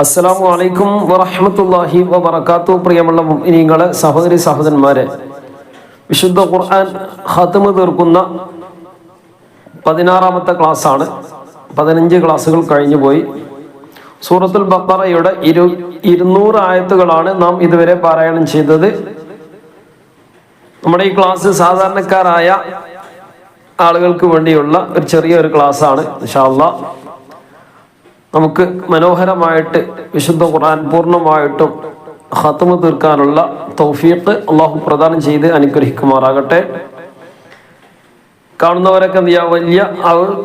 അസ്സലാമു അലൈക്കും വറഹ്മത്തുള്ളാഹി വബറകാതുഹു. പ്രിയമുള്ള മുഅ്മിനീങ്ങളെ, സഹോദരി സഹോദരന്മാരെ, വിശുദ്ധ ഖുർആൻ ഖത്മ് തീർക്കുന്ന 16ാമത്തെ ക്ലാസ്സാണ്. 15 ക്ലാസ്സുകൾ കഴിഞ്ഞു പോയി. സൂറത്തുൽ ബഖറയുടെ 200 ആയത്തുകളാണ് നാം ഇതുവരെ പാരായണം ചെയ്തത്. നമ്മുടെ ഈ ക്ലാസ് സാധാരണക്കാരായ ആളുകൾക്ക് വേണ്ടിയുള്ള ഒരു ചെറിയൊരു ക്ലാസ്സാണ്. ഇൻഷാ അല്ലാഹ് നമുക്ക് മനോഹരമായിട്ട് വിശുദ്ധ ഖുർആൻ പൂർണ്ണമായിട്ടും ഖത്മ് തീർക്കാനുള്ള തൗഫീഖ് അള്ളാഹു പ്രദാനം ചെയ്ത് അനുഗ്രഹിക്കുമാറാകട്ടെ. കാണുന്നവരൊക്കെ എന്ത് ചെയ്യുക, വലിയ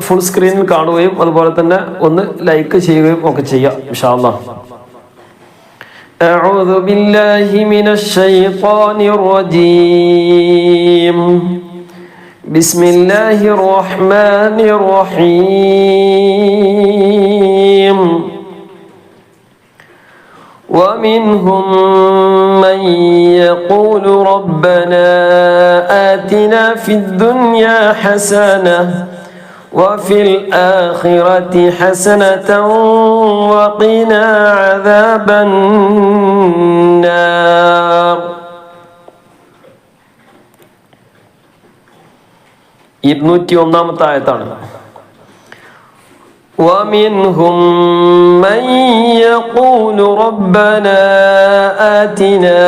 ഫുൾ സ്ക്രീനിൽ കാണുകയും അതുപോലെ തന്നെ ഒന്ന് ലൈക്ക് ചെയ്യുകയും ഒക്കെ ചെയ്യാം ഇൻഷാ അല്ലാഹ്. أعوذ بالله من الشيطان الرجيم. بسم الله الرحمن الرحيم. ومنهم من يقول ربنا آتنا في الدنيا حسنة وفي الآخرة حسنة وقنا عذاب النار. 201 ആയത്താണ്. ومنهم من يقول ربنا آتنا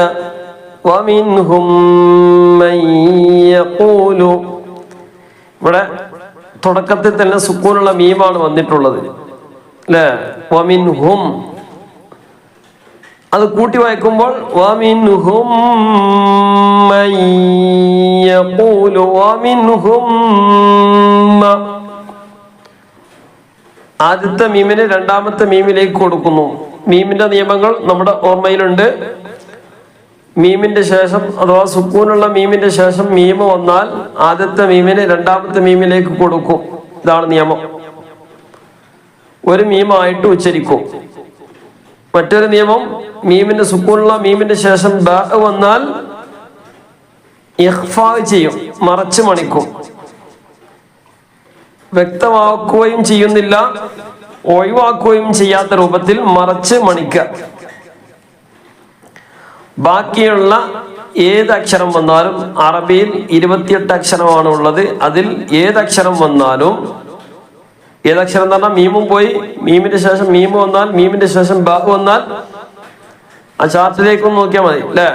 ومنهم من يقول, ഇവിടെ തുടക്കത്തിൽ തന്നെ സുക്കൂനുള്ള മീമാണ് വന്നിട്ടുള്ളത് അല്ലേ. വമിൻഹും അത് കൂട്ടി വായിക്കുമ്പോൾ വമിൻഹും മൻ യഖൂലു വമിൻഹും, ആദ്യത്തെ മീമിനെ രണ്ടാമത്തെ മീമിലേക്ക് കൊടുക്കുന്നു. മീമിന്റെ നിയമങ്ങൾ നമ്മുടെ ഓർമ്മയിലുണ്ട്. മീമിന്റെ ശേഷം അഥവാ സുക്കൂനുള്ള മീമിന്റെ ശേഷം മീമ് വന്നാൽ ആദ്യത്തെ മീമിനെ രണ്ടാമത്തെ മീമിലേക്ക് കൊടുക്കും. ഇതാണ് നിയമം. ഒരു മീമായിട്ട് ഉച്ചരിക്കും. മറ്റൊരു നിയമം, മീമിന്റെ സുക്കൂനുള്ള മീമിന്റെ ശേഷം ബ വന്നാൽ ഇഖ്ഫാ ചെയ്യും, മറച്ചു മണിക്കും. വ്യക്തമാക്കുകയും ചെയ്യുന്നില്ല, ഒഴിവാക്കുകയും ചെയ്യാത്ത രൂപത്തിൽ മറച്ച് മണിക്കുക. ബാക്കിയുള്ള ഏതക്ഷരം വന്നാലും, അറബിയിൽ 28 അക്ഷരമാണ് ഉള്ളത്. അതിൽ ഏതക്ഷരം വന്നാലും, ഏതക്ഷരം എന്ന് പറഞ്ഞാൽ മീമും പോയി, മീമിന്റെ ശേഷം മീമ് വന്നാൽ, മീമിന്റെ ശേഷം ബ വന്നാൽ, ആ ചാർട്ടിലേക്കൊന്ന് നോക്കിയാൽ മതി അല്ലേ.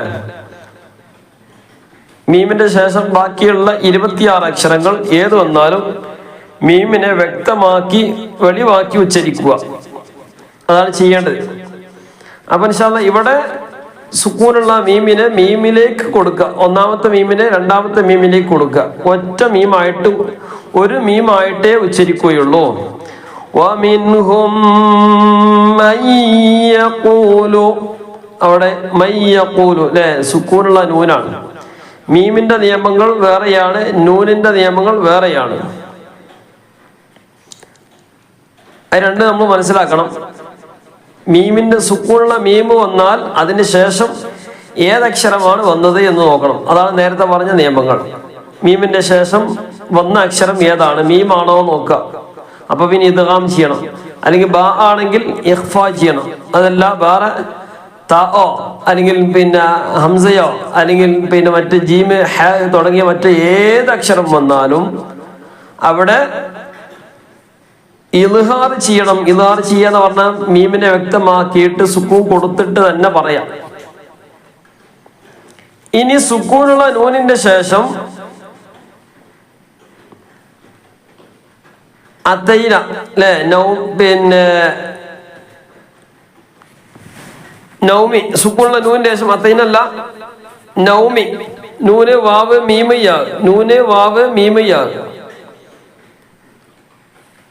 മീമിന്റെ ശേഷം ബാക്കിയുള്ള 26 അക്ഷരങ്ങൾ ഏത് വന്നാലും മീമിനെ വ്യക്തമാക്കി വെളിവാക്കി ഉച്ചരിക്കുക. അതാണ് ചെയ്യേണ്ടത്. അപ്പൊ ഇൻഷാ അല്ലാഹ് ഇവിടെ സുക്കൂനുള്ള മീമിനെ മീമിലേക്ക് കൊടുക്കുക. ഒന്നാമത്തെ മീമിനെ രണ്ടാമത്തെ മീമിലേക്ക് കൊടുക്കുക. ഒറ്റ മീമായിട്ട്, ഒരു മീമായിട്ടേ ഉച്ചരിക്കുകയുള്ളൂ. വമിൻഹും മൻ യഖൂലു, അവിടെ മൻ യഖൂലു അല്ലേ, സുക്കൂനുള്ള നൂനാണ്. മീമിന്റെ നിയമങ്ങൾ വേറെയാണ്, നൂനിന്റെ നിയമങ്ങൾ വേറെയാണ്. അത് രണ്ട് നമ്മൾ മനസ്സിലാക്കണം. മീമിന്റെ സുക്കൂനുള്ള മീമ് വന്നാൽ അതിന് ശേഷം ഏതക്ഷരമാണ് വന്നത് എന്ന് നോക്കണം. അതാണ് നേരത്തെ പറഞ്ഞ നിയമങ്ങൾ. മീമിന്റെ ശേഷം വന്ന അക്ഷരം ഏതാണ്, മീമാണോ നോക്കുക. അപ്പൊ പിന്നെ ഇദ്ഗാം ചെയ്യണം, അല്ലെങ്കിൽ ബ ആണെങ്കിൽ ഇഖ്ഫാ ചെയ്യണം. അതല്ല വേറെ താഓ അല്ലെങ്കിൽ പിന്നെ ഹംസയോ അല്ലെങ്കിൽ പിന്നെ മറ്റ് ജീമ് ഹ തുടങ്ങിയ മറ്റ് ഏതക്ഷരം വന്നാലും അവിടെ ഇൽഹാർ ചെയ്യണം. ഇൽഹാർ ചെയ്യാന്ന് പറഞ്ഞാൽ മീമിനെ വ്യക്തമാക്കിയിട്ട് സുക്കൂൻ കൊടുത്തിട്ട് തന്നെ പറയാം. ഇനി സുക്കൂനുള്ള നൂനിന്റെ ശേഷം അതൈന അല്ലെ, പിന്നെ നൗമി, സുക്കൂനുള്ള നൂനിന്റെ ശേഷം അതൈനല്ല, നൗമി, നൂന് വാവ് മീമയ്യ, നൂന് വാവ് മീമയ്യ,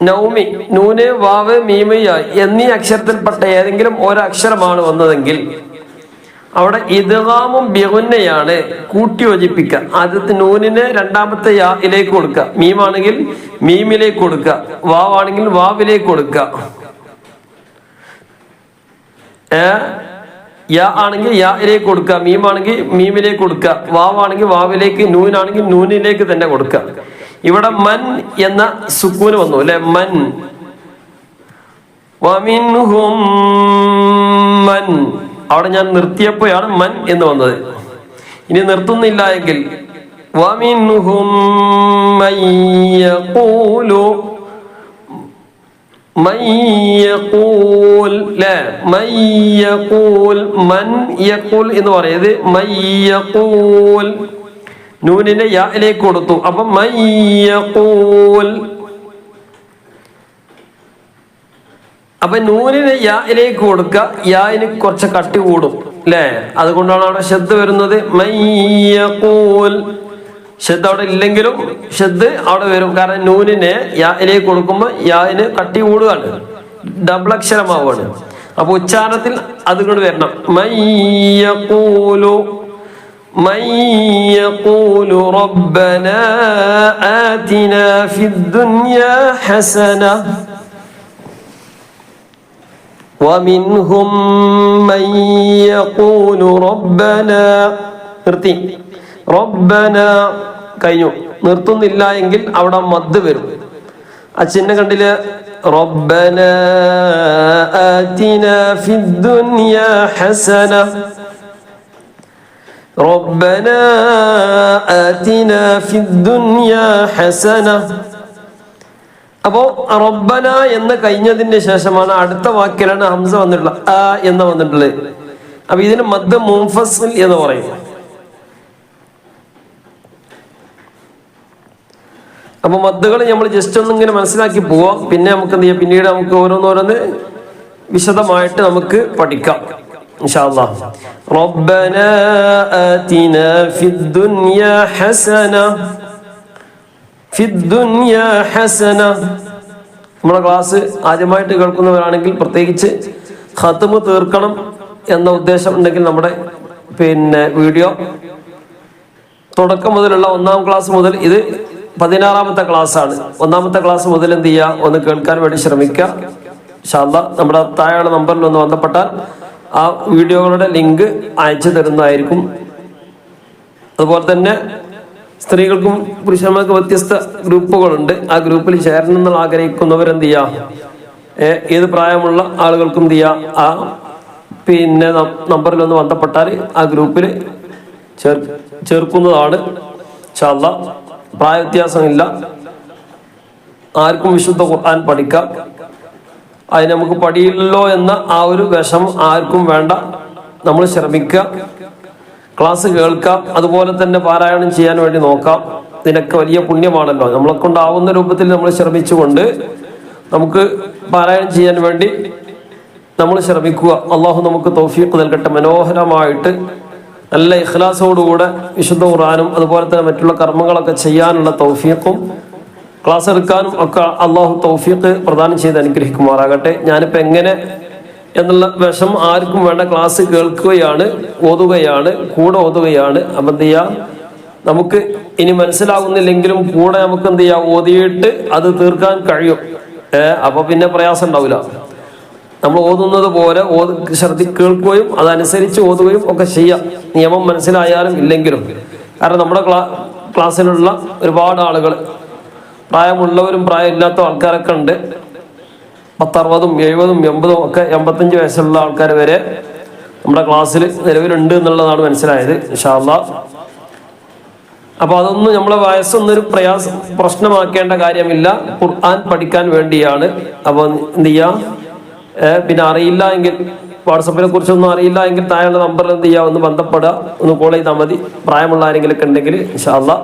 നൗമി, നൂന് വാവ് മീമയ്യ എന്നീ അക്ഷരത്തിൽപ്പെട്ട ഏതെങ്കിലും ഒരക്ഷരമാണ് വന്നതെങ്കിൽ അവിടെ ഇദ്ഗാമും ബിഗുന്നയാണ്, കൂട്ടി യോജിപ്പിക്കുക. ആദ്യത്തെ നൂനിനെ രണ്ടാമത്തെ യായിലേക്ക് കൊടുക്കുക. മീമാണെങ്കിൽ മീമിലേക്ക് കൊടുക്കുക, വാവാണെങ്കിൽ വാവിലേക്ക് കൊടുക്കുക, യാ ആണെങ്കിൽ യായിലേക്ക് കൊടുക്കുക, മീമാണെങ്കിൽ മീമിലേക്ക് കൊടുക്കുക, വാവാണെങ്കിൽ വാവിലേക്ക്, നൂനാണെങ്കിൽ നൂനിലേക്ക് തന്നെ കൊടുക്കുക. ഇവിടെ മൻ എന്ന സുക്കൂന് വന്നു അല്ലെ, മൻ. ومنهم മൻ, അവിടെ ഞാൻ നിർത്തിയപ്പോഴാണ് മൻ എന്ന് വന്നത്. ഇനി നിർത്തുന്നില്ല എങ്കിൽ വമിൻഹും മൻ യഖൂലു മൻ യഖൂൽ മൻ യഖൂൽ മൻ യഖൂൽ എന്ന് പറയുന്നത് മൻ യഖൂൽ നൂനിനെ യായിലേക്ക് കൊടുത്തു. അപ്പൊ മൻ യഖൂൽ, അപ്പൊ നൂനിനെ യായിലേക്ക് കൊടുക്കുക, യായിന് കുറച്ച് കട്ടി കൂടും അല്ലേ? അതുകൊണ്ടാണ് അവിടെ ഷദ് വരുന്നത്. മൻ യഖൂൽ, ഷദ് അവിടെ ഇല്ലെങ്കിലും ഷദ് അവിടെ വരും. കാരണം നൂനിനെ യായിലേക്ക് കൊടുക്കുമ്പോൾ യായിന് കട്ടി കൂടുകയാണ്, ഡബിൾ അക്ഷരമാവുകയാണ്. അപ്പൊ ഉച്ചാരണത്തിൽ അതുകൊണ്ട് വരണം. മൻ യഖൂലു من يقول ربنا آتنا في الدنيا حسنة ومنهم من يقول ربنا നിർത്തി റബ്ബന കഴിഞ്ഞു. നിർത്തുന്നില്ല എങ്കിൽ അവിടെ മദ് വരും. ആ ചിഹ്നം കണ്ടില്ലേ? റബ്ബന ആതിന ഫിദ്ദുനിയ ഹസന, ربنا آتنا في الدنيا حسنة. അപ്പോ റബ്ബന എന്ന് കഴിഞ്ഞതിന് ശേഷമാണ് അടുത്ത വാക്കിലാണ് ഹംസ വന്നിട്ടുള്ളത്, ആ എന്ന് വന്നിട്ടുള്ളത്. അപ്പൊ ഇതിന് മദ് മുൻഫസിൽ എന്ന് പറയും. അപ്പൊ മദ്ദുകൾ നമ്മൾ ജസ്റ്റ് ഒന്ന് ഇങ്ങനെ മനസ്സിലാക്കി പോവാം. പിന്നെ നമുക്ക് എന്ത് ചെയ്യാം, പിന്നീട് നമുക്ക് ഓരോന്നോരോന്ന് വിശദമായിട്ട് നമുക്ക് പഠിക്കാം ഇൻഷാ അല്ലാഹ്. റബ്ബനാ ആതിനാ ഫിദ്ദുനിയാ ഹസന, ഫിദ്ദുനിയാ ഹസന. നമ്മുടെ ക്ലാസ് ആദ്യമായിട്ട് കേൾക്കുന്നവരാണെങ്കിൽ പ്രത്യേകിച്ച് ഖത്മ് തീർക്കണം എന്ന ഉദ്ദേശം ഉണ്ടെങ്കിൽ നമ്മുടെ വീഡിയോ തുടക്കം മുതലുള്ള 1-ാം ക്ലാസ് മുതൽ, ഇത് 16-ാമത്തെ ക്ലാസ് ആണ്. 1-ാമത്തെ ക്ലാസ് മുതൽ എന്ത് ചെയ്യുക, ഒന്ന് കേൾക്കാൻ വേണ്ടി ശ്രമിക്കുക ഇൻഷാ അല്ലാഹ്. നമ്മുടെ താഴെയുള്ള നമ്പറിൽ ഒന്ന് ബന്ധപ്പെട്ടാൽ ആ വീഡിയോകളുടെ ലിങ്ക് അയച്ചു തരുന്നതായിരിക്കും. അതുപോലെ തന്നെ സ്ത്രീകൾക്കും പുരുഷന്മാർക്കും വ്യത്യസ്ത ഗ്രൂപ്പുകളുണ്ട്. ആ ഗ്രൂപ്പിൽ ചേരണമെന്ന് ആഗ്രഹിക്കുന്നവരെന്ത് ചെയ്യാം, ഏത് പ്രായമുള്ള ആളുകൾക്കും എന്ത് ചെയ്യാം, ആ നമ്പറിൽ ഒന്ന് ബന്ധപ്പെട്ടാൽ ആ ഗ്രൂപ്പിൽ ചേർക്കുന്നതാണ് ഇൻഷാ അല്ലാഹ്. പ്രായ വ്യത്യാസമില്ല, ആർക്കും വിശുദ്ധ ഖുർആൻ പഠിക്കാം. അതിന് നമുക്ക് പഠിയില്ലല്ലോ എന്ന ആ ഒരു വിഷമം ആർക്കും വേണ്ട. നമ്മൾ ശ്രമിക്കുക, ക്ലാസ് കേൾക്കാം, അതുപോലെ തന്നെ പാരായണം ചെയ്യാൻ വേണ്ടി നോക്കാം. ഇതിനൊക്കെ വലിയ പുണ്യമാണല്ലോ. നമ്മളെ കൊണ്ടാവുന്ന രൂപത്തിൽ നമ്മൾ ശ്രമിച്ചുകൊണ്ട് നമുക്ക് പാരായണം ചെയ്യാൻ വേണ്ടി നമ്മൾ ശ്രമിക്കുക. അള്ളാഹു നമുക്ക് തൗഫീഖ് നൽകട്ടെ. മനോഹരമായിട്ട് നല്ല ഇഖ്ലാസോടുകൂടെ വിശുദ്ധ ഖുർആനും അതുപോലെ തന്നെ മറ്റുള്ള കർമ്മങ്ങളൊക്കെ ചെയ്യാനുള്ള തൗഫീഖും ക്ലാസ് എടുക്കാനും ഒക്കെ അള്ളാഹു തൗഫീഖ് പ്രദാനം ചെയ്ത് അനുഗ്രഹിക്കുമാറാകട്ടെ. ഞാനിപ്പോൾ എങ്ങനെ എന്നുള്ള വിഷം ആർക്കും വേണ്ട. ക്ലാസ് കേൾക്കുകയാണ്, ഓതുകയാണ്, കൂടെ ഓതുകയാണ്. അപ്പം എന്ത് ചെയ്യാം, നമുക്ക് ഇനി മനസ്സിലാകുന്നില്ലെങ്കിലും കൂടെ നമുക്ക് എന്ത് ചെയ്യാം, ഓതിയിട്ട് അത് തീർക്കാൻ കഴിയും. അപ്പൊ പിന്നെ പ്രയാസം ഉണ്ടാവില്ല. നമ്മൾ ഓതുന്നത് പോലെ കേൾക്കുകയും അതനുസരിച്ച് ഓതുകയും ഒക്കെ ചെയ്യാം, നിയമം മനസ്സിലായാലും ഇല്ലെങ്കിലും. കാരണം നമ്മുടെ ക്ലാസ്സിലുള്ള ഒരുപാട് ആളുകൾ, പ്രായമുള്ളവരും പ്രായമില്ലാത്ത ആൾക്കാരൊക്കെ ഉണ്ട്. 60, 70, 80 ഒക്കെ 85 വയസ്സുള്ള ആൾക്കാർ വരെ നമ്മുടെ ക്ലാസ്സിൽ നിലവിലുണ്ട് എന്നുള്ളതാണ് മനസ്സിലായത് ഇൻഷാ അല്ലാഹ്. അപ്പൊ അതൊന്നും നമ്മളെ വയസ്സൊന്നൊരു പ്രശ്നമാക്കേണ്ട കാര്യമില്ല. ഖുർആൻ പഠിക്കാൻ വേണ്ടിയാണ്. അപ്പൊ എന്ത് ചെയ്യാം, പിന്നെ അറിയില്ല എങ്കിൽ, വാട്സപ്പിനെ കുറിച്ചൊന്നും അറിയില്ല എങ്കിൽ താഴെയുള്ള നമ്പറിൽ എന്ത് ചെയ്യുക, ഒന്ന് ബന്ധപ്പെടുക, ഒന്ന് കോൾ ചെയ്താൽ മതി. പ്രായമുള്ള ആരെങ്കിലൊക്കെ ഉണ്ടെങ്കിൽ ഇൻഷാ അല്ലാഹ്.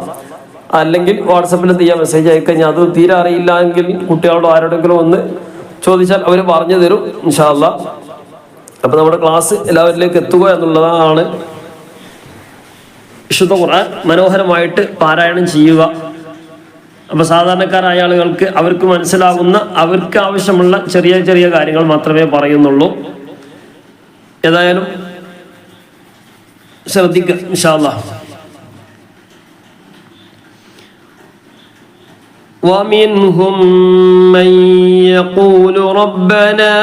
അല്ലെങ്കിൽ വാട്സപ്പിൽ എന്ത് ചെയ്യുക, മെസ്സേജ് അയക്കഴിഞ്ഞാൽ അത് തീരെ അറിയില്ല എങ്കിൽ കുട്ടികളോട് ആരോടെങ്കിലും ഒന്ന് ചോദിച്ചാൽ അവർ പറഞ്ഞു തരും ഇൻഷാ അല്ലാഹ്. അപ്പൊ നമ്മുടെ ക്ലാസ് എല്ലാവരിലേക്ക് എത്തുക എന്നുള്ളതാണ്. വിശുദ്ധ ഖുർആൻ മനോഹരമായിട്ട് പാരായണം ചെയ്യുക. അപ്പൊ സാധാരണക്കാരായ ആളുകൾക്ക് അവർക്ക് മനസ്സിലാകുന്ന, അവർക്ക് ആവശ്യമുള്ള ചെറിയ ചെറിയ കാര്യങ്ങൾ മാത്രമേ പറയുന്നുള്ളൂ. ഏതായാലും ശ്രദ്ധിക്കുക ഇൻഷാ അല്ലാഹ്. ومنهم من يقول ربنا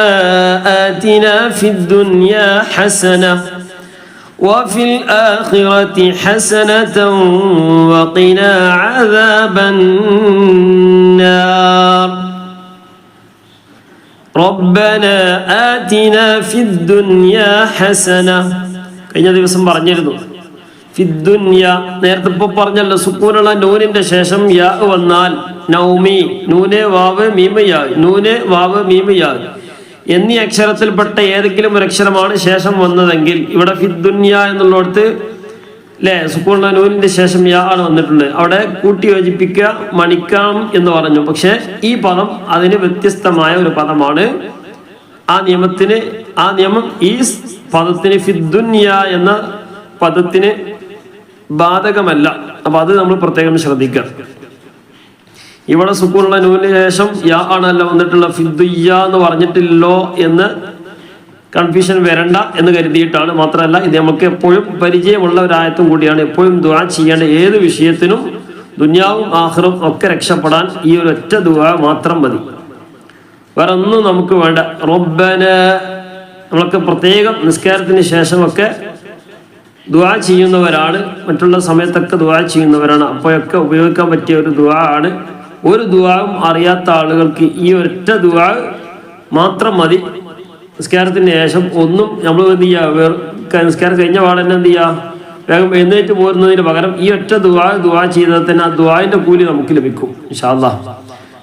آتنا في الدنيا حسنة وفي الآخرة حسنة وقنا عذاب النار. റബ്ബന ആതിന ഫിദ്ദുനിയ ഹസന. കഴിഞ്ഞ ദിവസം പറഞ്ഞിരുന്നു ഫിദ്ദുനിയ. നേരത്തെ ഇപ്പൊ പറഞ്ഞല്ലോ സുക്കൂനുള്ള നൂനിന്റെ ശേഷം യാ വന്നാൽ നൗമി, നൂന് വാവ് മീമ് യാ, നൂന് വാവ് മീമ് യാ എന്നീ അക്ഷരത്തിൽപ്പെട്ട ഏതെങ്കിലും ഒരു അക്ഷരമാണ് ശേഷം വന്നതെങ്കിൽ ഇവിടെ ഫിദ്ദുനിയ എന്നുള്ളിടത്ത് അല്ലെ സുക്കൂനുള്ള നൂനിന്റെ ശേഷം യാ ആണ് വന്നിട്ടുള്ളത്. അവിടെ കൂട്ടി യോജിപ്പിക്കുക, മണിക്കാം എന്ന് പറഞ്ഞു. പക്ഷെ ഈ പദം അതിന് വ്യത്യസ്തമായ ഒരു പദമാണ്. ആ നിയമം ഈ പദത്തിന് ഫിദ്ദുനിയ എന്ന പദത്തിന് ബാധകമല്ല. അപ്പൊ അത് നമ്മൾ പ്രത്യേകം ശ്രദ്ധിക്കുക. ഇവിടെ സുക്കൂനുള്ള നൂനിന് ശേഷം യാ ആണല്ലോ വന്നിട്ടുള്ള, ഫിദ്ദുയ്യ എന്ന് പറഞ്ഞിട്ടില്ലോ എന്ന് കൺഫ്യൂഷൻ വരണ്ട എന്ന് കരുതിയിട്ടാണ്. മാത്രമല്ല ഇത് നമുക്ക് എപ്പോഴും പരിചയമുള്ള ഒരു ആയത്തും കൂടിയാണ്. എപ്പോഴും ദുആ ചെയ്യേണ്ട ഏത് വിഷയത്തിനും ദുനിയാവും ആഖിറവും ഒക്കെ രക്ഷപ്പെടാൻ ഈ ഒരു ഒറ്റ ദുആ മാത്രം മതി, വേറെ ഒന്നും നമുക്ക് വേണ്ട. റബ്ബന നമ്മളൊക്കെ പ്രത്യേകം നിസ്കാരത്തിന് ശേഷമൊക്കെ ദുആ ചെയ്യുന്നവരാണ്, മറ്റുള്ള സമയത്തൊക്കെ ദുആ ചെയ്യുന്നവരാണ്. അപ്പോഴൊക്കെ ഉപയോഗിക്കാൻ പറ്റിയ ഒരു ദുആ ആണ്. ഒരു ദുആവും അറിയാത്ത ആളുകൾക്ക് ഈ ഒറ്റ ദുആ മാത്രം മതി. നിസ്കാരത്തിന് ശേഷം ഒന്നും നമ്മൾ എന്ത് ചെയ്യുക, നിസ്കാരം കഴിഞ്ഞ പാടെ തന്നെ എന്ത് ചെയ്യുക, വേഗം എഴുന്നേറ്റ് പോരുന്നതിന് പകരം ഈ ഒറ്റ ദുആ ചെയ്താൽ തന്നെ ആ ദുആന്റെ കൂലി നമുക്ക് ലഭിക്കും ഇൻഷാ അല്ലാഹ്.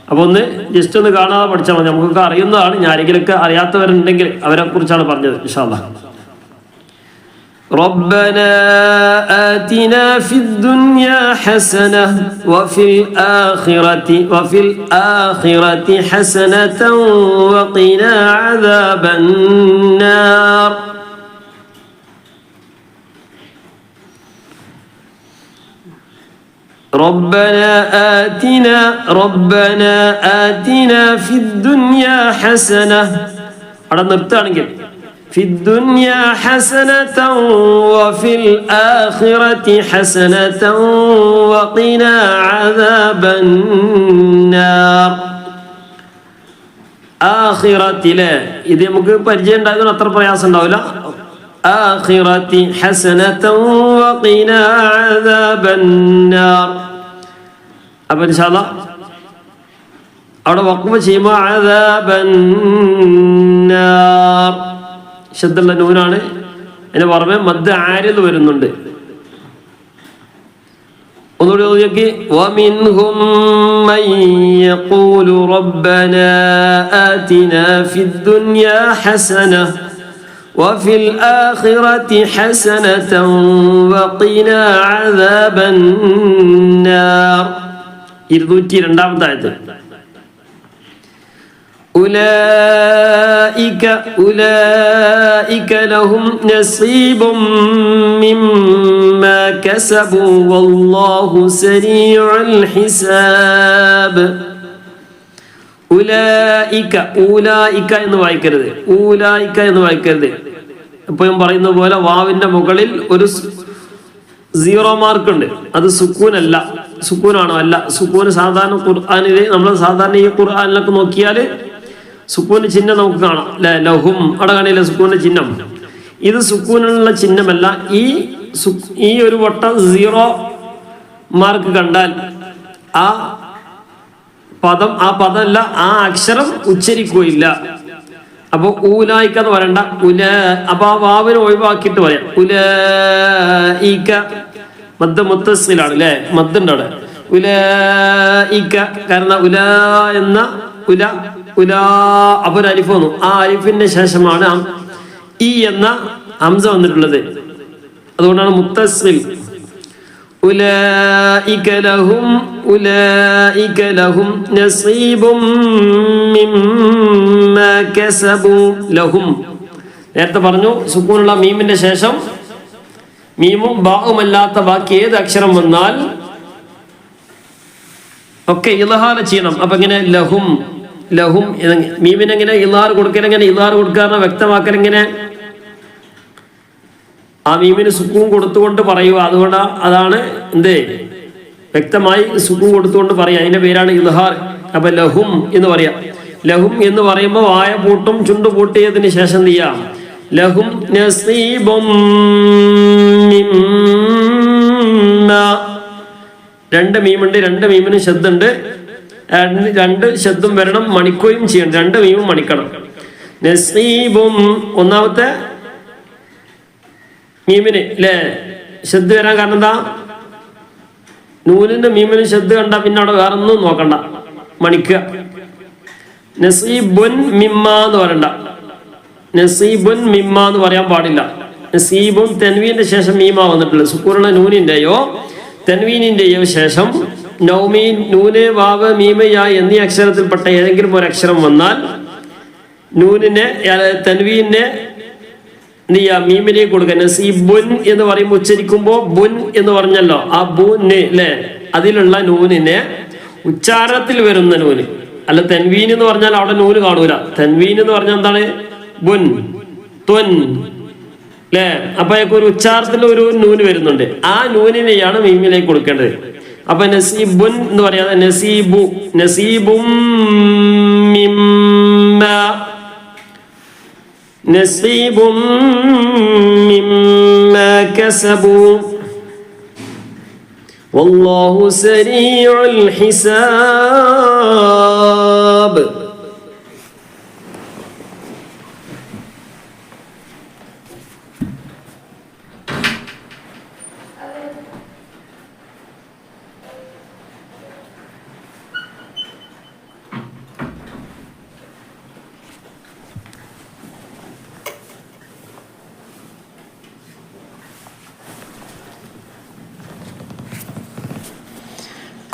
അപ്പൊ ഒന്ന് ജസ്റ്റ് ഒന്ന് കാണാതെ പഠിച്ചാൽ മതി. നമുക്കൊക്കെ അറിയുന്നതാണ്. ഞാൻ ആരെങ്കിലൊക്കെ അറിയാത്തവരുണ്ടെങ്കിൽ അവരെ കുറിച്ചാണ് പറഞ്ഞത് ഇൻഷാ അല്ലാഹ്. ربنا آتنا في الدنيا حسنة وفي الآخرة حسنة وقنا عذاب النار. ربنا آتنا في الدنيا حسنة. അവിടെ നിർത്തുകയാണെങ്കിൽ في الدنيا حسنة وفي الآخرة حسنة وقنا عذاب النار. ആഖിറത്തിലെ ഇത് നമുക്ക് പരിചയം ഉണ്ടായതുകൊണ്ട് അത്ര പ്രയാസം ഉണ്ടാവില്ല. ആഖിറത്തി ഹസനതൻ വഖിനാ അദാബന്നാർ. അപ്പോൾ ഇൻഷാ അല്ലാഹ് അവിടെ വഖഫ് ചെയ്യുമ്പോൾ അദാബന്നാർ ശബ്ദമുള്ള നൂനാണ്. അതിന് പുറമെ മദ് ആരിദ് വരുന്നുണ്ട്. ഒന്നുകൂടി നോക്കി, വമിൻഹും മൻ യഖൂലു റബ്ബനാ ആതിനാ ഫിദ്ദുനിയാ ഹസനത വഫിൽ ആഖിറതി ഹസനതൻ വഖിനാ അദാബന്നാർ. 202 ആയത്ത്. أولئك لهم نصيب مما كسبوا والله سريع الحساب. ഊലായിക്ക എന്ന് വായിക്കരുത്, ഊലായിക്ക എന്ന് വായിക്കരുത്. എപ്പോഴും പറയുന്ന പോലെ വാവിന്റെ മുകളിൽ ഒരു 0 മാർക്ക് ഉണ്ട്. അത് സുക്കൂനല്ല. സുക്കൂനാണോ? അല്ല. സുക്കൂന് സാധാരണ ഖുർആനിൽ, നമ്മൾ സാധാരണ ഈ ഖുർആനിലൊക്കെ നോക്കിയാൽ സുക്കൂന് ചിഹ്നം നമുക്ക് കാണാം. ലഹും അവിടെ കാണില്ല സുക്കൂന്റെ ചിഹ്നം. ഇത് സുക്കൂനുള്ള ചിഹ്നമല്ല. ഈ ഒരു വട്ടം 0 മാർക്ക് കണ്ടാൽ ആ പദമല്ല, ആ അക്ഷരം ഉച്ചരിക്കുകയില്ല. അപ്പൊ ഊലായിക്ക എന്ന് പറയണ്ട, അപ്പൊ ആ വാവിനെ ഒഴിവാക്കിയിട്ട് പറയാം. ഉലൈക മദ് മുത്തസ്സിലാണ് അല്ലെ, മദ്ദുണ്ട് അവിടെ. ഉലൈക കാരണം എന്ന അപ്പൊ ഒരു അലിഫ് വന്നു. ആ അലിഫിന്റെ ശേഷമാണ് ഈ എന്ന ഹംസ വന്നിട്ടുള്ളത്. അതുകൊണ്ടാണ് മുത്തസ്സിൽ. ഉലൈക ലഹും നസീബും മിമ്മാ കസബു. ലഹും നേരത്തെ പറഞ്ഞു സുക്കൂനുള്ള മീമിന്റെ ശേഷം മീമും ബാവുമല്ലാത്ത ബാക്കി ഏത് അക്ഷരം വന്നാൽ ഒക്കെ ഇൽഹാർ ചെയ്യണം. അപ്പൊ എങ്ങനെ ലഹും മീമിനെങ്ങനെ ഇൽഹാർ കൊടുക്കലെങ്ങനെ, ഇൽഹാർ കൊടുക്കാറുള്ള വ്യക്തമാക്കലെങ്ങനെ, ആ മീമിന് സുക്കൂൻ കൊടുത്തുകൊണ്ട് പറയുക. അതുകൊണ്ട് അതാണ് എന്ത് വ്യക്തമായി സുക്കൂൻ കൊടുത്തുകൊണ്ട് പറയുക. അതിന്റെ പേരാണ് ഇൽഹാർ. അപ്പൊ ലഹും എന്ന് പറയാം. ലഹും എന്ന് പറയുമ്പോൾ വായ പൂട്ടും ചുണ്ടു പൂട്ടിയതിന് ശേഷം എന്ത് ചെയ്യാം? ലഹും നസീബും മിമ്മാ. 2 മീമുണ്ട്, 2 മീമിന് ശബ്ദുണ്ട്. രണ്ട് ശബ്ദം വരണം, മണിക്കുകയും ചെയ്യണം. രണ്ട് മീമും മണിക്കണം. നസീബും ഒന്നാമത്തെ മീമിന് അല്ലേ ശബ്ദ വരാൻ കാരണം എന്താ? നൂനിന്റെ മീമിന് ശബ്ദ കണ്ട പിന്നെ അവിടെ വേറെ ഒന്നും നോക്കണ്ട, മണിക്കുക. നസീബുൻ മിമ്മ എന്ന് പറയണ്ട, നസീബുൻ മിമ്മ എന്ന് പറയാൻ പാടില്ല. നസീബും തെൻവീന്റെ ശേഷം മീമ വന്നിട്ടുള്ളത്. സുക്കൂറുള്ള നൂനിന്റെയോ തെൻവീനിന്റെയോ ശേഷം നൗമീൻ നൂന് വാവ് മീമ യാ എന്നീ അക്ഷരത്തിൽപ്പെട്ട ഏതെങ്കിലും ഒരു അക്ഷരം വന്നാൽ നൂനിനെ തെൻവീനെ എന്ത് ചെയ്യാ? മീമിലേക്ക് കൊടുക്കുക. നസീബുൻ എന്ന് പറയുമ്പോൾ ഉച്ചരിക്കുമ്പോ ബുൻ എന്ന് പറഞ്ഞല്ലോ, ആ ബുന് അല്ലെ അതിലുള്ള നൂനിനെ ഉച്ചാരണത്തിൽ വരുന്ന നൂന്, അല്ല തെൻവീൻ എന്ന് പറഞ്ഞാൽ അവിടെ നൂന് കാണൂല. തെൻവീൻ എന്ന് പറഞ്ഞാൽ എന്താണ്? ബുൻ തുൻ അല്ലേ? അപ്പൊ ഒരു ഉച്ചാരണത്തിൽ ഒരു നൂന് വരുന്നുണ്ട്, ആ നൂനിനെയാണ് മീമിലേക്ക് കൊടുക്കേണ്ടത്. അപ്പൊ നസീബുൻ എന്ന് പറയാതെ നസീബു, നസീബും മിമ്മ, നസീബും മിമ്മ കസബു വല്ലാഹു സരീഉൽ ഹിസാബ്.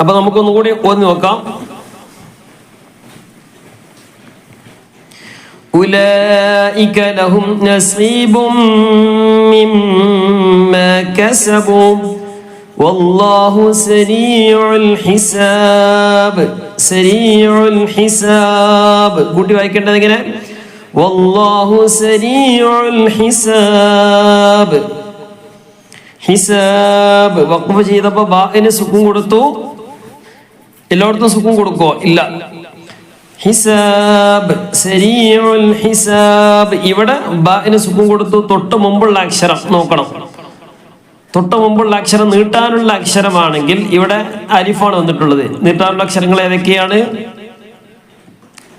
അപ്പൊ നമുക്കൊന്നുകൂടി ഓർമ്മ നോക്കാം. ഉലൈക ലഹും നസീബും മിമ്മാ കസബു വല്ലാഹു സരീഉൽ ഹിസാബ്. സരീഉൽ ഹിസാബ് കൂട്ടി വായിക്കേണ്ടത് എങ്ങനെ? വല്ലാഹു സരീഉൽ ഹിസാബ്. ഹിസാബ് വഖഫ് ചെയ്തപ്പോ ബാഇന് സുക്കൂൻ കൊടുത്തു. എല്ലായിടത്തും സുക്കൂൻ കൊടുക്കോ? ഇല്ല. ഹിസാബ്, സരീഉൽ ഹിസാബ്. ഇവിടെ ബാഇന് സുക്കൂൻ കൊടുത്തു. തൊട്ട് മുമ്പുള്ള അക്ഷരം നോക്കണം. തൊട്ട് മുമ്പുള്ള അക്ഷരം നീട്ടാനുള്ള അക്ഷരമാണെങ്കിൽ ഇവിടെ അലിഫാണ് വന്നിട്ടുള്ളത്. നീട്ടാനുള്ള അക്ഷരങ്ങൾ ഏതൊക്കെയാണ്?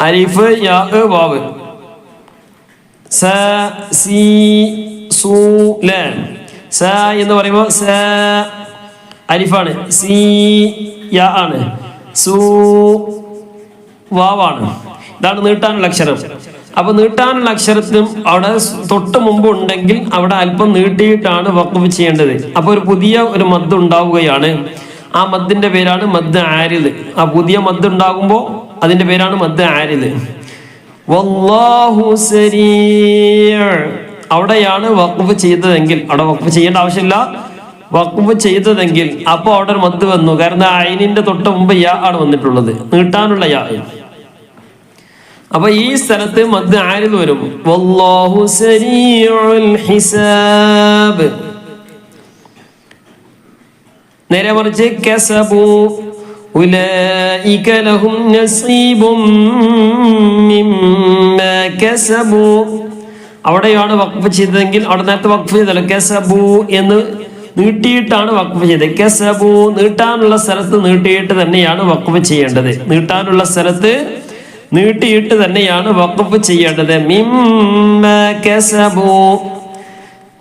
അലിഫ്, യാ, വാവ്. സ, സി, സു, ല. സ എന്ന് പറയുമ്പോൾ സ അലിഫാണ്, സി യാ ആണ്, സു വാവാണ്. ഇതാണ് നീട്ടാനുള്ള അക്ഷരം. അപ്പൊ നീട്ടാനുള്ള അക്ഷരത്തിനും അവിടെ തൊട്ട് മുമ്പ് ഉണ്ടെങ്കിൽ അവിടെ അല്പം നീട്ടിയിട്ടാണ് വഖഫ് ചെയ്യേണ്ടത്. അപ്പൊ ഒരു പുതിയ ഒരു മദ് ഉണ്ടാവുകയാണ്. ആ മദ്ദിന്റെ പേരാണ് മദ് ആരിദ്. ആ പുതിയ മദ് ഉണ്ടാകുമ്പോൾ അതിന്റെ പേരാണ് മദ് ആരിദ്. വല്ലാഹു സരീഉ അവിടെയാണ് വഖഫ് ചെയ്തതെങ്കിൽ, അവിടെ വഖഫ് ചെയ്യേണ്ട ആവശ്യമില്ല. വഖഫ് ചെയ്തതെങ്കിൽ അപ്പൊ അവിടെ ഒരു മദ് വന്നു. കാരണം ഐനിന്റെ തൊട്ട് മുമ്പ് യാ ആണ് വന്നിട്ടുള്ളത്, നീട്ടാനുള്ള യാ. അപ്പൊ ഈ സ്ഥലത്ത് മദ് ആരിദ് വരും. വല്ലാഹു സരീഉൽ ഹിസാബ്. നേരെ മറിച്ച് കസബു ഉലൈക ലഹും നസീബും മിമ്മാ കസബു അവിടെയാണ് വഖഫ് ചെയ്തതെങ്കിൽ അവിടെ നേരത്തെ വഖഫ് ചെയ്തല്ലോ. കസബു എന്ന് നീട്ടിയിട്ടാണ് വഖഫ് ചെയ്തത്. കസബു നീട്ടാനുള്ള സ്ഥലത്ത് നീട്ടിയിട്ട് തന്നെയാണ് വഖഫ് ചെയ്യേണ്ടത്. നീട്ടാനുള്ള സ്ഥലത്ത് നീട്ടിയിട്ട് തന്നെയാണ് വഖഫ് ചെയ്യേണ്ടത്. മിമ്മാ കസബു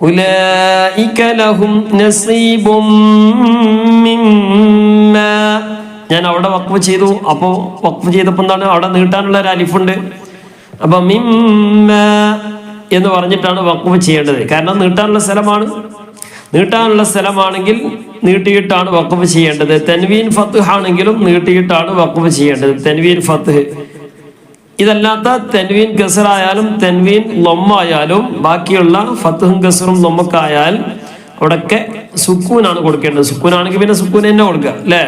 ഉലൈക ലഹും നസീബും മിമ്മാ. ഞാൻ അവിടെ വഖഫ് ചെയ്തു. അപ്പോ വഖഫ് ചെയ്തപ്പോ എന്താണ്? അവിടെ നീട്ടാനുള്ള ഒരു അലിഫുണ്ട്. അപ്പൊ മിമ്മാ എന്ന് പറഞ്ഞിട്ടാണ് വഖഫ് ചെയ്യേണ്ടത്. കാരണം നീട്ടാനുള്ള സ്ഥലമാണ്. നീട്ടാനുള്ള സ്ഥലമാണെങ്കിൽ നീട്ടിയിട്ടാണ് വഖഫ് ചെയ്യേണ്ടത്. തൻവീൻ ഫത്ഹ് ആണെങ്കിലും നീട്ടിയിട്ടാണ് വഖഫ് ചെയ്യേണ്ടത്. തൻവീൻ ഫത്ഹ്. ഇതല്ലാത്ത തൻവീൻ കസറായാലും തൻവീൻ ലൊമ്മായാലും ബാക്കിയുള്ള ഫത്ഹും കസറും ലൊമ്മക്കായാൽ അവിടൊക്കെ സുക്കൂനാണ് കൊടുക്കേണ്ടത്. സുക്കൂനാണെങ്കിൽ പിന്നെ സുക്കൂൻ തന്നെ കൊടുക്കുക അല്ലേ?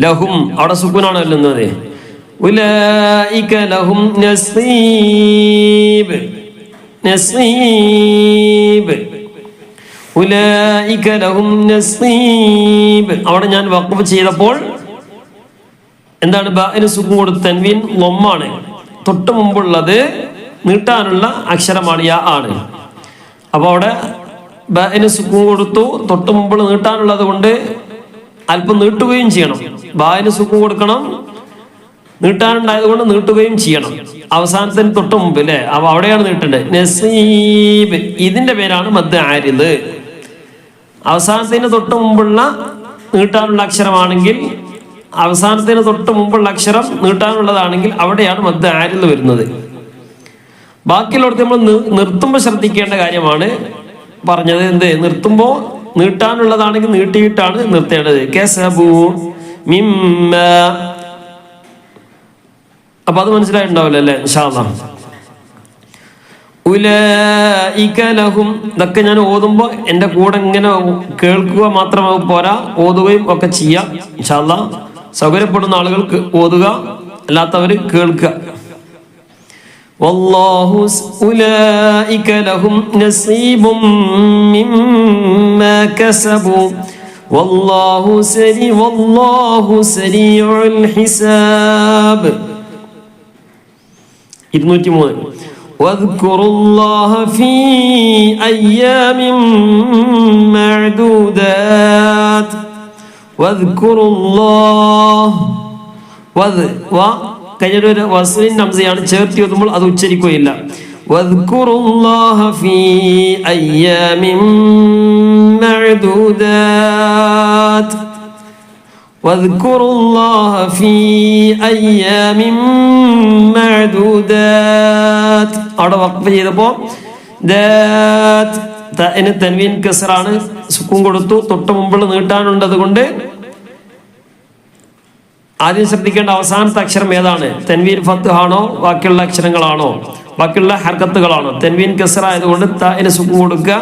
ലഹും അവിടെ സുക്കൂനാണ് അല്ലുന്നത്. ഉലൈക ലഹും നസീബ്. നസീബ് ഉലൈക ലഹും നസീബ്. അവിടെ ഞാൻ വഖഫ് ചെയ്തപ്പോൾ എന്താണ്? ബാഇന് സുക്കൂൻ കൊടുത്ത് തൻവീൻ ലൊമ്മാണ്. തൊട്ട് മുമ്പുള്ളത് നീട്ടാനുള്ള അക്ഷരമാണ്, യാ ആണ്. അപ്പൊ അവിടെ ബാഇന് സുക്കൂൻ കൊടുത്തു. തൊട്ട് മുമ്പുള്ള നീട്ടാനുള്ളത് കൊണ്ട് അല്പം നീട്ടുകയും ചെയ്യണം. ബായിന് സുക്കൂൻ കൊടുക്കണം, നീട്ടാനുണ്ടായത് കൊണ്ട് നീട്ടുകയും ചെയ്യണം. അവസാനത്തിന് തൊട്ട് മുമ്പ് അല്ലേ, അപ്പൊ അവിടെയാണ് നീട്ടേണ്ടത്. നസീബ് ഇതിന്റെ പേരാണ് മദ് ആരിദ്. അവസാനത്തിന് തൊട്ട് മുമ്പുള്ള നീട്ടാനുള്ള അക്ഷരമാണെങ്കിൽ, അവസാനത്തിന് തൊട്ട് മുമ്പുള്ള അക്ഷരം നീട്ടാനുള്ളതാണെങ്കിൽ അവിടെയാണ് മദ് ആരിദ് വരുന്നത്. ബാക്കിയുള്ളവർക്ക് നമ്മൾ നിർത്തുമ്പോൾ ശ്രദ്ധിക്കേണ്ട കാര്യമാണ് പറഞ്ഞത്. എന്ത് നിർത്തുമ്പോൾ നീട്ടാനുള്ളതാണെങ്കിൽ നീട്ടിയിട്ടാണ് നിർത്തേണ്ടത്. കസബു മിമ്മ. അപ്പൊ അത് മനസ്സിലായിട്ടുണ്ടാവില്ല അല്ലേ? ഇൻഷാ അല്ലാഹ്. ഉലൈക ലഹും. ഇതൊക്കെ ഞാൻ ഓതുമ്പോൾ എൻ്റെ കൂടെ ഇങ്ങനെ കേൾക്കുക മാത്രം പോരാ, ഓതുകയും ഒക്കെ ചെയ്യാം ഇൻഷാ അല്ലാഹ്. സൗകര്യപ്പെടുന്ന ആളുകൾക്ക് ഓതുക, അല്ലാത്തവര് കേൾക്കുക. വല്ലാഹു ഉലൈക ലഹും നസീബും മിമ്മാ കസബു വല്ലാഹു സരീഉൽ ഹിസാബ്. 203. വദ്കുറുല്ലാഹ ഫീ അയ്യാമിൻ മഅദൂദാത്. വദ്കുറുല്ലാഹ കഴിഞ്ഞൊരു വസ്ലിൻ ഹംസയാണ്, ചേർത്തി ഓതുമ്പോൾ അത് ഉച്ചരിക്കുകയില്ല. വദ്കുറുല്ലാഹ ഫീ അയ്യാമിൻ മഅദൂദാത്. വദ്കുറുല്ലാഹ ഫീ അയ്യാമിൻ മഅദൂദാത്. അവിടെ വഖഫ് ചെയ്തപ്പോൾ തൻവീൻ കസ്റാണ്, സുക്കൂൻ കൊടുത്തു. തൊട്ട് മുമ്പുള്ള നീട്ടാനുണ്ടത് കൊണ്ട് ആദ്യം ശ്രദ്ധിക്കേണ്ട അവസാനത്തെ അക്ഷരം ഏതാണ്? തൻവീൻ ഫത്ത് ആണോ, ബാക്കിയുള്ള അക്ഷരങ്ങളാണോ, ബാക്കിയുള്ള ഹർക്കത്തുകളാണോ? തൻവീൻ കസ്റ ആയതുകൊണ്ട് താന് സുക്കൂൻ കൊടുക്കുക.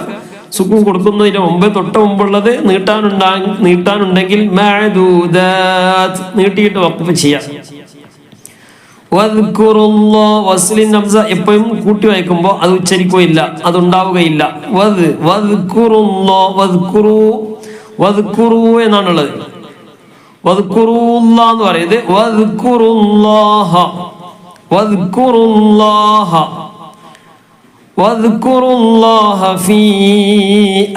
സുക്കൂൻ കൊടുക്കുന്നതിന് മുമ്പ് തൊട്ട് മുമ്പുള്ളത് നീട്ടാനുണ്ടെങ്കിൽ മഅദൂദാത് നീട്ടിയിട്ട് വഖഫ് ചെയ്യാം. വസ്ലിൻ ഹംസ എപ്പോഴും കൂട്ടി വായിക്കുമ്പോൾ അത് ഉച്ചരിക്കുകയില്ല, അതുണ്ടാവുകയില്ല. വദ്കുറു എന്നാണുള്ളത്. വദ്കുറുല്ലാഹ് എന്ന് പറയുന്നത് വദ്കുറുല്ലാഹ ഫീ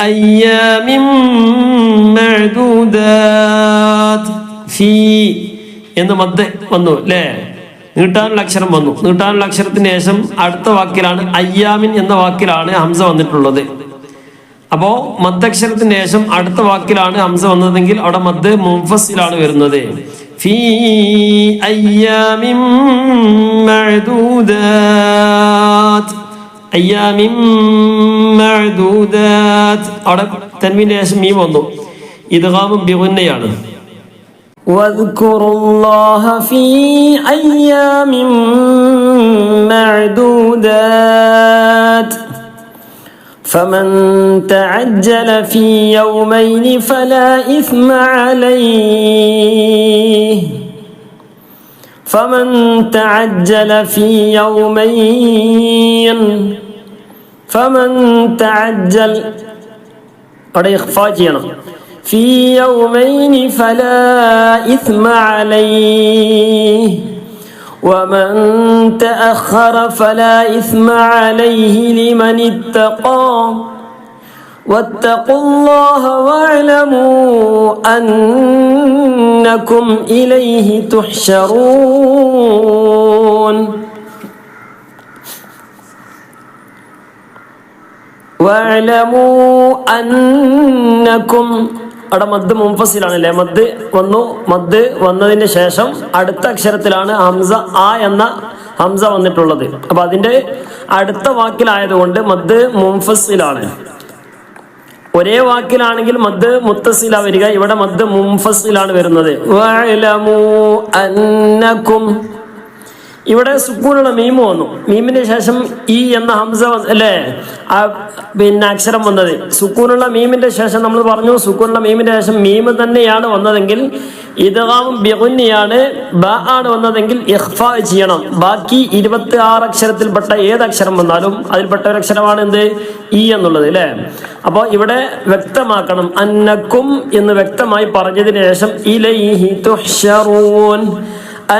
അയ്യാമിൻ മഅദൂദാത്. ഫീ എന്ന് മദ് വന്നു അല്ലേ, നീട്ടാനുള്ള അക്ഷരം വന്നു. നീട്ടാനുള്ള അക്ഷരത്തിന് ശേഷം അടുത്ത വാക്കിലാണ് അയ്യാമിൻ എന്ന വാക്കിലാണ് ഹംസ വന്നിട്ടുള്ളത്. അപ്പോ മദ്ദക്ഷരത്തിന് ശേഷം അടുത്ത വാക്കിലാണ് ഹംസ വന്നതെങ്കിൽ അവിടെ മദ് മുൻഫസിലാണ് വരുന്നത്. ഫീ അയ്യാമിൻ മഅദൂദാത്. അയ്യാമിൻ മഅദൂദാത്. അവിടെ തൻവീന്റെ ശേഷം മീം വന്നു. ഇദ്ഗാം ബിഗുന്നയാണ്. വദ്കുറുല്ലാഹ ഫീ അയ്യാമിൻ മഅദൂദാത്. فمن تعجل في يومين فلا إثم عليه. فمن تعجل في يومين. فمن تعجل في يومين فلا إثم عليه. ومن تأخر فلا إثم عليه لمن اتقى. واتقوا الله واعلموا أنكم إليه تحشرون. واعلموا أنكم. അവിടെ മദ് മുൻഫസിലാണല്ലേ, മദ് വന്നു. മദ് വന്നതിന് ശേഷം അടുത്ത അക്ഷരത്തിലാണ് ഹംസ ആ എന്ന ഹംസ വന്നിട്ടുള്ളത്. അപ്പൊ അതിന്റെ അടുത്ത വാക്കിലായതുകൊണ്ട് മദ് മുൻഫസിലാണ്. ഒരേ വാക്കിലാണെങ്കിൽ മദ് മുത്തസില വരിക, ഇവിടെ മദ് മുൻഫസിലാണ് വരുന്നത്. വഅലമു അന്നകും. ഇവിടെ സുക്കൂനുള്ള മീമ് വന്നു. മീമിന് ശേഷം ഈ എന്ന ഹംസ അല്ലേ പിന്നെ അക്ഷരം വന്നത്. സുക്കൂനുള്ള മീമിന്റെ ശേഷം നമ്മൾ പറഞ്ഞു, സുക്കൂനുള്ള മീമിന്റെ ശേഷം മീമ് തന്നെയാണ് വന്നതെങ്കിൽ ഇദ്ഗാം ബിഗുന്നയാണ്. ബ ആണ് വന്നതെങ്കിൽ ഇഖ്ഫാ ചെയ്യണം. ബാക്കി 26 അക്ഷരത്തിൽപ്പെട്ട ഏത് അക്ഷരം വന്നാലും അതിൽപ്പെട്ട ഒരു അക്ഷരമാണ് എന്ത്? ഈ എന്നുള്ളത് അല്ലേ. അപ്പോൾ ഇവിടെ വ്യക്തമാക്കണം. അന്നക്കും എന്ന് വ്യക്തമായി പറഞ്ഞതിന് ശേഷം ഇലൈഹി തുഹ്ശറൂൻ.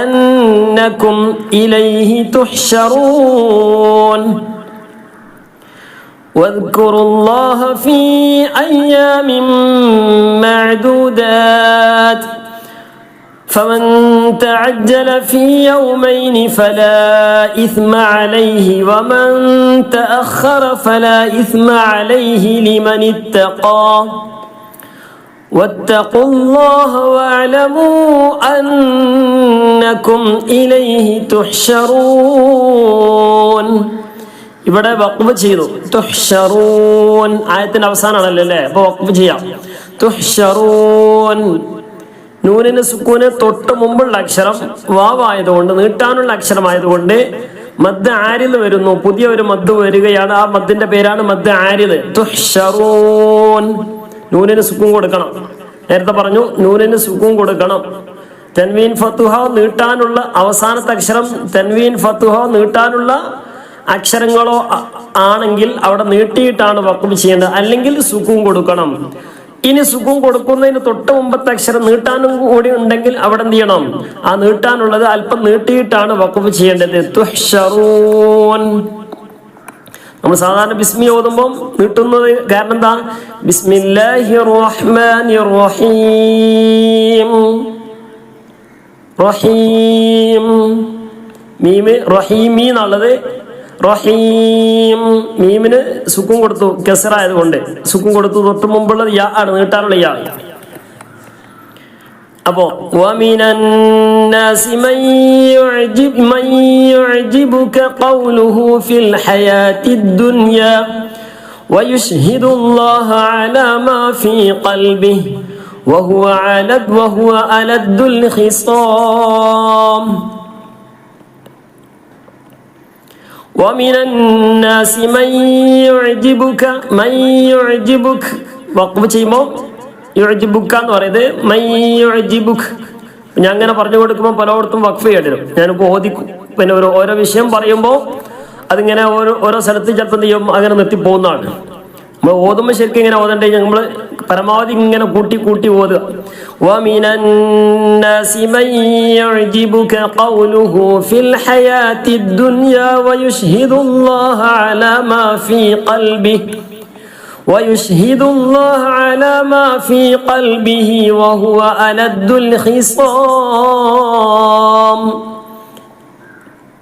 أنكم إليه تحشرون. واذكروا الله في أيام معدودات. فمن تعجل في يومين فلا إثم عليه ومن تأخر فلا إثم عليه لمن اتقى واتقوا الله واعلموا أنكم إليه تحشرون. ഇവിടെ വഖഫ് ചെയ്തു. തുഹ്ശറൂൻ ആയത്തിന്റെ അവസാനമാണല്ലോ അല്ലേ? അപ്പൊ വഖഫ് ചെയ്യാം. തുഹ്ശറൂൻ നൂനിന് സുക്കൂന് തൊട്ട് മുമ്പുള്ള അക്ഷരം വാവായതുകൊണ്ട്, നീട്ടാനുള്ള അക്ഷരമായതുകൊണ്ട് മദ് ആരിദ് വരുന്നു. പുതിയ ഒരു മദ് വരികയാണ്. ആ മദ്ദിന്റെ പേരാണ് മദ് ആരിദ്. തുഹ്ശറൂൻ നൂനിന് സുക്കൂൻ കൊടുക്കണം. നേരത്തെ പറഞ്ഞു നൂനിന് സുക്കൂൻ കൊടുക്കണം. തൻവീൻ ഫത്തുഹ നീട്ടാനുള്ള അവസാനത്തെ അക്ഷരം തൻവീൻ ഫത്തുഹ നീട്ടാനുള്ള അക്ഷരങ്ങളോ ആണെങ്കിൽ അവിടെ നീട്ടിയിട്ടാണ് വഖഫ് ചെയ്യേണ്ടത്, അല്ലെങ്കിൽ സുക്കൂൻ കൊടുക്കണം. ഇനി സുക്കൂൻ കൊടുക്കുന്നതിന് തൊട്ട് മുമ്പത്തെ അക്ഷരം നീട്ടാനും കൂടി ഉണ്ടെങ്കിൽ അവിടെ എന്ത് ചെയ്യണം? ആ നീട്ടാനുള്ളത് അല്പം നീട്ടിയിട്ടാണ് വഖഫ് ചെയ്യേണ്ടത്. തുഹ്ശറൂൻ നമ്മൾ സാധാരണ ബിസ്മി ഓതുമ്പോൾ നീട്ടുന്നത് കാരണം എന്താ? ബിസ്മില്ലാഹിർ റഹ്മാനിർ റഹീം. റഹീം മീമ് റഹീമി എന്നുള്ളത് റഹീം മീമിന് സുക്കൂൻ കൊടുത്തു, കസറായതുകൊണ്ട് സുക്കൂൻ കൊടുത്തു. തൊട്ട് മുമ്പുള്ളത് യാ ആണ്, നീട്ടാനുള്ള യാ. അപ്പോ വമിനൻ നാസി മൻ യുഅ്ജിബുക ഖൗലുഹു ഫിൽ ഹയാത്തിദ് ദുനിയാ വയുശ്ഹിദുല്ലാഹ അലാ മാ ഫീ ഖൽബിഹി വഹുവ അലദ്ദുൽ ഖിസാം. ومن الناس من يعجبك വഖഫ് ചെയ്യുമ്പോൾ യുഅ്ജിബുക എന്ന് പറയുന്നത് മൻ യുഅ്ജിബുക. ഞാൻ അങ്ങനെ പറഞ്ഞു കൊടുക്കുമ്പോൾ പലയിടത്തും വഖഫ് ചെയ്യേണ്ടി വരും. ഞാനിപ്പോൾ ഓദിക്കും, പിന്നെ ഓരോ വിഷയം പറയുമ്പോൾ അതിങ്ങനെ ഓരോ സ്ഥലത്ത് ചിലപ്പോൾ എന്ത് ചെയ്യും, അങ്ങനെ നിർത്തിപ്പോകുന്നതാണ്. നമ്മൾ ഓതുമ്പോൾ ശരിക്കും ഇങ്ങനെ ഓതണ്ടേ, നമ്മൾ പരമാവധി ഇങ്ങനെ കൂട്ടി ഓതുക. وَمِنَ النَّاسِ مَن يُعْجِبُكَ قَوْلُهُ فِي الْحَيَاةِ الدُّنْيَا وَيُشْهِدُ اللَّهَ عَلَى مَا فِي قَلْبِهِ وَهُوَ أَلَدُّ الْخِصَامِ.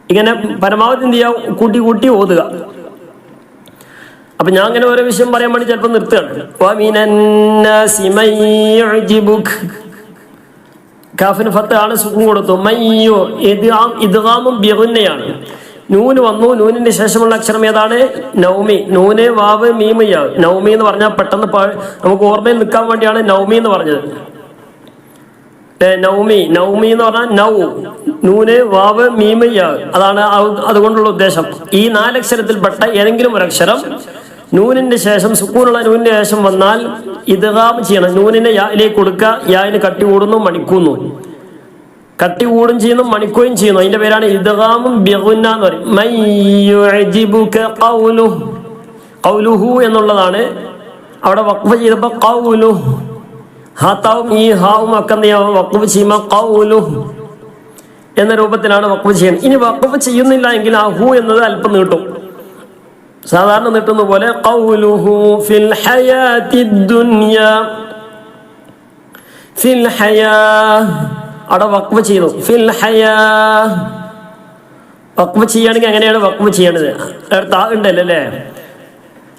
ഇങ്ങനെ പരമാവധി എന്ത് ചെയ്യാം, കൂട്ടി ഓതുക. അപ്പൊ ഞാൻ അങ്ങനെ ഓരോ വിഷയം പറയാൻ വേണ്ടി ചിലപ്പോൾ നിർത്തുകയാണ്. കാഫിന് ഫത്താണ്, സുക്കൂൻ കൊടുത്തു. മയ്യോ ഇദ്ഗാമും ബിഗുന്നയാണ്. നൂന് വന്നു, നൂനിന്റെ ശേഷമുള്ള അക്ഷരം ഏതാണ്? നൗമി. നൂന് വാവ് മീമ് യാ. നൗമി എന്ന് പറഞ്ഞാൽ പെട്ടെന്ന് നമുക്ക് ഓർമ്മയിൽ നിൽക്കാൻ വേണ്ടിയാണ് നൗമി എന്ന് പറഞ്ഞത്. നൗമി എന്ന് പറഞ്ഞാൽ നൂന് വാവ് മീമ് യാ, അതാണ് അതുകൊണ്ടുള്ള ഉദ്ദേശം. ഈ നാലക്ഷരത്തിൽപ്പെട്ട ഏതെങ്കിലും ഒരു അക്ഷരം നൂനിന്റെ ശേഷം, സുക്കൂനുള്ള നൂനിന്റെ ശേഷം വന്നാൽ ഇദ്ഗാം ചെയ്യണം. നൂനിനെ യായിലേക്ക് കൊടുക്കുക. യായിന് കട്ടി കൂടുന്നു, മണിക്കുന്നു. കട്ടി കൂടും ചെയ്യുന്നു, മണിക്കുകയും ചെയ്യുന്നു. അതിന്റെ പേരാണ് ഇദ്ഗാമും ബിഗുന്ന എന്ന് പറയും. മൻ യുഅ്ജിബുക ഖൗലുഹു എന്നുള്ളതാണ്. അവിടെ വഖഫ് ചെയ്തപ്പോൾ ഖൗലുഹു, ഹാത്താവും ഈ ഹാവും ഒക്കെ വഖഫ് ചെയ്യുമ്പോൾ ഖൗലുഹു എന്ന രൂപത്തിലാണ് വഖഫ് ചെയ്യുന്നത്. ഇനി വഖഫ് ചെയ്യുന്നില്ല എങ്കിൽ ആ ഹു എന്നത് അല്പം നീട്ടും, സാധാരണ നീട്ടുന്ന പോലെ. ഖൗലുഹു ഫിൽ ഹയാത്തിദ് ദുനിയാ, ഫിൽ ഹയാ അവിടെ വഖഫ് ചെയ്തു. ഫിൽ ഹയാ വഖഫ് ചെയ്യുകയാണെങ്കിൽ എങ്ങനെയാണ് വഖഫ് ചെയ്യേണ്ടത്? താ ഉണ്ടല്ലോ അല്ലേ,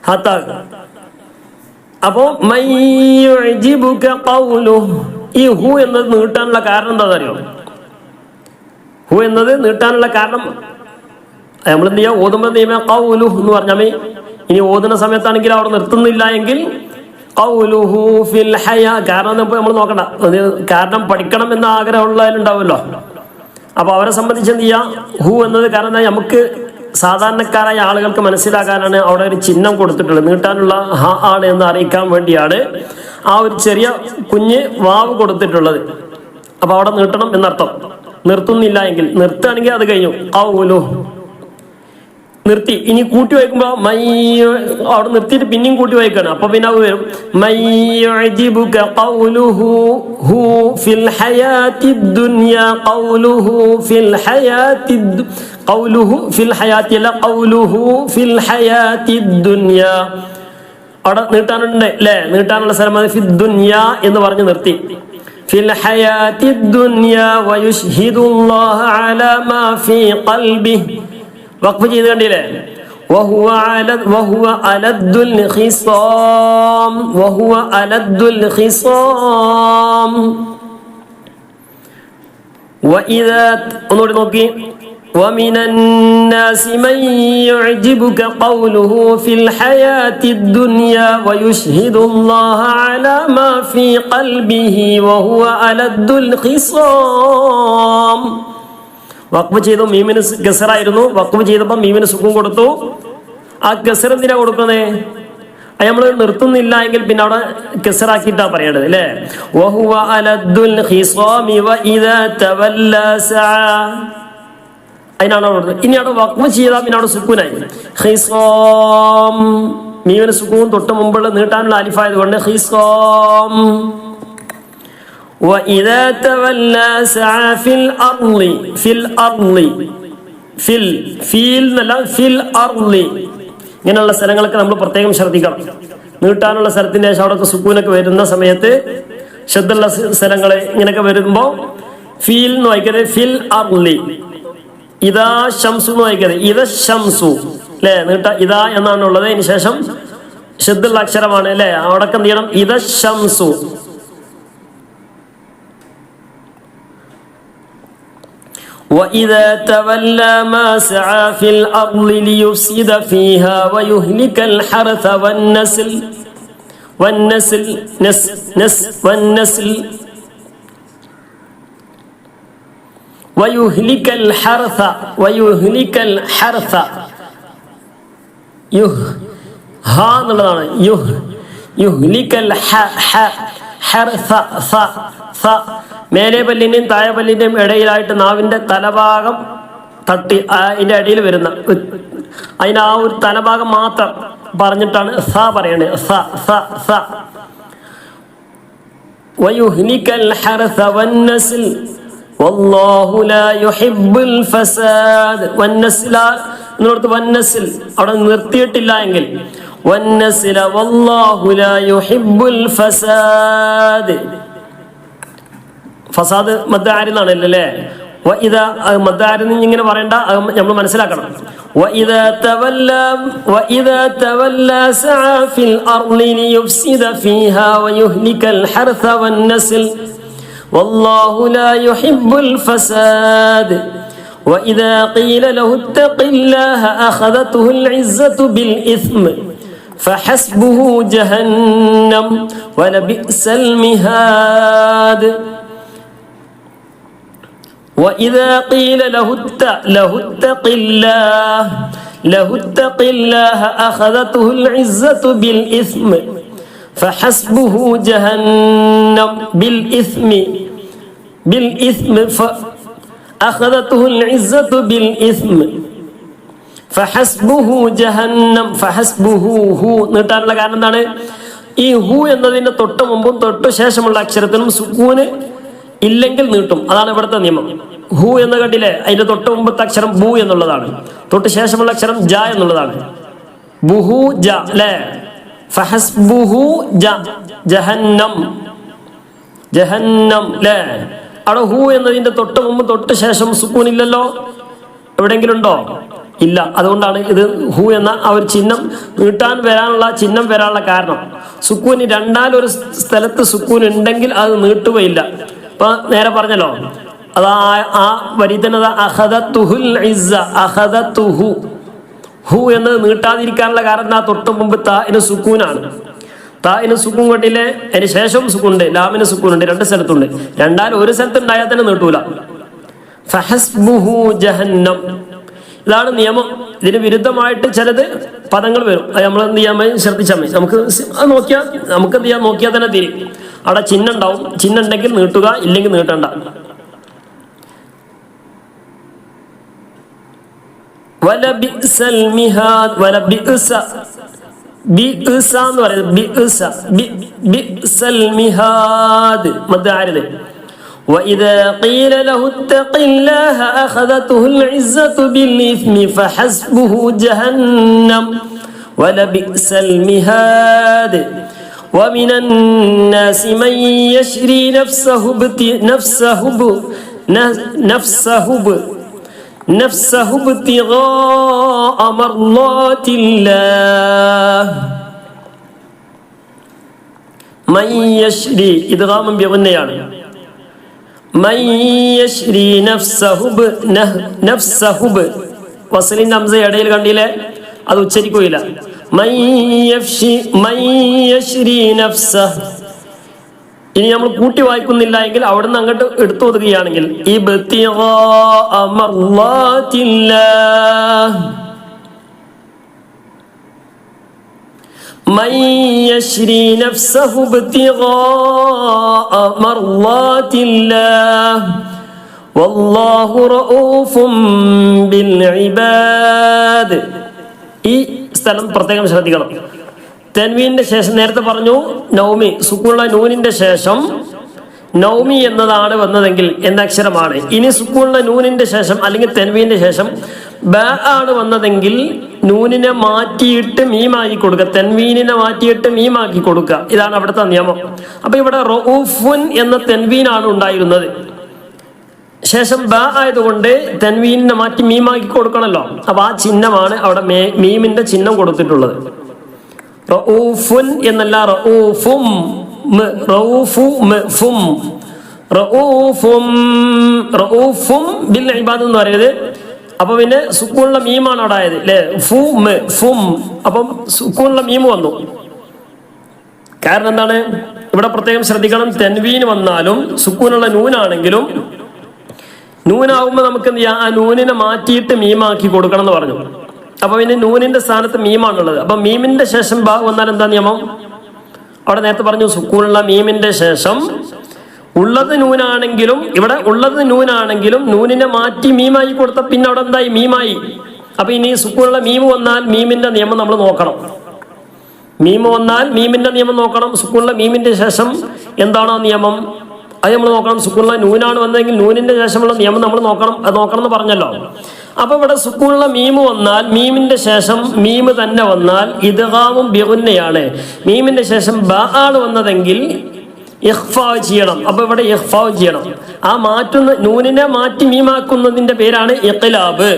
ഹാത്താ. അപ്പോ മൻ യുഅ്ജിബുക ഖൗലുഹു, ഈ ഹു എന്നത് നീട്ടാനുള്ള കാരണം എന്താണെന്ന് അറിയോ? ഹു എന്നത് നീട്ടാനുള്ള കാരണം നമ്മൾ എന്ത് ചെയ്യാം, ഓതുമ്പോൾ നിയമം ഖൗലുഹു എന്ന് പറഞ്ഞാൽ മതി. ഇനി ഓതുന്ന സമയത്താണെങ്കിൽ അവിടെ നിർത്തുന്നില്ല എങ്കിൽ ഖൗലുഹു ഫിൽ ഹയാ. കാരണം നമ്മൾ നോക്കണ്ട, കാരണം പഠിക്കണം എന്ന ആഗ്രഹമുള്ളവരുണ്ടാവുമല്ലോ. അപ്പൊ അവരെ സംബന്ധിച്ച് എന്ത് ചെയ്യാം, ഹു എന്നത് കാരണം നമുക്ക് സാധാരണക്കാരായ ആളുകൾക്ക് മനസ്സിലാക്കാനാണ് അവിടെ ഒരു ചിഹ്നം കൊടുത്തിട്ടുള്ളത്. നീട്ടാനുള്ള ഹ ആണ് എന്ന് അറിയിക്കാൻ വേണ്ടിയാണ് ആ ഒരു ചെറിയ കുഞ്ഞ് വാവ് കൊടുത്തിട്ടുള്ളത്. അപ്പൊ അവിടെ നീട്ടണം എന്നർത്ഥം. നിർത്തുന്നില്ല എങ്കിൽ, നിർത്തുകയാണെങ്കിൽ അത് കഴിഞ്ഞു. ഖൗലുഹു നിർത്തി. ഇനി കൂട്ടി വായിക്കുമ്പോ അവിടെ നിർത്തിയിട്ട് പിന്നെയും കൂട്ടി വായിക്കാണ്. അപ്പൊ പിന്നെ അത് വരും മയ്യുഅ്ജിബുക ഖൗലുഹു ഹു ഫിൽ ഹയാത്തിദ് ദുനിയാ ഖൗലുഹു ഫിൽ ഹയാത്തിദ് ഖൗലുഹു ഫിൽ ഹയാത്തി അല്ല ഖൗലുഹു ഫിൽ ഹയാത്തിദ് ദുനിയാ. അവിടെ നീട്ടാനുണ്ട് അല്ലേ, നീട്ടാനുള്ള സ്ഥലം ഫിദ് ദുനിയാ എന്ന് പറഞ്ഞ് നിർത്തി. في الحياة الدنيا ويشهد الله على ما في قلبه. വഖഫ് ചെയ്ത് കണ്ടില്ലേ? وهو ألد الخصام وهو ألد الخصام. وإذا ഒന്നുകൂടി നോക്കി. ومن الناس من يعجبك قوله في الحياة الدنيا ويشهد الله على ما في قلبه وهو ألد الخصام. വഖഫ് ചെയ്തു, മീമിന് ഗസറായിരുന്നു. വഖഫ് ചെയ്തപ്പോൾ മീമിന് സുക്കൂൻ കൊടുത്തു. ആ ഗസർ എന്തിനാ കൊടുക്കുന്നേ? നമ്മൾ നിർത്തുന്നില്ല എങ്കിൽ പിന്നെ അവിടെ ഗസറാക്കിയിട്ടാ പറയേണ്ടത് അല്ലേ? വഹുവ അലദ്ദുൽ ഖിസാമി വഇദാ തവല്ലാ സഅ. അതിനാണ് അവിടെ. ഇനി അവിടെ വഖഫ് ചെയ്താൽ പിന്നെ അവിടെ സുക്കൂനായി. ഖിസാം മീമിന് സുക്കൂൻ തൊട്ട് മുമ്പുള്ള നീട്ടാനുള്ള അലിഫായത് കൊണ്ട് ഖിസാം. وإذا تولى سعى في الأرض في الأرض في الأرض. ഇങ്ങനെയുള്ള സ്ഥലങ്ങളൊക്കെ നമ്മൾ പ്രത്യേകം ശ്രദ്ധിക്കണം. നീട്ടാനുള്ള സ്ഥലത്തിന്റെ ശേഷം അവിടെ സുക്കൂനൊക്കെ വരുന്ന സമയത്ത് ശബ്ദമുള്ള സ്ഥലങ്ങളെ ഇങ്ങനെയൊക്കെ വരുമ്പോൾ ഫീൽ എന്ന് വായിക്കരുത്, ഫിൽ അർളി. ഇതാ ഷംസു എന്ന് വായിക്കരുത്, ഇത ഷംസു അല്ലെ? നീട്ട ഇതാ എന്നാണ് ഉള്ളത്. അതിന് ശേഷം ശബ്ദമുള്ള അക്ഷരമാണ് അല്ലെ? അവിടെ എന്ത് ചെയ്യണം? ഇത ഷംസു. وإذا تولى ما سعى في الأرض ليفسد فيها ويهلك الحرث والنسل ويهلك الحرث ها എന്നുള്ളതാണ്. യുഹ്ലിക്കൽ ഹർഥ മേലെ പല്ലിന്റെയും താഴെ പല്ലിന്റെയും ഇടയിലായിട്ട് നാവിന്റെ തലഭാഗം തട്ടി അതിന്റെ അടിയിൽ വരുന്ന അതിന് ആ ഒരു തലഭാഗം മാത്രം പറഞ്ഞിട്ടാണ് സ പറയണത്. വയുഹ്ലിക്കൽ ഹർഥ വന്നസ്ൽ വല്ലാഹു ലാ യുഹിബ്ബുൽ ഫസാദ്. വന്നസ്ല എന്നിടത്ത് വന്നസ്ൽ അവിടെ നിർത്തിയിട്ടില്ല എങ്കിൽ വന്നസ്ല വല്ലാഹു ലാ യുഹിബ്ബുൽ ഫസാദ്. ഫസാദ് മദ്ദാരിന്നാണ് അല്ലേ? മദ്ദാരിന്ന് ഇങ്ങനെ പറയണ്ട, നമ്മൾ മനസ്സിലാക്കണം. وإذا تولى سعى في الأرض ليفسد فيها ويهلك الحرث والنسل والله لا يحب الفساد وإذا قيل له اتق الله أخذته العزة بالإثم فحسبه جهنم ولبئس المهاد. وإذا قيل له اتق الله أخذته العزة بالإثم فحسبه جهنم بالإثم أخذته العزة بالإثم فحسبه جهنم. فحسبه നീട്ടാനുള്ള കാരണം എന്താണ്? ഈ ഹു എന്നതിന്റെ തൊട്ട് മുമ്പും തൊട്ട് ശേഷമുള്ള അക്ഷരത്തിനും സുക്കൂന് ഇല്ലെങ്കിൽ നീട്ടും. അതാണ് ഇവിടുത്തെ നിയമം. ഹു എന്ന് കണ്ടില്ലേ? അതിന്റെ തൊട്ട് മുമ്പത്തെ അക്ഷരം ബു എന്നുള്ളതാണ്, തൊട്ട് ശേഷമുള്ള അക്ഷരം ജ എന്നുള്ളതാണ്. ബുഹു ജ അല്ലേ? ഫഹസ്ബുഹു ജഹന്നം അല്ലേ? അവിടെ ഹു എന്നതിന്റെ തൊട്ട് മുമ്പ് തൊട്ട് ശേഷം സുക്കൂൻ ഇല്ലല്ലോ. എവിടെയെങ്കിലും ഉണ്ടോ? ഇല്ല. അതുകൊണ്ടാണ് ഇത് ഹു എന്ന ആ ഒരു ചിഹ്നം നീട്ടാൻ വരാനുള്ള ചിഹ്നം വരാനുള്ള കാരണം. സുക്കൂന് രണ്ടാലൊരു സ്ഥലത്ത് സുക്കൂൻ ഉണ്ടെങ്കിൽ അത് നീട്ടുകയില്ല. ഇപ്പൊ നേരെ പറഞ്ഞല്ലോ, അതാ ആ വരി തന്നെ അഖദതുഹുൽ ഇസ്സ, അഖദതുഹു. ഹു എന്ന് നീട്ടാതിരിക്കാനുള്ള കാരണം ആ തൊട്ട് മുമ്പ് താഇന് സുക്കൂനാണ്. താഇന് സുക്കൂൻ കൊണ്ടില്ലേ? അതിന് ശേഷം സുക്കൂനുണ്ട്, ലാമിന് സുക്കൂനുണ്ട്, രണ്ട് സ്ഥലത്തുണ്ട്. രണ്ടാലും ഒരു സ്ഥലത്ത് ഉണ്ടായാൽ തന്നെ നീട്ടൂല. ഫഹസ്ബുഹു ജഹന്നം. ഇതാണ് നിയമം. ഇതിന് വിരുദ്ധമായിട്ട് ചിലത് പദങ്ങൾ വരും. അത് നമ്മൾ എന്ത് ചെയ്യാൻ ശ്രദ്ധിച്ചാൽ മതി. നമുക്ക് അത് നോക്കിയാൽ നമുക്ക് എന്ത് ചെയ്യാൻ നോക്കിയാൽ തന്നെ തിരി. അവിടെ ചിഹ്നം ഉണ്ടാവും. ചിഹ്നം ഉണ്ടെങ്കിൽ നീട്ടുക, ഇല്ലെങ്കിൽ നീട്ടണ്ട. വലബിഅ്സൽ മിഹാദ്. വലബിഅ്സ ബിഅ്സ എന്ന് പറയുന്നത് ബിഅ്സൽ മിഹാദ് മദ്ദാരിദ്. وإذا قيل له اتق الله أخذته العزة بالإثم فحسبه جهنم ولبئس المهاد. ومن الناس من يشري نفسه ابتغاء مرضات الله من يشري إدغام بغنيان من يشري نفسه വസലിൻ ഹംസ ഇടയിൽ കണ്ടില്ലേ, അത് ഉച്ചരിക്കുകയില്ല. ഇനി നമ്മൾ കൂട്ടി വായിക്കുന്നില്ല എങ്കിൽ അവിടുന്ന് അങ്ങോട്ട് എടുത്തു ഒതുകയാണെങ്കിൽ من يشري نفسه ابتغاء مرضات الله والله رؤوف بالعباد. ഈ സ്ഥലം പ്രത്യേകം ശ്രദ്ധിക്കണം. തൻവീനിന്റെ ശേഷം നേരത്തെ പറഞ്ഞു നൗമി സുക്കൂനുള്ള നൂനിന്റെ ശേഷം നൗമി എന്നതാണ് വന്നതെങ്കിൽ എന്ന അക്ഷരമാണ്. ഇനി സുക്കൂനുള്ള നൂനിന്റെ ശേഷം അല്ലെങ്കിൽ തൻവീന്റെ ശേഷം ബ ആണ് വന്നതെങ്കിൽ നൂനിനെ മാറ്റിയിട്ട് മീമാക്കി കൊടുക്കുക, തെൻവീനിനെ മാറ്റിയിട്ട് മീമാക്കി കൊടുക്കുക. ഇതാണ് അവിടുത്തെ നിയമം. അപ്പൊ ഇവിടെ റഊഫുൻ എന്ന തെൻവീനാണ് ഉണ്ടായിരുന്നത്. ശേഷം ബ ആയതുകൊണ്ട് തെൻവീനിനെ മാറ്റി മീമാക്കി കൊടുക്കണമല്ലോ. അപ്പൊ ആ ചിഹ്നമാണ് അവിടെ മീമിന്റെ ചിഹ്നം കൊടുത്തിട്ടുള്ളത്. റഊഫുൻ എന്നല്ല, റഊഫും റഊഫും ബിൽ ഇബാദ് എന്ന് പറയുന്നത്. അപ്പൊ പിന്നെ സുക്കൂനുള്ള മീമാണ് അവിടെ ആയത് അല്ലെ, ഫും. അപ്പം സുക്കൂനുള്ള മീമ് വന്നു. കാരണം എന്താണ്, ഇവിടെ പ്രത്യേകം ശ്രദ്ധിക്കണം. തെൻവീൻ വന്നാലും സുക്കൂനുള്ള നൂനാണെങ്കിലും നൂനാവുമ്പോ നമുക്ക് എന്ത് ചെയ്യാം, ആ നൂനിനെ മാറ്റിയിട്ട് മീമാക്കി കൊടുക്കണം എന്ന് പറഞ്ഞു. അപ്പൊ പിന്നെ നൂനിന്റെ സ്ഥാനത്ത് മീമാണുള്ളത്. അപ്പൊ മീമിന്റെ ശേഷം ബ വന്നാൽ എന്താ നിയമം? അവിടെ നേരത്തെ പറഞ്ഞു സുക്കൂനുള്ള മീമിന്റെ ശേഷം ഉള്ളത് നൂനാണെങ്കിലും, ഇവിടെ ഉള്ളത് നൂനാണെങ്കിലും നൂനിനെ മാറ്റി മീമായി കൊടുത്ത പിന്നെ അവിടെ എന്തായി, മീമായി. അപ്പൊ ഇനി സുക്കൂനുള്ള മീമ് വന്നാൽ മീമിന്റെ നിയമം നമ്മൾ നോക്കണം. മീമ് വന്നാൽ മീമിന്റെ നിയമം നോക്കണം. സുക്കൂനുള്ള മീമിന്റെ ശേഷം എന്താണോ നിയമം അത് നമ്മൾ നോക്കണം. സുക്കൂനുള്ള നൂനാണ് വന്നതെങ്കിൽ നൂനിന്റെ ശേഷമുള്ള നിയമം നമ്മൾ നോക്കണം. അത് നോക്കണം എന്ന് പറഞ്ഞല്ലോ. അപ്പൊ ഇവിടെ സുക്കൂനുള്ള മീമ് വന്നാൽ മീമിന്റെ ശേഷം മീമ് തന്നെ വന്നാൽ ഇദ്ഗാമും ബിഗുന്നയാണ്. മീമിന്റെ ശേഷം ബ ആണ് വന്നതെങ്കിൽ ഇഖ്ഫാ ചെയ്യണം. അപ്പൊ ഇവിടെ ഇഖ്ഫാ ചെയ്യണം. ആ മാറ്റുന്ന നൂനിനെ മാറ്റി മീമാക്കുന്നതിന്റെ പേരാണ് ഇഖ്ലാബ്.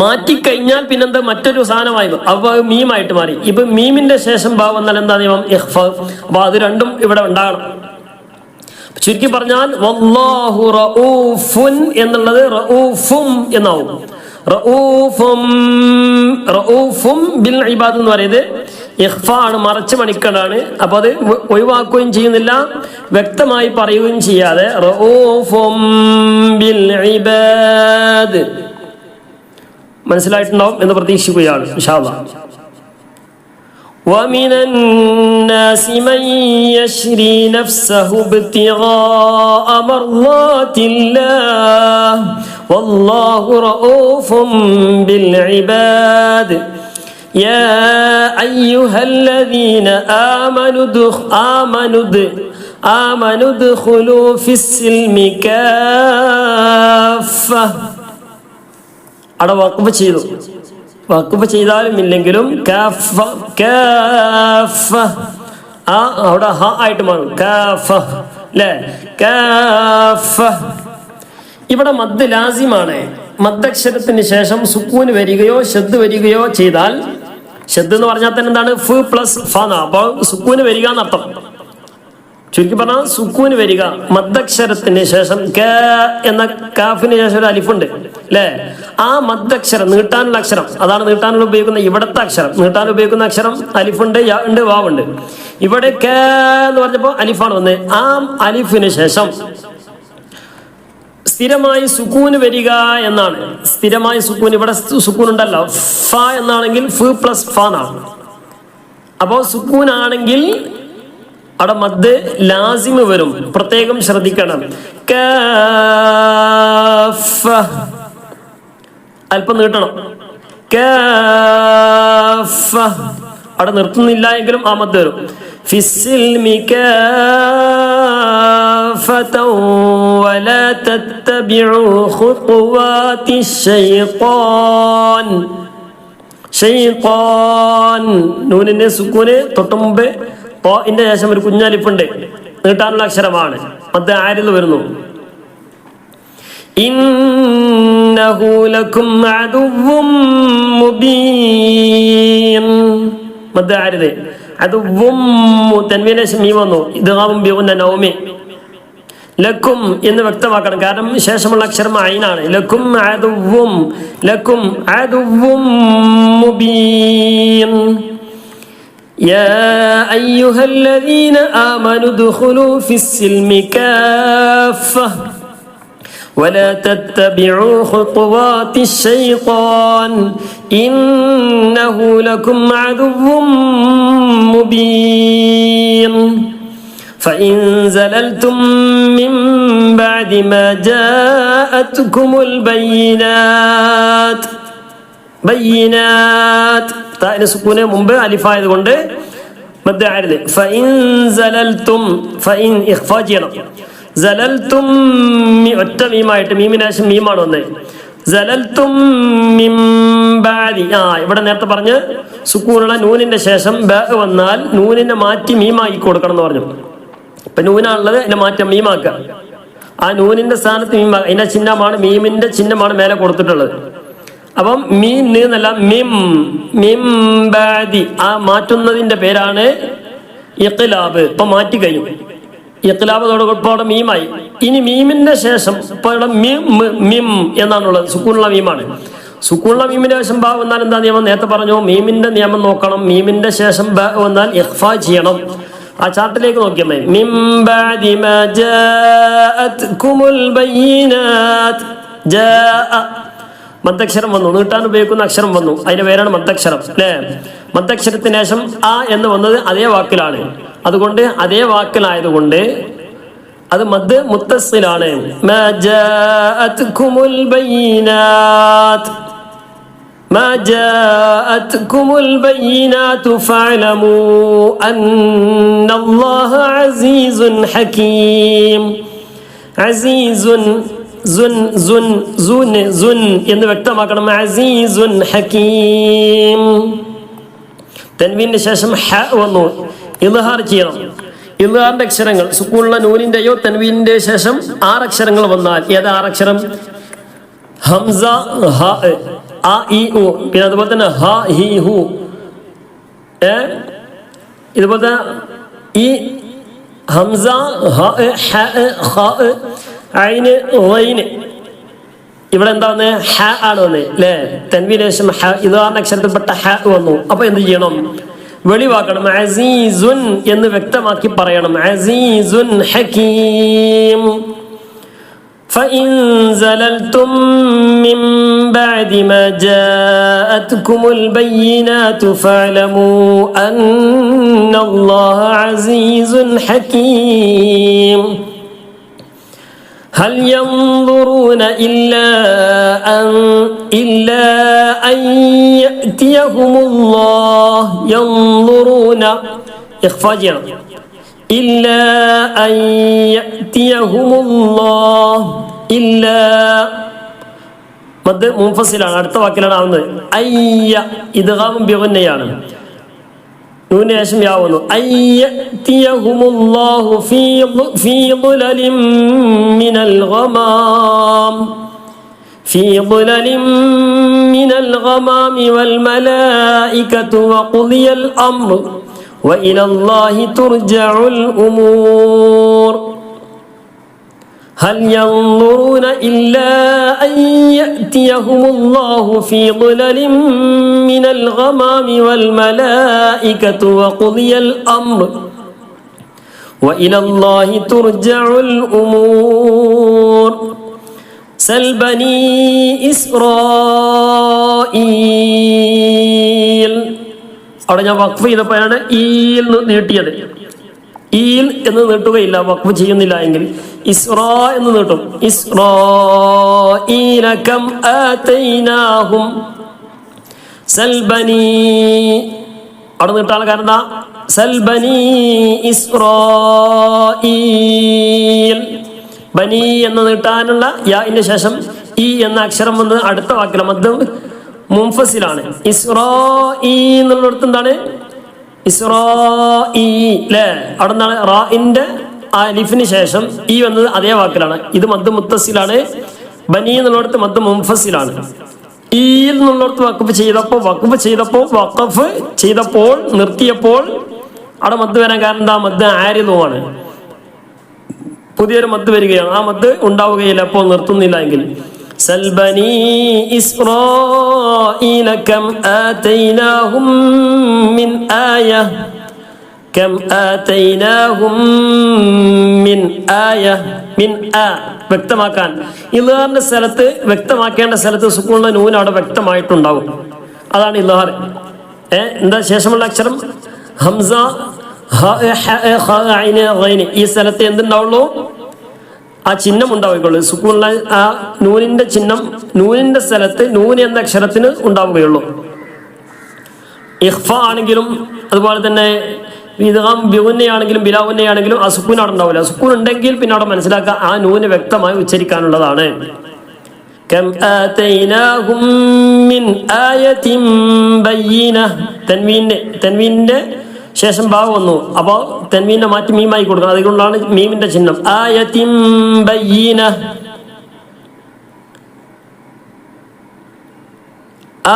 മാറ്റിക്കഴിഞ്ഞാൽ പിന്നെന്താ, മറ്റൊരു സാധനമായി അപ്പൊ മീമായിട്ട് മാറി. ഇപ്പൊ മീമിന്റെ ശേഷം ബ വന്നാൽ എന്താ നിയമം, ഇഖ്ഫാ. അപ്പൊ അത് രണ്ടും ഇവിടെ ഉണ്ടാകണം. ചുരുക്കി പറഞ്ഞാൽ വല്ലാഹു റഊഫുൻ എന്നുള്ളത് റഊഫും എന്നാവും. റഊഫും ബിൽ ഇബാദ് എന്ന് പറയുന്നത് ഇഖ്ഫ ആണ്, മറച്ച് മണിക്കടാണ്. അപ്പൊ അത് ഒഴിവാക്കുകയും ചെയ്യുന്നില്ല, വ്യക്തമായി പറയുകയും ചെയ്യാതെ റഊഫും ബിൽ ഇബാദ്. മനസ്സിലായിട്ടുണ്ടാവും എന്ന് പ്രതീക്ഷിക്കുകയാണ് ഇൻഷാ അല്ലാഹ്. ومن الناس من يشري نفسه ابتغاء مرضات الله والله رؤوف بالعباد يا أيها الذين آمنوا ادخلوا في السلم كافة. അവിടെ വഖഫ് ചെയ്തു. വഖഫ് ചെയ്താലും ഇല്ലെങ്കിലും അവിടെ ഹ ആയിട്ട് മാറും, അല്ലേ. ഇവിടെ മദ് ലാസിമാണ്. മദ്ദക്ഷരത്തിന് ശേഷം സുക്കൂന് വരികയോ ഷദ് വരികയോ ചെയ്താൽ, ഷദ് എന്ന് പറഞ്ഞാൽ തന്നെ എന്താണ്, ഫ് പ്ലസ് ഫ. അപ്പോൾ സുക്കൂന് വരിക എന്നർത്ഥം. ചുരുക്കി പറഞ്ഞാൽ സുക്കൂന് വരിക. മദ്ദക്ഷരത്തിന് ശേഷം ക എന്ന കാഫിന് ശേഷം ഒരു അലിഫുണ്ട് അല്ലേ. ആ മദ്ദക്ഷരം നീട്ടാനുള്ള അക്ഷരം, അതാണ് നീട്ടാനുള്ള ഉപയോഗിക്കുന്ന ഇവിടത്തെ അക്ഷരം. നീട്ടാൻ ഉപയോഗിക്കുന്ന അക്ഷരം അലിഫുണ്ട്, യാ ഉണ്ട്, വാവുണ്ട്. ഇവിടെ ക എന്ന് പറഞ്ഞപ്പോൾ അലിഫാണ് വന്നത്. ആ അലിഫിന് ശേഷം സ്ഥിരമായി സുക്കൂന് വരിക എന്നാണ്. സ്ഥിരമായി സുക്കൂൻ, ഇവിടെ സുക്കൂൻ ഉണ്ടല്ലോ, ഫ എന്നാണെങ്കിൽ ഫ് പ്ലസ് ഫ എന്നാണ്. അപ്പോ സുക്കൂൻ ആണെങ്കിൽ അവിടെ മദ് ലാസിമ് വരും, പ്രത്യേകം ശ്രദ്ധിക്കണം. അല്പം നീട്ടണം. അവിടെ നിർത്തുന്നില്ല എങ്കിലും ആ മദ് വരും. ഫിസ്സിൽമി കാഫതൻ വലാ തത്തബിഉ ഖുതുവാതി ശൈത്താൻ. നൂനിന്റെ സുക്കൂന് തൊട്ട് മുമ്പ് ഓന്റെ ശേഷം ഒരു കുഞ്ഞലിഫുണ്ട്, നീട്ടാനുള്ള അക്ഷരമാണ്. മദ് ആരിദ് വരുന്നു. ഇന്നഹു ലക്കും അദുവ്വും മുബീൻ. മദ് ആരിദ്. അദുവ്വും തൻവീന് ശേഷം മീം വന്നു. ഇദ്ഗാമും ബിഗുന്ന നൗമി. ലക്കും എന്ന് വ്യക്തമാക്കണം, കാരണം ശേഷമുള്ള അക്ഷരം ഐനാണ്. ലക്കും അദുവ്വും, ലക്കും അദുവ്വും മുബീൻ. يا أيها الذين آمنوا ادخلوا في السلم كافة ولا تتبعوا خطوات الشيطان إنه لكم عدو مبين فإن زللتم من بعد ما جاءتكم البينات തായിന് സുക്കൂനെ മുമ്പ് അലിഫായതുകൊണ്ട് മദ് ആരിദ്. ഫഇൻ സലൽതും, ഫഇൻ ഇഖ്ഫാ ചെയ്യണം. സലൽതും ഒറ്റ മീമായിട്ട്, മീമിന് ശേഷം മീമാണ് വന്നത്. സലൽതും മിൻ ബഅദി. ഇവിടെ നേരത്തെ പറഞ്ഞ് സുക്കൂനുള്ള നൂനിന്റെ ശേഷം ബ വന്നാൽ നൂനിനെ മാറ്റി മീമാക്കി കൊടുക്കണം എന്ന് പറഞ്ഞു. ഇപ്പൊ നൂനാണുള്ളത്, അതിനെ മാറ്റം മീമാക്കുക. ആ നൂനിന്റെ സ്ഥാനത്ത് മീമാക്കുക. അതിന്റെ ചിഹ്നമാണ്, മീമിന്റെ ചിഹ്നമാണ് മേലെ കൊടുത്തിട്ടുള്ളത്. അപ്പം മീം എന്നല്ല, മിം മിം ബാദി. ആ മാറ്റുന്നതിന്റെ പേരാണ് ഇഖ്ലാബ്. ഇപ്പൊ മാറ്റി കഴിഞ്ഞു. ഇഖ്ലാബോടെ മീമായി. ഇനി മീമിന്റെ ശേഷം ഇപ്പൊ ഇവിടെ മിം എന്നാണുള്ളത്, സുക്കൂനുള്ള മീമാണ്. സുക്കൂനുള്ള മീമിന്റെ ശേഷം ബ വന്നാൽ എന്താ നിയമം? നേരത്തെ പറഞ്ഞു, മീമിന്റെ നിയമം നോക്കണം. മീമിന്റെ ശേഷം ബ വന്നാൽ ഇഖ്ഫാ ചെയ്യണം. ആ ചാർട്ടിലേക്ക് നോക്കിയാൽ മതി. മിം ബാദി മാ ജാഅത്കുമുൽ ബയ്യിനാത്ത്. ജാഅ മദ്ദക്ഷരം വന്നു, നീട്ടാൻ ഉപയോഗിക്കുന്ന അക്ഷരം വന്നു, അതിന്റെ പേരാണ് മദ്ദക്ഷരം അല്ലേ? മദ്ദക്ഷരത്തിന് ശേഷം ആ എന്ന് വന്നത് അതേ വാക്കിലാണ്. അതുകൊണ്ട് അതേ വാക്കിലായതുകൊണ്ട് അത് മദ് മുത്തസ്സിലാണ്. മാ ജാഅത്കുമുൽ ബയ്യിനാത്ത്, മാ ജാഅത്കുമുൽ ബയ്യിനാതു ഫഅലമൂ അന്നല്ലാഹ അസീസുൻ ഹകീം. അസീസുൻ എന്ന് വ്യക്തമാക്കണം. അസീസുൻ ഹകീം. തൻവീന് ശേഷം ഹ വന്നു, ഇദ്ഹാർ ചെയ്യണം. ഇദ്ഹാറിന്റെ അക്ഷരങ്ങൾ സുക്കൂനുള്ള നൂനിന്റെയോ തൻവീനിന്റെ ശേഷം 6 അക്ഷരങ്ങൾ വന്നാൽ, ഏതാ 6 അക്ഷരം? ഹംസ, ഹ, ആ, ഇ, ഉ. പിന്നെ അതുപോലെ തന്നെ ഹ, ഹി, ഹു. ഇതുപോലെ ഈ ഹംസ, ഹ, ഹ, ഖ, ഐന്, ഗൈന്. ഇവിടെ എന്താണ്? ഹ ആണ് വന്നത് അല്ലേ? തൻവീന് ശേഷം ഹ, ഇദ്ഹാറിന്റെ അക്ഷരത്തിൽപ്പെട്ട ഹ വന്നു. അപ്പൊ എന്ത് ചെയ്യണം? വെളിവാക്കണം. അസീസുൻ എന്ന് വ്യക്തമാക്കി പറയണം. അസീസുൻ ഹകീം. فإن زللتم من بعد ما جاءتكم البينات فاعلموا أن الله عزيز حكيم هل ينظرون إلا أن يأتيهم الله ينظرون إخفاء إلا أن يأتيهم الله إلا മദ് മുൻഫസിലാണ്, അടുത്ത വാക്കിലാണ് ആവുന്നത്. അയ്യ ഇദ്ഗാമും ബിഗുന്നയാണ്. നൂന് ശേഷം യാവുന്നു. അയ്യതിയഹുമുല്ലാഹു ഫീ ളുലലിൻ മിനൽ ഗമാം ഫീ ളുലലിൻ മിനൽ ഗമാമി വൽ മലായികതു വഖുദിയൽ അംറു وإلى الله ترجع الأمور هل ينظرون إلا أن يأتيهم الله في ظلل من الغمام والملائكة وقضي الأمر وإلى الله ترجع الأمور سل بني إسرائيل. അവിടെ ഞാൻ വഖഫ് ചെയ്തപ്പോഴാണ് ഈൽ നീട്ടിയത്. ഈൽ എന്ന് നീട്ടുകയില്ല, വഖഫ് ചെയ്യുന്നില്ല എങ്കിൽ ഇസ്റാ എന്ന് നീട്ടും. ഇസ്രാഈല കം ആതൈനാഹും സൽ ബനി. അവിടെ നീട്ടാൻ കാരണം സൽ ബനി ഇസ്രാഈൽ. ബനി എന്ന് നീട്ടാനുള്ള യാഇന്റെ ശേഷം ഈ എന്ന അക്ഷരം വന്നത് അടുത്ത വാക്കിലാണ്. മദ് മുൻഫസിലാണ്. ഇസ്രാഈൽ എന്നുള്ളിടത്ത് എന്താണ്? ഇസ്രാഈല അവിടെ നിന്നാണ് റാഇന്റെ ആ ലിഫിന് ശേഷം ഈ വന്നത് അതേ വാക്കിലാണ്. ഇത് മദ് മുത്തസിലാണ്. ബനി എന്നുള്ളിടത്ത് മദ് മുൻഫസിലാണ്. ഈ എന്നുള്ളിടത്ത് വഖഫ് ചെയ്തപ്പോൾ നിർത്തിയപ്പോൾ അവിടെ മദ് വരാൻ കാരണം എന്താ? മദ് ആരിദുമാണ്, പുതിയൊരു മദ് വരികയാണ്. ആ മദ് ഉണ്ടാവുകയില്ല അപ്പോൾ നിർത്തുന്നില്ല എങ്കിൽ. സൽ ബനി ഇസ്രാഈല കം ആതൈനാഹും മിൻ ആയ കം ആതൈനാഹും മിൻ ആയ മിൻ ആ വ്യക്തമാക്കാൻ ഇൽഹാറിന്റെ സ്ഥലത്ത് വ്യക്തമാക്കേണ്ട സ്ഥലത്ത് സുക്കൂണിന്റെ നൂൻ അവിടെ വ്യക്തമായിട്ടുണ്ടാവും. അതാണ് ഇൽഹാർ. എന്താ ശേഷമുള്ള അക്ഷരം? ഹംസ ഈ സ്ഥലത്ത് എന്തുണ്ടാവുള്ളൂ? ആ ചിഹ്നം ഉണ്ടാവുകയുള്ളൂ. സുക്കൂണിലെ ആ നൂനിന്റെ ചിഹ്നം നൂനിന്റെ സ്ഥലത്ത് നൂൻ എന്ന അക്ഷരത്തിന് ഉണ്ടാവുകയുള്ളൂ. ഇഖ്ഫ ആണെങ്കിലും അതുപോലെ തന്നെ ഇദ്ഗാം ബിഗുന്നയാണെങ്കിലും ബിലാവുന്നയാണെങ്കിലും ആ സുക്കൂൻ അവിടെ ഉണ്ടാവില്ല. സുക്കൂൻ ഉണ്ടെങ്കിൽ പിന്നെ അവിടെ മനസ്സിലാക്കുക ആ നൂന് വ്യക്തമായി ഉച്ചരിക്കാനുള്ളതാണ്. കം ആതൈനാഹും മിൻ ആയത്തിൻ ബയ്യിന തൻവീനിന്റെ ശേഷം ബാവ് വന്നു. അപ്പോ തൻവീനെ മാറ്റി മീമായി കൊടുക്കണം. അതുകൊണ്ടാണ് മീമിന്റെ ചിഹ്നം. ആയത്തിൻ ബയ്യിന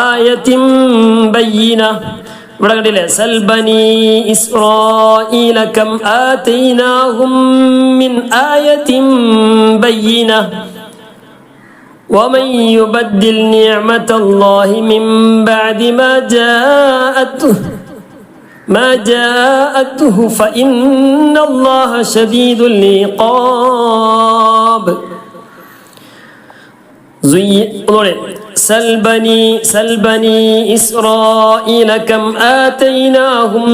ആയത്തിൻ ബയ്യിന. ഇവിടെ കണ്ടില്ലേ? സൽ ബനി ഇസ്രാഈല കം ആതൈനാഹും മിൻ ആയത്തിൻ ബയ്യിന വമൻ യുബദ്ദിൽ നിഅമതല്ലാഹി മിൻ ബഅദി ما جاءته فإن الله شديد العقاب. سل بني إسرائيل كم آتيناهم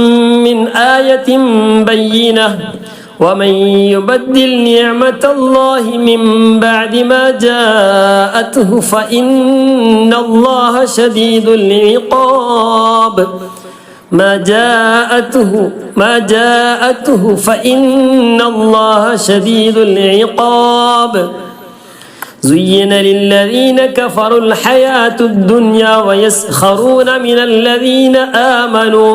من آية بينة ومن يبدل نعمة الله من بعد ما جاءته فإن الله شديد العقاب. ما جاءته فإن الله شديد العقاب. زين للذين كفروا الحياة الدنيا ويسخرون من الذين آمنوا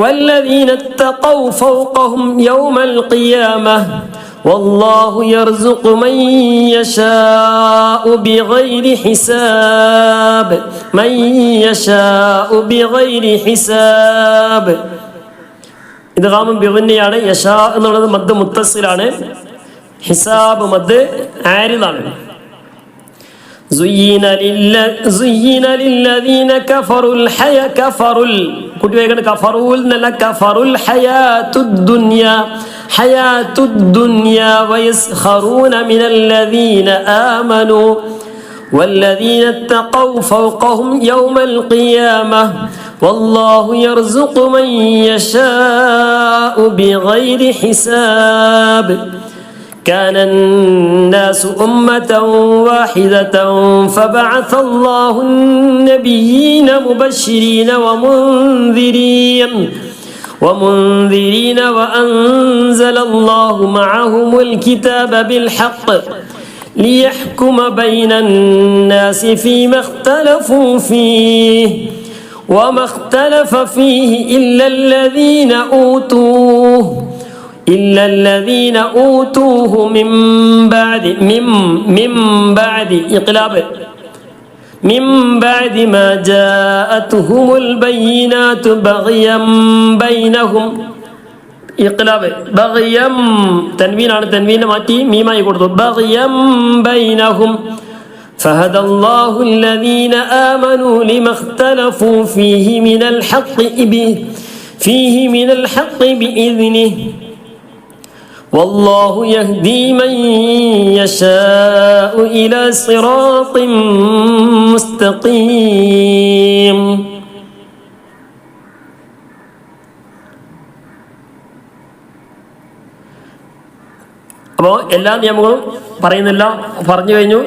والذين اتقوا فوقهم يوم القيامة والله يرزق من يشاء بغير حساب. من يشاء بغير حساب. ഇദ്ഗാമും ബിഗുന്നയാണ്. യശാ എന്നുള്ളത് മദ് മുത്തസിലാണ്. ഹിസാബ് മദ് ആരിദാണ്. زين للذين كفروا കുട്ടി വേഗം കഫറുൽ എന്നല്ല കഫറുൽ ഹയാത്തുദ് ദുനിയ വയസ്ഖറൂന മിനൽ ലദീന ആമനൂ والذين اتقوا فوقهم يوم القيامة والله يرزق من يشاء بغير حساب. كان الناس أمة واحدة فبعث الله النبيين مبشرين ومنذرين وأنزل الله معهم الكتاب بالحق ليحكم بين الناس فيما اختلفوا فيه وما اختلف فيه إلا الذين أوتوه من بعد ما جاءتهم البينات بغيا بينهم. بغيا تنوين ماتي ميما يقول بغيا بينهم فهدى الله الذين آمنوا لما اختلفوا فيه من الحق بإذنه والله يهدي من يشاء إلى صراط مستقيم. അപ്പോൾ എല്ലാ നിയമങ്ങളും പറയുന്നില്ല, പറഞ്ഞു കഴിഞ്ഞു.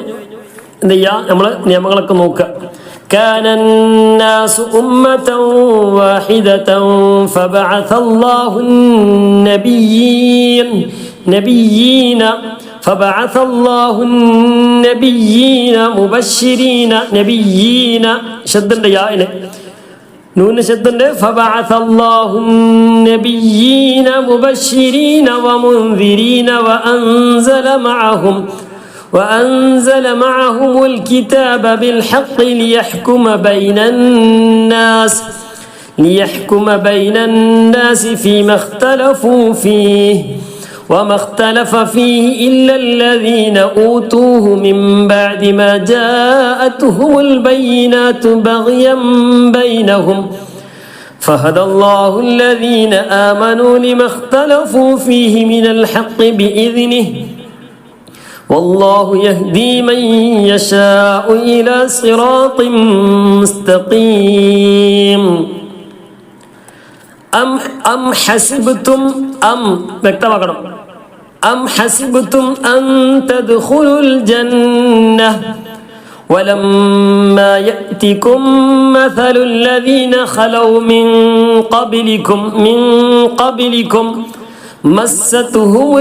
എന്ത് ചെയ്യുക? നമ്മൾ നിയമങ്ങളൊക്കെ നോക്കുക. كان الناس أمة واحدة فبعث الله النبيين مبشرين نبيين شد يائن നൂന് ശബ്ദുണ്ട്. ഫബഅസല്ലാഹു നബിയ്യീന മുബശ്ശിരീന വമുൻദിരീന وأنزل معهم الكتاب بالحق ليحكم بين الناس فيما اختلفوا فيه وما اختلف فيه إلا الذين أوتوه من بعد ما جاءتهم البينات بغيا بينهم فهدى الله الذين آمنوا لما اختلفوا فيه من الحق بإذنه والله يهدي من يشاء إلى صراط مستقيم أم حسبتم أم حسبتم أن تدخلوا الجنة ولما يأتكم مثل الذين خلوا من قبلكم مستهم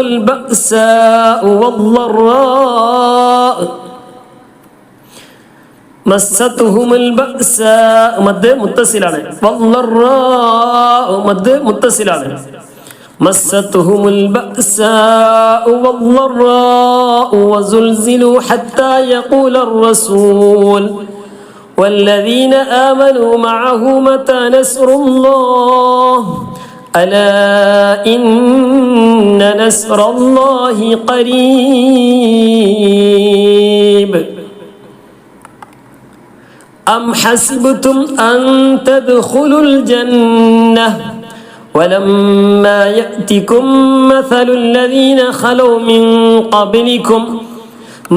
البأساء والضراء مد متصلان والضراء مد متصلان مستهم البأساء والضراء وزلزلوا حتى يقول الرسول والذين آمنوا معه متى نصر الله ألا إن نصر الله قريب أم حسبتم أن تدخلوا الجنة ولما يأتكم مثل الذين خلوا من قبلكم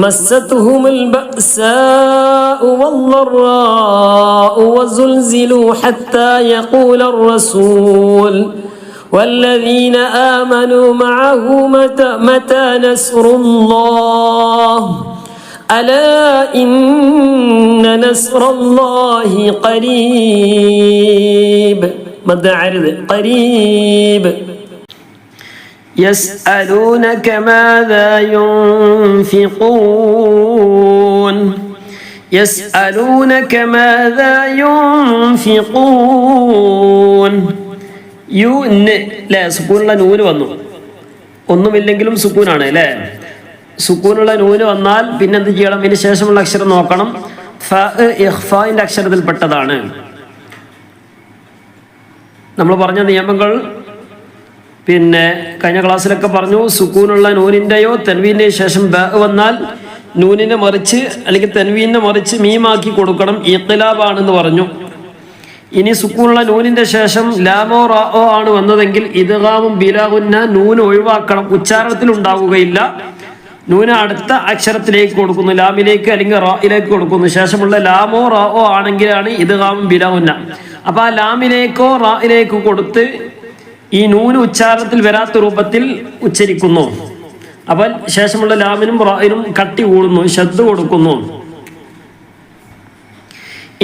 مستهم البأساء والضراء وزلزلوا حتى يقول الرسول والذين آمنوا معه متى نصر الله ألا إن نصر الله قريب مد عرض قريب يسألونك ماذا ينفقون يسألونك ماذا ينفقون لا സുക്കൂനുള്ള നൂന് വന്നു. ഒന്നുമില്ലെങ്കിലും സുക്കൂനാണ് അല്ലേ. സുക്കൂനുള്ള നൂന് വന്നാൽ പിന്നെ എന്ത് ചെയ്യണം? ഇതിന് ശേഷമുള്ള അക്ഷരം നോക്കണം. ഇഖ്ഫാന്റെ അക്ഷരത്തിൽപ്പെട്ടതാണ്. നമ്മൾ പറഞ്ഞ നിയമങ്ങൾ പിന്നെ കഴിഞ്ഞ ക്ലാസ്സിലൊക്കെ പറഞ്ഞു. സുക്കൂനുള്ള നൂനിൻ്റെയോ തൻവീൻ്റെയോ ശേഷം ബ വന്നാൽ നൂനിനെ മറിച്ച് അല്ലെങ്കിൽ തൻവീനെ മറിച്ച് മീമാക്കി കൊടുക്കണം. ഇഖ്ലാബാണെന്ന് പറഞ്ഞു. ഇനി സുക്കൂനുള്ള നൂനിൻ്റെ ശേഷം ലാമോ റാഓ ആണ് വന്നതെങ്കിൽ ഇദ്ഗാമും ബിലാഗുന്ന നൂന് ഒഴിവാക്കണം. ഉച്ചാരണത്തിൽ ഉണ്ടാവുകയില്ല. നൂന് അടുത്ത അക്ഷരത്തിലേക്ക് കൊടുക്കുന്നു, ലാമിലേക്ക് അല്ലെങ്കിൽ റായിലേക്ക് കൊടുക്കുന്നു. ശേഷമുള്ള ലാമോ റാഓ ആണെങ്കിലാണ് ഇദ്ഗാമും ബിലാഗുന്ന. അപ്പോൾ ആ ലാമിലേക്കോ റായിലേക്കോ കൊടുത്ത് ഈ നൂന് ഉച്ചാരണത്തിൽ വരാത്ത രൂപത്തിൽ ഉച്ചരിക്കുന്നു. അപ്പോൾ ശേഷമുള്ള ലാമിനും റായിനും കട്ടി കൂടുന്നു, ശബ്ദ കൊടുക്കുന്നു.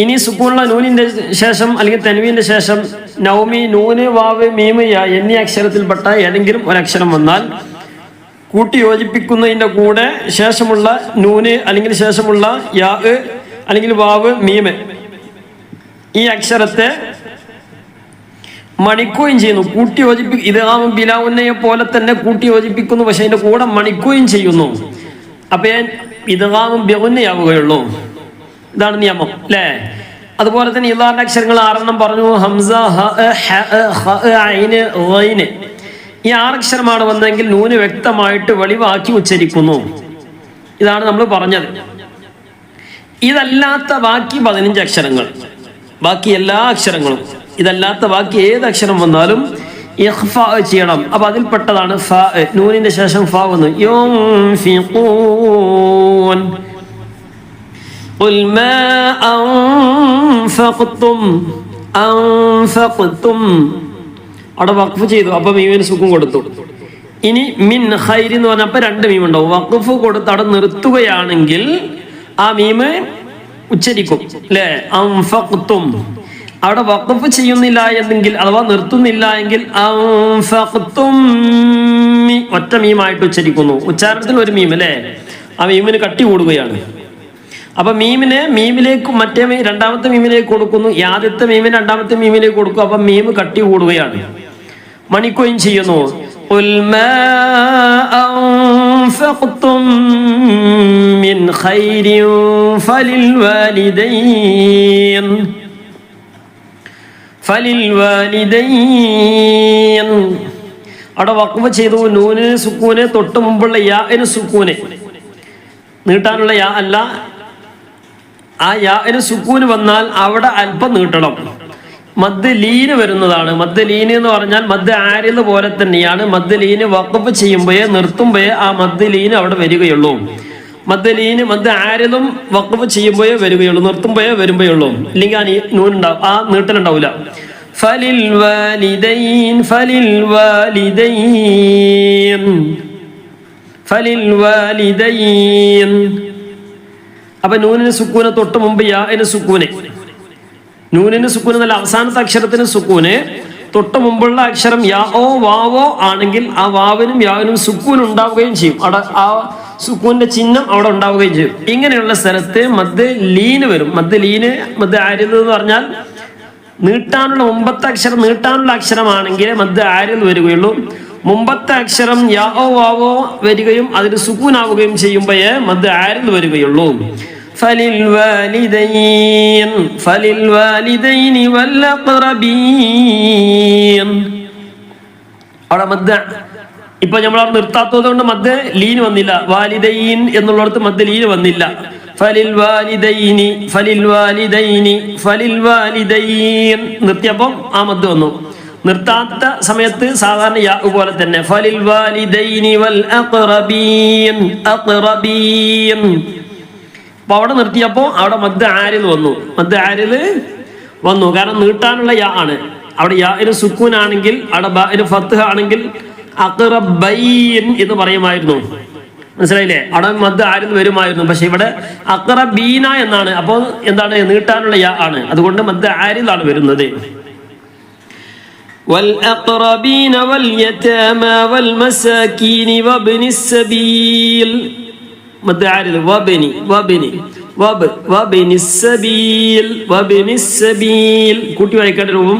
ഇനി സുക്കൂനുള്ള നൂനിന്റെ ശേഷം അല്ലെങ്കിൽ തൻവീന്റെ ശേഷം നൗമി, നൂന്, വാവ്, മീമ്, യാ എന്നീ അക്ഷരത്തിൽപ്പെട്ട ഏതെങ്കിലും ഒരക്ഷരം വന്നാൽ കൂട്ടി യോജിപ്പിക്കുന്നതിൻ്റെ കൂടെ ശേഷമുള്ള നൂന് അല്ലെങ്കിൽ ശേഷമുള്ള യാ അല്ലെങ്കിൽ വാവ്, മീമ് ഈ അക്ഷരത്തെ മണിക്കുകയും ചെയ്യുന്നു. കൂട്ടി ഇദ്ഗാമും ബിലാഉന്നയെ പോലെ തന്നെ കൂട്ടി യോജിപ്പിക്കുന്നു, പക്ഷെ അതിന്റെ കൂടെ മണിക്കുകയും ചെയ്യുന്നു. അപ്പൊ ഇദ്ഗാമും ബിഗുന്നയാവുകയുള്ളൂ. ഇതാണ് നിയമം അല്ലേ. അതുപോലെ തന്നെ ഇദ്ഗാമിന്റെ അക്ഷരങ്ങൾ 6 പറഞ്ഞു. ഹംസ, ഹ, ഐന്, ഗൈന് ഈ 6 അക്ഷരമാണ് വന്നതെങ്കിൽ നൂന് വ്യക്തമായിട്ട് വെളിവാക്കി ഉച്ചരിക്കുന്നു. ഇതാണ് നമ്മൾ പറഞ്ഞത്. ഇതല്ലാത്ത ബാക്കി 15 അക്ഷരങ്ങൾ, ബാക്കി എല്ലാ അക്ഷരങ്ങളും, ഇതല്ലാത്ത ബാക്കി ഏത് അക്ഷരം വന്നാലും ഇഖ്ഫാ ചെയ്യണം. അപ്പൊ അതിൽപ്പെട്ടതാണ് ഫാ. നൂനിന്റെ ശേഷം ഫാ വന്നു. യുൻഫിഖൂൻ ഖുൽ മാ അൻഫഖ്തും അവിടെ വഖഫ് ചെയ്തു. അപ്പൊ മീമിന് സുക്കൂൻ കൊടുത്തു. ഇനി മിൻ ഖൈരി എന്ന് പറഞ്ഞപ്പോൾ 2 മീം ഉണ്ടാവും. വഖഫ് കൊടുത്ത് അവിടെ നിർത്തുകയാണെങ്കിൽ ആ മീമ് ഉച്ചരിക്കും അല്ലേ. അൻഫഖ്തും അവിടെ വഖഫ് ചെയ്യുന്നില്ല എന്നെങ്കിൽ അഥവാ നിർത്തുന്നില്ല എങ്കിൽ ഒറ്റ മീമായിട്ട് ഉച്ചരിക്കുന്നു. ഉച്ചാരണത്തിൽ ഒരു മീം അല്ലേ. ആ മീമിന് കട്ടി കൂടുകയാണ്. അപ്പൊ മീമിലേക്ക് മറ്റേ രണ്ടാമത്തെ മീമിലേക്ക് കൊടുക്കുന്നു, ആദ്യത്തെ മീമിന് രണ്ടാമത്തെ മീമിലേക്ക് കൊടുക്കും. അപ്പൊ മീം കട്ടി കൂടുകയാണ്, മണിക്കുകയും ചെയ്യുന്നു. ഖുൽ മാ അൻഫഖ്തും മിൻ ഖൈരിൻ ഫലിൽ വാലിദൈൻ. അവിടെ വഖഫ് ചെയ്തു. നൂനിന് സുക്കൂന്, തൊട്ട് മുമ്പുള്ള യാഇന് സുക്കൂന്, നീട്ടാനുള്ള യാ അല്ല. ആ യാഇന് സുക്കൂന് വന്നാൽ അവിടെ അല്പം നീട്ടണം. മദ് ലീന് വരുന്നതാണ്. മദ് ലീന് എന്ന് പറഞ്ഞാൽ മദ് ആരിദ് പോലെ തന്നെയാണ്. മദ് ലീന് വഖഫ് ചെയ്യുമ്പോഴേ നിർത്തുമ്പോഴേ ആ മദ് ലീന് അവിടെ വരികയുള്ളൂ. മദ് ലീന് മദ് ആരിദും വഖഫ് ചെയ്യുമ്പോഴേ വരികയുള്ളൂ, നിർത്തുമ്പോഴേ വരുമ്പോഴുള്ളൂ. ഇല്ലെങ്കിൽ ആ നൂനുണ്ടാവും, ആ നീട്ടലുണ്ടാവില്ല. ഫലിൽ വാലിദൈൻ ഫലിൽ വാലിദൈൻ ഫലിൽ വാലിദൈൻ. അപ്പൊ നൂനിന് സുക്കൂന്, തൊട്ട് മുമ്പ് യാഇന് സുക്കൂന്. നൂനിന് സുക്കൂന് നല്ല അവസാനത്തെ അക്ഷരത്തിന് സുക്കൂന്, തൊട്ട് മുമ്പുള്ള അക്ഷരം യാഓ വാവോ ആണെങ്കിൽ ആ വാവിനും യാവിനും സുക്കൂൻ ഉണ്ടാവുകയും ചെയ്യും. അവിടെ ആ സുക്കൂന്റെ ചിഹ്നം അവിടെ ഉണ്ടാവുകയും ചെയ്യും. ഇങ്ങനെയുള്ള സ്ഥലത്ത് മദ് ലീന് വരും. മദ് ലീന്, മദ് ആരിദ് എന്ന് പറഞ്ഞാൽ നീട്ടാനുള്ള മുമ്പത്തെ അക്ഷരം നീട്ടാനുള്ള അക്ഷരമാണെങ്കിൽ മദ് ആരിദ് വരികയുള്ളൂ. മുമ്പത്തെ അക്ഷരം യാഓ വാവോ വരികയും അതിന് സുക്കൂനാവുകയും ചെയ്യുമ്പോഴേ മദ് ആരിദ് വരികയുള്ളൂ. ഫലിൽ വാലിദൈനി വൽ അഖ്റബീൻ. അവിടെ മദ് ഇപ്പൊ നമ്മൾ അവിടെ നിർത്താത്തത് കൊണ്ട് മദ് ലീൻ വന്നില്ല. വാലിദൈൻ എന്നുള്ളിടത്ത് മദ് ലീൻ വന്നില്ല. ഫലിൽ വാലിദൈൻ നിർത്തിയപ്പം ആ മദ് വന്നു. നിർത്താത്ത സമയത്ത് സാധാരണ യാ പോലെ തന്നെ ഫലിൽ വാലിദൈനി വൽ അഖ്റബീൻ. അപ്പൊ അവിടെ നിർത്തിയപ്പോ അവിടെ മദ് ആരിദ് വന്നു. മദ് ആരിദ് വന്നു കാരണം നീട്ടാനുള്ള യാ ആണ്. അവിടെ യാഇന് സുക്കൂൻ ആണെങ്കിൽ, അവിടെ ബാഇന് ഫത്ഹ് ആണെങ്കിൽ അഖ്റബൈൻ എന്ന് പറയുമായിരുന്നു. മനസ്സിലായില്ലേ? അവിടെ മദ് ആരിദ് വരുമായിരുന്നു. പക്ഷെ ഇവിടെ അഖ്റബീന എന്നാണ്. അപ്പോ എന്താണ്? നീട്ടാനുള്ള യാ ആണ്. അതുകൊണ്ട് മദ് ആരിദ് ആണ് വരുന്നത്. والأقربين واليتامى والمساكين وابن السبيل. مد عارض وابن السبيل കൂട്ടി വായിക്കേണ്ട രൂപം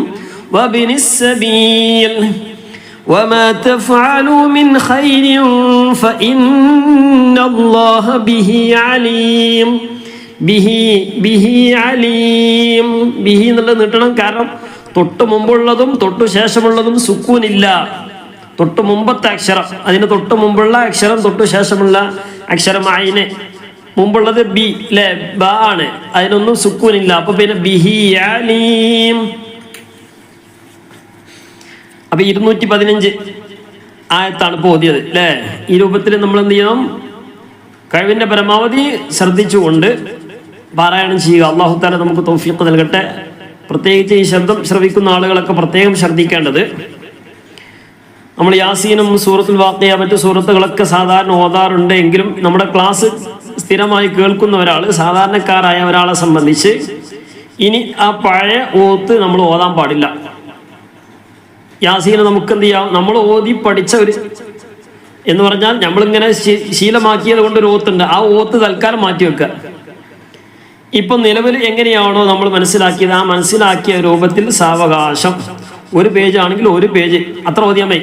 وابن السبيل. وما تفعلوا من خير فإن الله به عليم. ബിഹി എന്നുള്ളത് നീട്ടണം. കാരണം തൊട്ട് മുമ്പുള്ളതും തൊട്ടു ശേഷമുള്ളതും സുക്കൂനില്ല. തൊട്ട് മുമ്പത്തെ അക്ഷരം, അതിന് തൊട്ട് മുമ്പുള്ള അക്ഷരം, തൊട്ടു ശേഷമുള്ള അക്ഷരം ഐന്, മുമ്പുള്ളത് ബി അല്ലെ, ബ ആണ്. അതിനൊന്നും സുക്കൂനില്ല. അപ്പൊ പിന്നെ ബിഹി അലീം. അപ്പൊ 215 ആയത്താണ് ഇപ്പൊ ഓതിയത് അല്ലെ. ഈ രൂപത്തിൽ നമ്മൾ എന്ത് ചെയ്യണം? കഴിവിന്റെ പരമാവധി ശ്രദ്ധിച്ചുകൊണ്ട് പാരായണം ചെയ്യുക. അല്ലാഹു തആല നമുക്ക് തൗഫീഖ് നൽകട്ടെ. പ്രത്യേകിച്ച് ഈ ശബ്ദം ശ്രവിക്കുന്ന ആളുകളൊക്കെ പ്രത്യേകം ശ്രദ്ധിക്കേണ്ടത്, നമ്മൾ യാസീനും സൂറത്തുൽ വാഖിയ മറ്റു സൂറത്തുകളൊക്കെ സാധാരണ ഓതാറുണ്ട്. എങ്കിലും നമ്മുടെ ക്ലാസ് സ്ഥിരമായി കേൾക്കുന്ന ഒരാൾ, സാധാരണക്കാരായ ഒരാളെ സംബന്ധിച്ച് ഇനി ആ പഴയ ഓത്ത് നമ്മൾ ഓതാൻ പാടില്ല. യാസീന് നമുക്ക് എന്ത് ചെയ്യാം? നമ്മൾ ഓതി പഠിച്ച ഒരു എന്ന് പറഞ്ഞാൽ നമ്മളിങ്ങനെ ശീലമാക്കിയത് കൊണ്ട് ഒരു ഓത്തുണ്ട്. ആ ഓത്ത് തൽക്കാലം മാറ്റി വെക്കുക. ഇപ്പൊ നിലവിൽ എങ്ങനെയാണോ നമ്മൾ മനസ്സിലാക്കിയത്, ആ മനസ്സിലാക്കിയ രൂപത്തിൽ സാവകാശം, ഒരു പേജ് ആണെങ്കിൽ ഒരു പേജ് അത്ര ഓതിയാൽ മതി.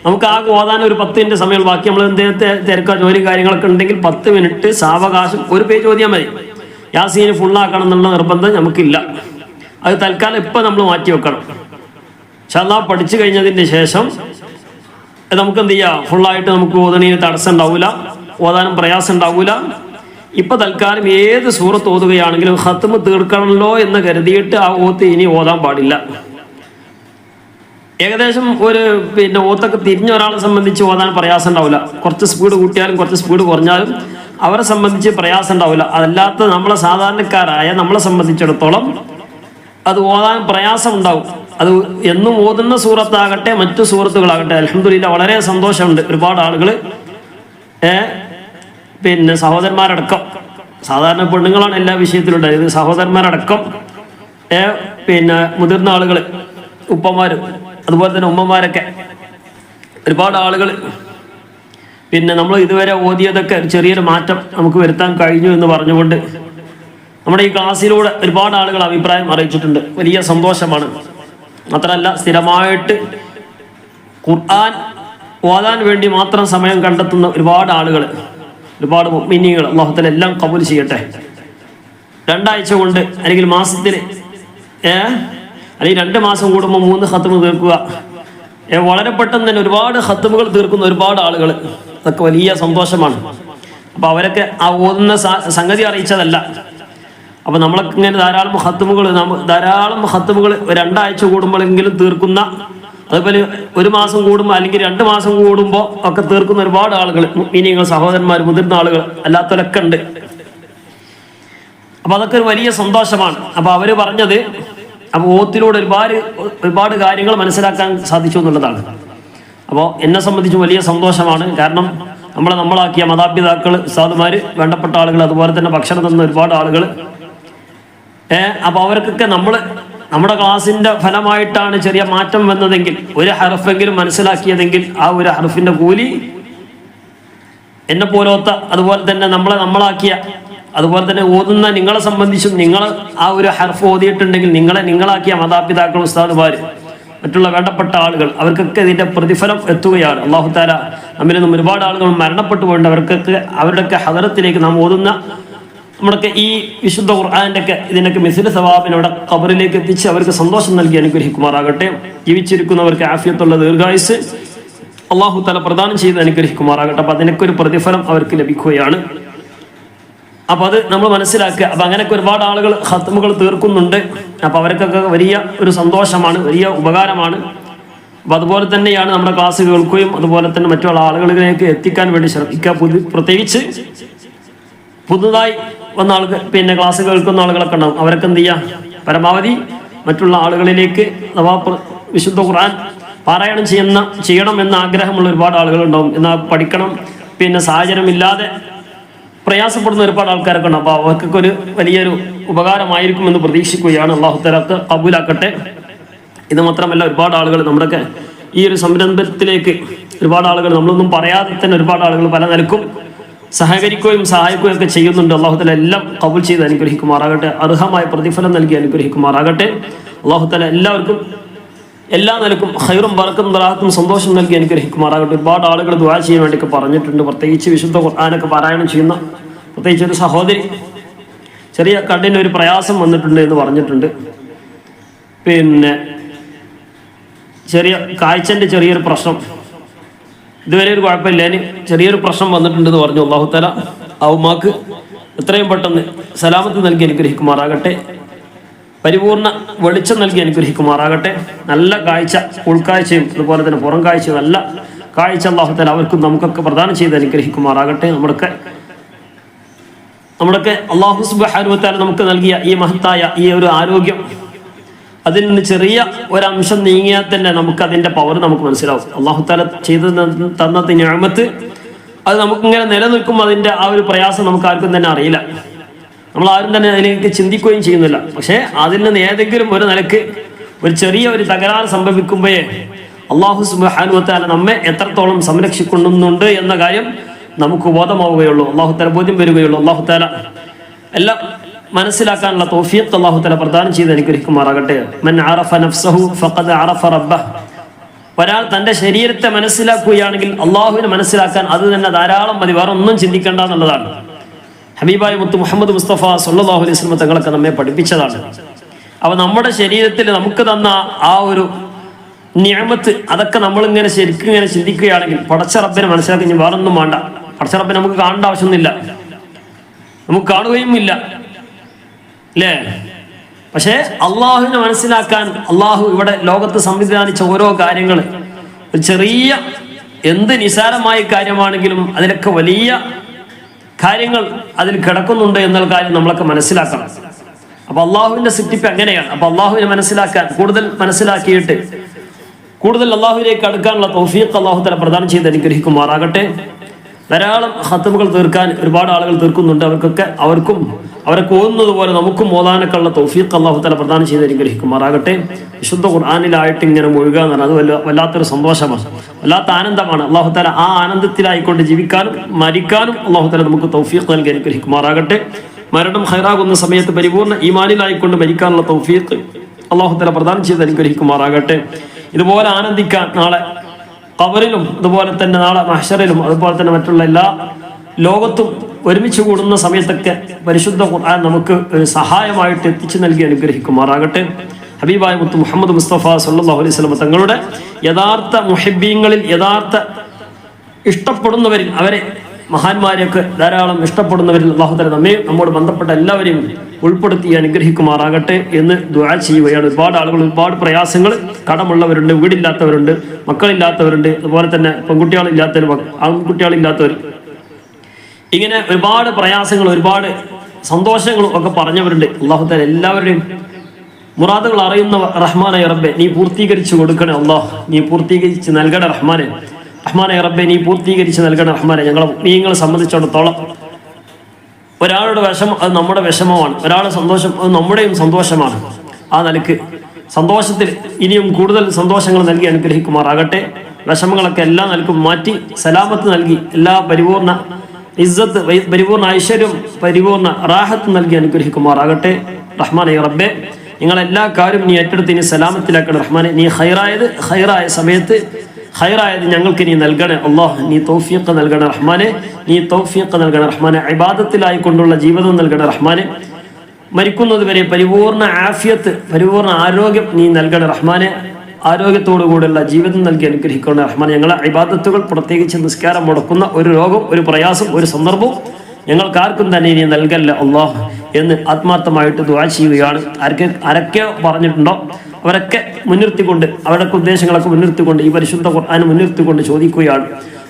നമുക്ക് ആകെ ഓതാൻ ഒരു 10 മിനിറ്റ് സമയം, ബാക്കി നമ്മൾ എന്തെങ്കിലും തിരക്കാ ജോലി കാര്യങ്ങളൊക്കെ ഉണ്ടെങ്കിൽ 10 മിനിറ്റ് സാവകാശം ഒരു പേജ് ഓതിയാൽ മതി. യാസീന് ഫുള്ളാക്കണം എന്നുള്ള നിർബന്ധം നമുക്കില്ല. അത് തൽക്കാലം ഇപ്പം നമ്മൾ മാറ്റി വെക്കണം. ഇൻഷാല്ലാഹ് പഠിച്ചു കഴിഞ്ഞതിന് ശേഷം നമുക്ക് എന്ത് ചെയ്യാം? ഫുള്ളായിട്ട് നമുക്ക് ഓതണീന് തടസ്സം ഉണ്ടാവില്ല, ഓതാനും പ്രയാസം ഉണ്ടാവില്ല. ഇപ്പൊ തൽക്കാലം ഏത് സൂറത്ത് ഓതുകയാണെങ്കിലും ഖത്മ് തീർക്കണമല്ലോ എന്ന് കരുതിയിട്ട് ആ ഓത്ത് ഇനി ഓതാൻ പാടില്ല. ഏകദേശം ഒരു ഓത്തൊക്കെ തിരിഞ്ഞ ഒരാളെ സംബന്ധിച്ച് ഓതാൻ പ്രയാസം ഉണ്ടാവില്ല. കുറച്ച് സ്പീഡ് കൂട്ടിയാലും കുറച്ച് സ്പീഡ് കുറഞ്ഞാലും അവരെ സംബന്ധിച്ച് പ്രയാസം ഉണ്ടാവില്ല. അതല്ലാത്ത നമ്മളെ സാധാരണക്കാരായ നമ്മളെ സംബന്ധിച്ചിടത്തോളം അത് ഓതാൻ പ്രയാസം ഉണ്ടാവും. അത് എന്നും ഓതുന്ന സൂറത്താകട്ടെ മറ്റു സൂറത്തുകളാകട്ടെ. അൽഹംദുലില്ലാഹ് വളരെ സന്തോഷമുണ്ട്. ഒരുപാട് ആളുകൾ സഹോദരന്മാരടക്കം, സാധാരണ പെണ്ണുങ്ങളാണ് എല്ലാ വിഷയത്തിലും ഉണ്ടായത്, സഹോദരന്മാരടക്കം മുതിർന്ന ആളുകൾ, ഉപ്പമാര്, അതുപോലെ തന്നെ ഉമ്മമാരൊക്കെ ഒരുപാട് ആളുകൾ നമ്മൾ ഇതുവരെ ഓതിയതൊക്കെ ചെറിയൊരു മാറ്റം നമുക്ക് വരുത്താൻ കഴിഞ്ഞു എന്ന് പറഞ്ഞുകൊണ്ട് നമ്മുടെ ഈ ക്ലാസ്സിലൂടെ ഒരുപാട് ആളുകൾ അഭിപ്രായം അറിയിച്ചിട്ടുണ്ട്. വലിയ സന്തോഷമാണ്. മാത്രമല്ല സ്ഥിരമായിട്ട് ഖുർആൻ ഓതാൻ വേണ്ടി മാത്രം സമയം കണ്ടെത്തുന്ന ഒരുപാട് ആളുകൾ, ഒരുപാട് മുഅ്മിനീങ്ങൾ അല്ലാഹു തആല എല്ലാം ഖബൂൽ ചെയ്യട്ടെ. 2 ആഴ്ച കൊണ്ട് അല്ലെങ്കിൽ മാസത്തിൽ അല്ലെങ്കിൽ 2 മാസം കൂടുമ്പോൾ 3 ഖത്മ് തീർക്കുക, വളരെ പെട്ടെന്ന് തന്നെ ഒരുപാട് ഖത്മുകൾ തീർക്കുന്ന ഒരുപാട് ആളുകൾ, അതൊക്കെ വലിയ സന്തോഷമാണ്. അപ്പോൾ അവരൊക്കെ ആ ഓതുന്ന സംഗതി അറിയിച്ചതല്ല. അപ്പോൾ നമ്മളൊക്കെ ഇങ്ങനെ ധാരാളം ഖത്മുകൾ 2 ആഴ്ച കൂടുമ്പോഴെങ്കിലും തീർക്കുന്ന, അതുപോലെ 1 മാസം കൂടുമ്പോൾ അല്ലെങ്കിൽ 2 മാസം കൂടുമ്പോൾ ഒക്കെ തീർക്കുന്ന ഒരുപാട് ആളുകൾ, മുഅ്മിനീങ്ങൾ, സഹോദരന്മാർ, മുതിർന്ന ആളുകൾ അല്ലാത്തവരൊക്കെ ഉണ്ട്. അപ്പോൾ അതൊക്കെ ഒരു വലിയ സന്തോഷമാണ്. അപ്പോൾ അവർ പറഞ്ഞത്, അപ്പോൾ ഓത്തിലൂടെ ഒരുപാട് കാര്യങ്ങൾ മനസ്സിലാക്കാൻ സാധിച്ചു എന്നുള്ളതാണ്. അപ്പോൾ എന്നെ സംബന്ധിച്ച് വലിയ സന്തോഷമാണ്. കാരണം നമ്മളാക്കിയ മാതാപിതാക്കൾ, ഉസ്താദുമാർ, വേണ്ടപ്പെട്ട ആളുകൾ, അതുപോലെ തന്നെ ഭക്ഷണം തന്ന ഒരുപാട് ആളുകൾ, അപ്പോൾ അവർക്കൊക്കെ നമ്മുടെ ക്ലാസിന്റെ ഫലമായിട്ടാണ് ചെറിയ മാറ്റം വന്നതെങ്കിൽ, ഒരു ഹർഫെങ്കിലും മനസ്സിലാക്കിയതെങ്കിൽ ആ ഒരു ഹർഫിന്റെ കൂലി എന്നെ പോലത്തെ, അതുപോലെ തന്നെ നമ്മളാക്കിയ, അതുപോലെ തന്നെ ഓതുന്ന നിങ്ങളെ സംബന്ധിച്ചും, നിങ്ങൾ ആ ഒരു ഹർഫ് ഓതിയിട്ടുണ്ടെങ്കിൽ നിങ്ങളാക്കിയ മാതാപിതാക്കൾ, ഉസ്താദുമാർ, മറ്റുള്ള വേണ്ടപ്പെട്ട ആളുകൾ, അവർക്കൊക്കെ ഇതിന്റെ പ്രതിഫലം എത്തുകയാണ്. അല്ലാഹു തആല നമ്മിൽ നിന്നും ഒരുപാട് ആളുകൾ മരണപ്പെട്ടു പോയിട്ടുണ്ട്. അവരുടെയൊക്കെ ഹദറത്തിലേക്ക് നാം ഓതുന്ന നമ്മുടെയൊക്കെ ഈ വിശുദ്ധ ഖുർആന്റെ ഒക്കെ ഇതിനൊക്കെ മിസ്ല സവാബിനോടെ ഖബറിലേക്ക് എത്തിച്ച് അവർക്ക് സന്തോഷം നൽകി അനുഗ്രഹിക്കുമാറാകട്ടെ. ജീവിച്ചിരിക്കുന്നവർക്ക് ആഫിയത്തുള്ള ദീർഘായുസ് അല്ലാഹു തആല പ്രദാനം ചെയ്ത് അനുഗ്രഹിക്കുമാറാകട്ടെ. അപ്പൊ അതിനൊക്കെ ഒരു പ്രതിഫലം അവർക്ക് ലഭിക്കുകയാണ്. അപ്പൊ അത് നമ്മൾ മനസ്സിലാക്കുക. അപ്പൊ അങ്ങനെയൊക്കെ ഒരുപാട് ആളുകൾ ഖത്മുകൾ തീർക്കുന്നുണ്ട്. അപ്പൊ അവർക്കൊക്കെ വലിയ ഒരു സന്തോഷമാണ്, വലിയ ഉപകാരമാണ്. അപ്പൊ അതുപോലെ തന്നെയാണ് നമ്മുടെ ക്ലാസ് കേൾക്കുകയും അതുപോലെ തന്നെ മറ്റുള്ള ആളുകളിലേക്ക് എത്തിക്കാൻ വേണ്ടി ശ്രമിക്കുക. പ്രത്യേകിച്ച് പുതുതായി വന്ന ആൾക്ക്, പിന്നെ ക്ലാസ് കേൾക്കുന്ന ആളുകളൊക്കെ ഉണ്ടാവും. അവരൊക്കെ എന്ത് ചെയ്യുക, പരമാവധി മറ്റുള്ള ആളുകളിലേക്ക് അഥവാ വിശുദ്ധ ഖുർആൻ പാരായണം ചെയ്യണം എന്ന ആഗ്രഹമുള്ള ഒരുപാട് ആളുകളുണ്ടാവും. എന്നാൽ പഠിക്കണം, പിന്നെ സാഹചര്യമില്ലാതെ പ്രയാസപ്പെടുന്ന ഒരുപാട് ആൾക്കാരൊക്കെ ഉണ്ടാവും. അപ്പോൾ അവർക്കൊക്കെ ഒരു വലിയൊരു ഉപകാരമായിരിക്കുമെന്ന് പ്രതീക്ഷിക്കുകയാണ്. അല്ലാഹു തആല ഖബൂലാക്കട്ടെ. ഇത് മാത്രമല്ല, ഒരുപാട് ആളുകൾ നമ്മുടെയൊക്കെ ഈ ഒരു സംരംഭത്തിലേക്ക് ഒരുപാട് ആളുകൾ, നമ്മളൊന്നും പറയാതെ തന്നെ ഒരുപാട് ആളുകൾ പല നിലക്കും സഹകരിക്കുകയും സഹായിക്കുകയും ഒക്കെ ചെയ്യുന്നുണ്ട്. അല്ലാഹു തആല എല്ലാം ഖബൂൽ ചെയ്ത് അനുഗ്രഹിക്കുമാറാകട്ടെ. അർഹമായ പ്രതിഫലം നൽകി അനുഗ്രഹിക്കുമാറാകട്ടെ. അല്ലാഹു തആല എല്ലാവർക്കും എല്ലാ നിലക്കും ഖൈറും ബറക്കത്തും റാഹത്തും സന്തോഷം നൽകി അനുഗ്രഹിക്കുമാറാകട്ടെ. ഒരുപാട് ആളുകൾ ദുആ ചെയ്യാൻ വേണ്ടിയൊക്കെ പറഞ്ഞിട്ടുണ്ട്. പ്രത്യേകിച്ച് വിശുദ്ധ ഖുർആനൊക്കെ പാരായണം ചെയ്യുന്ന പ്രത്യേകിച്ച് ഒരു സഹോദരി ചെറിയ കണ്ണിന് ഒരു പ്രയാസം വന്നിട്ടുണ്ട് എന്ന് പറഞ്ഞിട്ടുണ്ട്. പിന്നെ കാഴ്ചൻ്റെ ചെറിയൊരു പ്രശ്നം, ഇതുവരെ ഒരു കുഴപ്പമില്ല, ഇനി ചെറിയൊരു പ്രശ്നം വന്നിട്ടുണ്ടെന്ന് പറഞ്ഞു. അല്ലാഹു തആല ആ ഉമ്മാക്ക് എത്രയും പെട്ടെന്ന് സലാമത്ത് നൽകി അനുഗ്രഹിക്കുമാറാകട്ടെ. പരിപൂർണ വെളിച്ചം നൽകി അനുഗ്രഹിക്കുമാറാകട്ടെ. നല്ല കാഴ്ച, ഉൾക്കാഴ്ചയും അതുപോലെ തന്നെ പുറം കാഴ്ചയും നല്ല കാഴ്ച അല്ലാഹു തആല അവർക്കും നമുക്കൊക്കെ പ്രദാനം ചെയ്ത് അനുഗ്രഹിക്കുമാറാകട്ടെ. നമ്മുടെയൊക്കെ അല്ലാഹു സുബ്ഹാനഹു വ തആല നമുക്ക് നൽകിയ ഈ മഹത്തായ ഈ ഒരു ആരോഗ്യം, അതിൽ നിന്ന് ചെറിയ ഒരംശം നീങ്ങിയാൽ തന്നെ നമുക്ക് അതിന്റെ പവർ നമുക്ക് മനസ്സിലാവും. അല്ലാഹു തആല ചെയ്തു തന്ന നിഅമത്ത് അത് നമുക്കിങ്ങനെ നിലനിൽക്കും. അതിന്റെ ആ ഒരു പ്രയാസം നമുക്ക് ആർക്കും തന്നെ അറിയില്ല. നമ്മൾ ആരും തന്നെ അതിലേക്ക് ചിന്തിക്കുകയും ചെയ്യുന്നില്ല. പക്ഷേ അതിൽ നിന്ന് ഏതെങ്കിലും ഒരു നിലക്ക് ഒരു ചെറിയ ഒരു തകരാറ് സംഭവിക്കുമ്പോഴേ അല്ലാഹു സുബ്ഹാനഹു വ തആല നമ്മെ എത്രത്തോളം സംരക്ഷിക്കുന്നുണ്ട് എന്ന കാര്യം നമുക്ക് ബോധമാവുകയുള്ളൂ. അല്ലാഹു തആല ബോധ്യം വരികയുള്ളൂ. അല്ലാഹു തആല എല്ലാം മനസ്സിലാക്കാനുള്ള തൗഫീഖ് അല്ലാഹു തആല പ്രദാനം ചെയ്ത് അനുഗ്രഹിക്കുമാറാകട്ടെ. മൻ അറഫ നഫ്സഹു ഫഖദ് അറഫ റബ്ബഹ്. ഒരാൾ തന്റെ ശരീരത്തെ മനസ്സിലാക്കുകയാണെങ്കിൽ അല്ലാഹുവിനെ മനസ്സിലാക്കാൻ അത് തന്നെ ധാരാളം മതി, വേറെ ഒന്നും ചിന്തിക്കേണ്ട എന്നുള്ളതാണ്. ഹബീബായ മുത്ത് മുഹമ്മദ് മുസ്തഫ സല്ലല്ലാഹു അലൈഹി വസല്ലം തങ്ങളൊക്കെ നമ്മെ പഠിപ്പിച്ചതാണ്. അപ്പോൾ നമ്മുടെ ശരീരത്തിൽ നമുക്ക് തന്ന ആ ഒരു നിഅമത്ത്, അതൊക്കെ നമ്മളിങ്ങനെ ശരിക്കും ഇങ്ങനെ ചിന്തിക്കുകയാണെങ്കിൽ പടച്ച റബ്ബിനെ മനസ്സിലാക്കി ഇനി വേറൊന്നും വേണ്ട. പടച്ച റബ്ബിനെ നമുക്ക് കാണേണ്ട ആവശ്യമൊന്നുമില്ല, നമുക്ക് കാണുകയും ഇല്ല, അല്ലേ? പക്ഷേ അള്ളാഹുവിനെ മനസ്സിലാക്കാൻ അള്ളാഹു ഇവിടെ ലോകത്ത് സംവിധാനിച്ച ഓരോ കാര്യങ്ങൾ, ഒരു ചെറിയ എന്ത് നിസാരമായ കാര്യമാണെങ്കിലും അതിലൊക്കെ വലിയ കാര്യങ്ങൾ അതിൽ കിടക്കുന്നുണ്ട് എന്നുള്ള കാര്യം നമ്മളൊക്കെ മനസ്സിലാക്കണം. അപ്പൊ അള്ളാഹുവിന്റെ സൃഷ്ടിപ്പ് അങ്ങനെയാണ്. അപ്പൊ അള്ളാഹുവിനെ മനസ്സിലാക്കാൻ, കൂടുതൽ മനസ്സിലാക്കിയിട്ട് കൂടുതൽ അള്ളാഹുവിലേക്ക് അടുക്കാനുള്ള തൗഫീഖ് അല്ലാഹു തആല പ്രദാനം ചെയ്ത് അനുഗ്രഹിക്കുമാറാകട്ടെ. ധാരാളം ഖത്മുകൾ തീർക്കാൻ ഒരുപാട് ആളുകൾ തീർക്കുന്നുണ്ട്. അവർക്കും അവരൊക്കെ ഓതുന്നത് പോലെ നമുക്കും ഓതാനൊക്കെ ഉള്ള തൗഫീഖ് അല്ലാഹു തആല പ്രദാനം ചെയ്ത് അനുഗ്രഹിക്കുമാറാകട്ടെ. വിശുദ്ധ ഖുർആനിലായിട്ട് ഇങ്ങനെ മുഴുകുക എന്ന് പറഞ്ഞാൽ അത് വല്ലാത്തൊരു സന്തോഷമാണ്, വല്ലാത്ത ആനന്ദമാണ്. അല്ലാഹു തആല ആ ആനന്ദത്തിലായിക്കൊണ്ട് ജീവിക്കാനും മരിക്കാനും അല്ലാഹു തആല നമുക്ക് തൗഫീഖ് നൽകി അനുഗ്രഹിക്കുമാറാകട്ടെ. മരണം ഖൈറാകുന്ന സമയത്ത് പരിപൂർണ്ണ ഈമാനിലായിക്കൊണ്ട് മരിക്കാനുള്ള തൗഫീഖ് അല്ലാഹു തആല പ്രദാനം ചെയ്ത് അനുഗ്രഹിക്കുമാറാകട്ടെ. ഇതുപോലെ ആനന്ദിക്കാൻ നാളെ ഖബറിലും അതുപോലെ തന്നെ നാളെ മഹ്ശറിലും അതുപോലെ തന്നെ മറ്റുള്ള എല്ലാ ലോകത്തും ഒരുമിച്ച് കൂടുന്ന സമയത്തൊക്കെ പരിശുദ്ധ ഖുർആൻ നമുക്ക് ഒരു സഹായമായിട്ട് എത്തിച്ചു നൽകി അനുഗ്രഹിക്കുമാറാകട്ടെ. ഹബീബായ മുത്ത് മുഹമ്മദ് മുസ്തഫ സല്ലല്ലാഹു അലൈഹി വസല്ലം തങ്ങളുടെ യഥാർത്ഥ മുഹിബ്ബീങ്ങളിൽ, യഥാർത്ഥ ഇഷ്ടപ്പെടുന്നവരിൽ, അവരെ മഹാന്മാരെയൊക്കെ ധാരാളം ഇഷ്ടപ്പെടുന്നവരിൽ അല്ലാഹു തആല നമ്മോട് ബന്ധപ്പെട്ട എല്ലാവരെയും ഉൾപ്പെടുത്തി അനുഗ്രഹിക്കുമാറാകട്ടെ എന്ന് ദുആ ചെയ്യുകയാണ്. ഒരുപാട് ആളുകൾ, ഒരുപാട് പ്രയാസങ്ങൾ, കടമുള്ളവരുണ്ട്, വീടില്ലാത്തവരുണ്ട്, മക്കളില്ലാത്തവരുണ്ട്, അതുപോലെ തന്നെ പെൺകുട്ടികളില്ലാത്തവർ, ആൺകുട്ടികളില്ലാത്തവർ, ഇങ്ങനെ ഒരുപാട് പ്രയാസങ്ങൾ, ഒരുപാട് സന്തോഷങ്ങളും ഒക്കെ പറഞ്ഞവരുണ്ട്. അല്ലാഹു തആല എല്ലാവരുടെയും മുറാദുകൾ അറിയുന്ന റഹ്മാനായ റബ്ബെ നീ പൂർത്തീകരിച്ചു കൊടുക്കണേ. അല്ലാഹ് നീ പൂർത്തീകരിച്ച് നൽകണേ റഹ്മാനെ. റഹ്മാനായ റബ്ബെ നീ പൂർത്തീകരിച്ച് നൽകണേ റഹ്മാനെ. നിങ്ങളെ സംബന്ധിച്ചിടത്തോളം ഒരാളുടെ വിഷമം അത് നമ്മുടെ വിഷമമാണ്, ഒരാളുടെ സന്തോഷം അത് നമ്മുടെയും സന്തോഷമാണ്. ആ നിലക്ക് സന്തോഷത്തിൽ ഇനിയും കൂടുതൽ സന്തോഷങ്ങൾ നൽകി അനുഗ്രഹിക്കുമാറാകട്ടെ. വിഷമങ്ങളൊക്കെ എല്ലാ നിലക്കും മാറ്റി സലാമത്ത് നൽകി എല്ലാ പരിപൂർണ ഇസ്സത്ത്, പരിപൂർണ ഐശ്വര്യം, പരിപൂർണ റാഹത്ത് നൽകി അനുഗ്രഹിക്കുമാറാകട്ടെ. റഹ്മാനെ റബ്ബെ നിങ്ങളെല്ലാ കാര്യവും നീ ഏറ്റെടുത്ത് ഇനി സലാമത്തിലാക്കണം റഹ്മാനെ. നീ ഹൈറായ സമയത്ത് ഹൈറായത് ഞങ്ങൾക്ക് നീ നൽകണേ അല്ലാഹ്. നീ തൗഫീഖ് നൽകണേ റഹ്മാനെ. നീ തൗഫീഖ് നൽകണേ റഹ്മാനെ. ഇബാദത്തിലായി കൊണ്ടുള്ള ജീവിതം നൽകണേ റഹ്മാനെ. മരിക്കുന്നത് വരെ പരിപൂർണ ആഫിയത്ത്, പരിപൂർണ ആരോഗ്യം നീ നൽകണേ റഹ്മാനെ. ആരോഗ്യത്തോടു കൂടെയുള്ള ജീവിതം നൽകി അനുഗ്രഹിക്കണം റഹ്മാനെ. ഞങ്ങളെ ഇബാദത്തുകൾ, പ്രത്യേകിച്ച് നിസ്കാരം മുടക്കുന്ന ഒരു രോഗം, ഒരു പ്രയാസം, ഒരു സന്ദർഭവും ഞങ്ങൾക്കാർക്കും തന്നെ ഇനി നൽകല്ല അല്ലാഹ് എന്ന് ആത്മാർത്ഥമായിട്ട് ദുആ ചെയ്യുകയാണ്. ആരൊക്കെ പറഞ്ഞിട്ടുണ്ടോ അവരൊക്കെ മുൻനിർത്തിക്കൊണ്ട്, അവരുടെ ഉദ്ദേശങ്ങളൊക്കെ മുൻനിർത്തിക്കൊണ്ട്, ഈ പരിശുദ്ധ ഖുർആൻ മുൻനിർത്തിക്കൊണ്ട് ചോദിക്കുകയാണ്.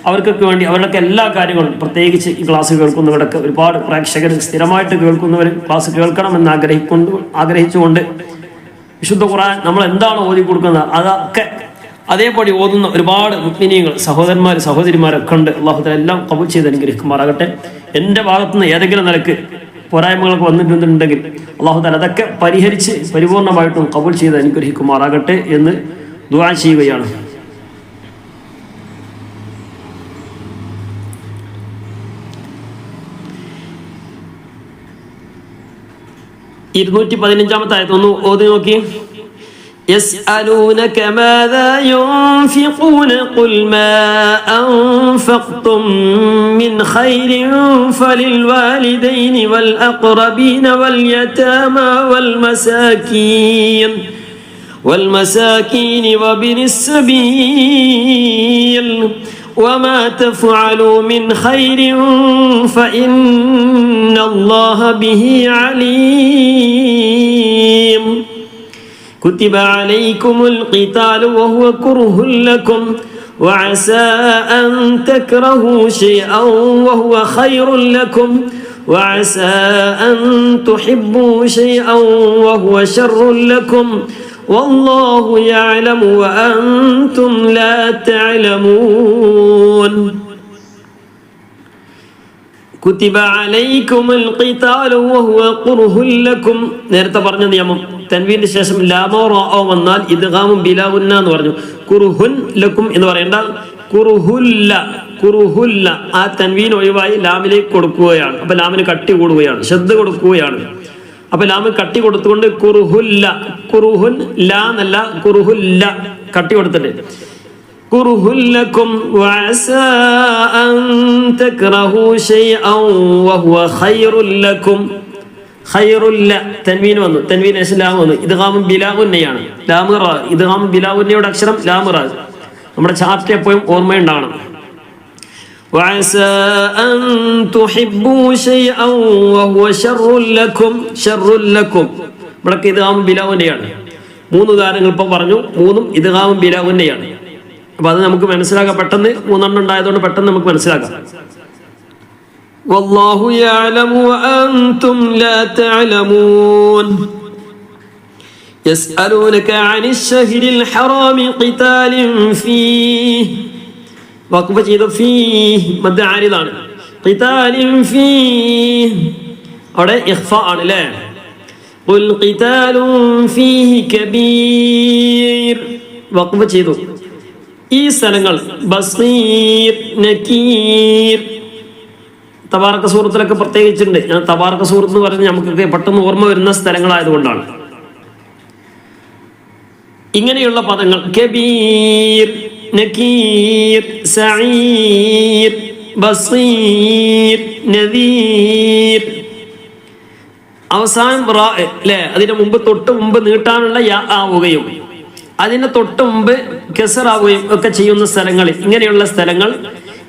അവർക്കൊക്കെ വേണ്ടി അവരുടെയൊക്കെ എല്ലാ കാര്യങ്ങളും, പ്രത്യേകിച്ച് ഈ ക്ലാസ് കേൾക്കുന്നവരൊക്കെ ഒരുപാട് പ്രേക്ഷകർ, സ്ഥിരമായിട്ട് കേൾക്കുന്നവർ, ക്ലാസ് കേൾക്കണമെന്ന് ആഗ്രഹിച്ചുകൊണ്ട് വിശുദ്ധ ഖുർആൻ നമ്മൾ എന്താണ് ഓതി കൊടുക്കുന്നത് അതൊക്കെ അതേപടി ഓതുന്ന ഒരുപാട് മുഅ്മിനീങ്ങൾ, സഹോദരന്മാർ, സഹോദരിമാരൊക്കെ ഉണ്ട്. അല്ലാഹു തആല എല്ലാം ഖബൂൽ ചെയ്ത് അനുഗ്രഹിക്കുമാറാകട്ടെ. എൻ്റെ ഭാഗത്തുനിന്ന് ഏതെങ്കിലും നിലക്ക് പോരായ്മകളൊക്കെ വന്നിട്ടുണ്ടെങ്കിൽ അല്ലാഹു തആല അതൊക്കെ പരിഹരിച്ച് പരിപൂർണമായിട്ടും ഖബൂൽ ചെയ്ത് അനുഗ്രഹിക്കുമാറാകട്ടെ എന്ന് ദുആ ചെയ്യുകയാണ്. ഇരുന്നൂറ്റി 15-ാമത്തെ ആയത്ത് ഒന്ന് ഓതി നോക്കി. يسألونك ماذا ينفقون قل ما أنفقتم من خير فللوالدين والأقربين واليتامى والمساكين وابن السبيل وما تفعلوا من خير فإن الله به عليم كتب عليكم القتال وهو كره لكم وعسى أن تكرهوا شيئا وهو خير لكم وعسى أن تحبوا شيئا وهو شر لكم والله يعلم وأنتم لا تعلمون كتب عليكم القتال وهو كره لكم. നേരത്തെ പറഞ്ഞ നിയമം തൻവീന്റെ ശേഷം ലാമോ റാഓ വന്നാൽ ഇദ്ഗാമും ബിലാഉന്ന എന്ന് പറഞ്ഞു. കുറുഹുൻ ലക്കും എന്ന് പറയേണ്ട കുറുഹുല്ല ആ തൻവീൻ ഒഴിവായി ലാമിലേക്ക് കൊടുക്കുകയാണ്. അപ്പൊ ലാമിന് കട്ടി കൂടുകയാണ്, ശ്രദ്ധ കൊടുക്കുകയാണ്. അപ്പൊ ലാമിന് കട്ടി കൊടുത്തുകൊണ്ട് കുറുഹുൻ ലാ എന്നല്ല, കുറുഹുല്ല കട്ടി കൊടുത്തിട്ട് കുറുഹുല്ലക്കും വഅസാ അൻ തക്റഹു ശൈഅൻ വഹുവ ഖൈറുൽ ലക്കും. ഖൈറുല്ല തൻവീൻ വന്നു, തൻവീൻ ലാം വന്നു. ഇദ്ഗാമും ബിലാഉന്നയാണ്. ലാം റാ, ഇദ്ഗാമും ബിലാഉന്നയുടെ അക്ഷരം ലാം റാ. നമ്മുടെ ചാർട്ട് എപ്പോഴും ഓർമ്മയുണ്ടാവണം. വഅസാ അൻ തുഹിബ്ബു ശൈഅൻ വഹുവ ശർറുൽ ലക്കും. ഇവിടെ ഇദ്ഗാമും ബിലാഉന്നയാണ്. 3 ഉദാഹരണങ്ങൾ ഇപ്പം പറഞ്ഞു. 3ഉം ഇദ്ഗാമും ബിലാഉന്നയാണ്. അപ്പൊ അത് നമുക്ക് മനസ്സിലാക്കാം. പെട്ടെന്ന് 3 ഉണ്ടായതുകൊണ്ട് പെട്ടെന്ന് നമുക്ക് മനസ്സിലാക്കാം. والله يعلم وأنتم لا تعلمون يسألونك عن الشهر الحرام قتال فيه وقف فيه مد عارضان قتال فيه അവിടെ ഇഖ്ഫാ ആണ് ല്ലേ. قل قتال فيه كبير വഖഫ് ചെയ്തു. ഈ സ്ഥലങ്ങൾ ബസീർ, നകീർ, തബാറക സൂറത്തിലൊക്കെ പ്രത്യേകിച്ചുണ്ട്. ഞാൻ തബാറക സൂറത്ത് എന്ന് പറയുന്നത് നമുക്കൊക്കെ പെട്ടെന്ന് ഓർമ്മ വരുന്ന സ്ഥലങ്ങളായതുകൊണ്ടാണ്. ഇങ്ങനെയുള്ള പദങ്ങൾ കബീർ, നകീർ, സഈർ, ബസീർ, നദീർ, അവസാനം റാ അല്ലേ, അതിന്റെ മുമ്പ് തൊട്ട് മുമ്പ് നീട്ടാനുള്ള യാ ആവുകയും അതിന്റെ തൊട്ട് മുമ്പ് കെസറാവുകയും ഒക്കെ ചെയ്യുന്ന സ്ഥലങ്ങളിൽ, ഇങ്ങനെയുള്ള സ്ഥലങ്ങൾ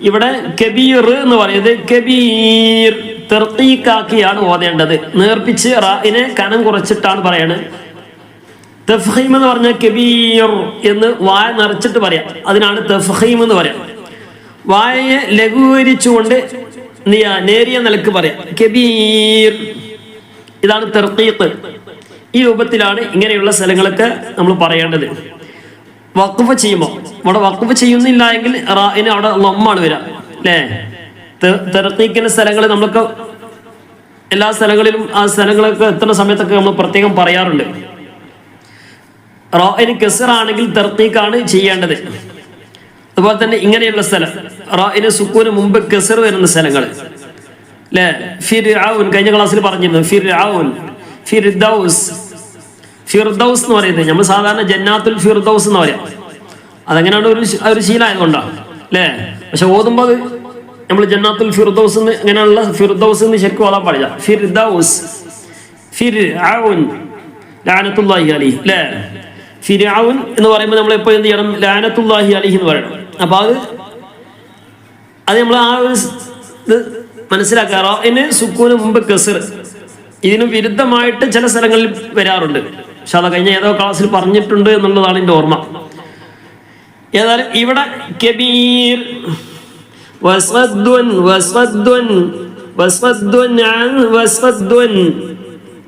ഇവിടെ കബീർ എന്ന് പറയുന്നത് കബീർ തർത്തീക്കാക്കിയാണ് ഓതേണ്ടത്. നേർപ്പിച്ച് റാഇനെ കനം കുറച്ചിട്ടാണ് പറയണത്. തഫ്ഹീം എന്ന് പറഞ്ഞാൽ കബീർ എന്ന് വായ നിറച്ചിട്ട് പറയാം, അതിനാണ് തഫ്ഹീം എന്ന് പറയാം. വായയെ ലഘൂകരിച്ചുകൊണ്ട് നേരിയ നിലക്ക് പറയാം കബീർ. ഇതാണ് തർത്തീഖ്. ഈ രൂപത്തിലാണ് ഇങ്ങനെയുള്ള സ്ഥലങ്ങളൊക്കെ നമ്മൾ പറയേണ്ടത്. വഖഫ് ചെയ്യുമ്പോൾ അവിടെ വഖഫ് ചെയ്യുന്നില്ല എങ്കിൽ റാഇന് അവിടെ ലമ്മാണ് വരിക അല്ലേ. തർത്തീഖിന്റെ സ്ഥലങ്ങൾ നമ്മളൊക്കെ എല്ലാ സ്ഥലങ്ങളിലും ആ സ്ഥലങ്ങളൊക്കെ എത്തുന്ന സമയത്തൊക്കെ നമ്മൾ പ്രത്യേകം പറയാറുണ്ട്. റാഇന് കസ്റാണെങ്കിൽ തർത്തീഖാണ് ചെയ്യേണ്ടത്. അതുപോലെ തന്നെ ഇങ്ങനെയുള്ള സ്ഥലം റാഇന് സുക്കൂന് മുമ്പ് കസ്ർ വരുന്ന സ്ഥലങ്ങൾ അല്ലേ. ഫിർഔൻ കഴിഞ്ഞ ക്ലാസ്സിൽ പറഞ്ഞിരുന്നു. ഫിർഔൻ, ഫിർദൗസ്, ഫിർദൗസ് എന്ന് പറയുന്നത് നമ്മൾ സാധാരണ ജന്നാത്തുൽ ഫിർദൗസ് എന്ന് പറയാം. അതങ്ങനെയാണ് ഒരു ശീലമായതുകൊണ്ടാണ് അല്ലേ. പക്ഷെ ഓതുമ്പോൾ നമ്മൾ ജന്നാത്തുൽ ഫിർദൗസ് അങ്ങനെയുള്ള ഫിർദൗസ് എന്ന് ശരിക്കും ഓതാൻ പാടില്ല. ഫിർദൗസ്, ഫിർഔൻ ലഅനത്തുല്ലാഹി അലൈഹി അല്ലേ. ഫിർഔൻ എന്ന് പറയുമ്പോൾ നമ്മൾ എപ്പോൾ എന്ത് ചെയ്യണം? ലഅനത്തുല്ലാഹി അലൈഹി എന്ന് പറയണം. അപ്പൊ അത് നമ്മൾ ആ ഒരു ഇത് മനസ്സിലാക്കുക. റാഇന് സുക്കൂന് മുമ്പ് കസ്ർ, ഇതിന് വിരുദ്ധമായിട്ട് ചില സ്ഥലങ്ങളിൽ വരാറുണ്ട്. പക്ഷെ അത് കഴിഞ്ഞ ഏതോ ക്ലാസ്സിൽ പറഞ്ഞിട്ടുണ്ട് എന്നുള്ളതാണ് എൻ്റെ ഓർമ്മ. ഏതായാലും ഇവിടെ കബീർ വസ്വദ്വൻ വസ്വദ്വൻ വസ്വദ്വൻ വസ്വദ്വൻ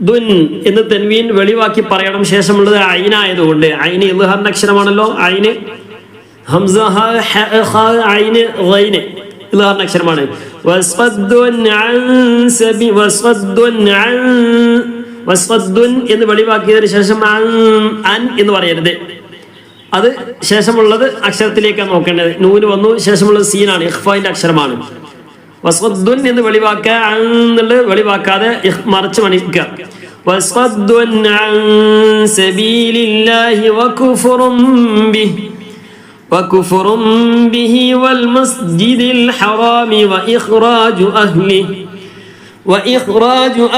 ദുൻ എന്ന് തൻവീൻ വെളിവാക്കി പറയണം. ശേഷമുള്ളത് ഐനായതുകൊണ്ട്, ഐന് ഇദ്ഹാറിന്റെ അക്ഷരമാണല്ലോ. ഐന് ഹംസ ഐന് ഗൈന് ഇദ്ഹാറിന്റെ അക്ഷരമാണ്. വസ്വദ്വൻ എന്ന് വെളിവാക്കിയതിനു ശേഷം അൻ എന്ന് പറയരുത്. അത് ശേഷമുള്ളത് അക്ഷരത്തിലേക്കാണ് നോക്കേണ്ടത്. നൂന് വന്നു, ശേഷമുള്ളത് സീനാണ്, ഇഖ്ഫാന്റെ അക്ഷരമാണ്. വസ്വദ്വൻ എന്ന് വെളിവാക്കുക, എന്നുള്ളത് വെളിവാക്കാതെ മറിച്ച് മണിക്കുക. വസ്വദ്വൻ അൻ സബീലില്ലാഹി വകുഫറും ബിഹി വൽ മസ്ജിദിൽ ഹറാമി വഇഖ്റാജു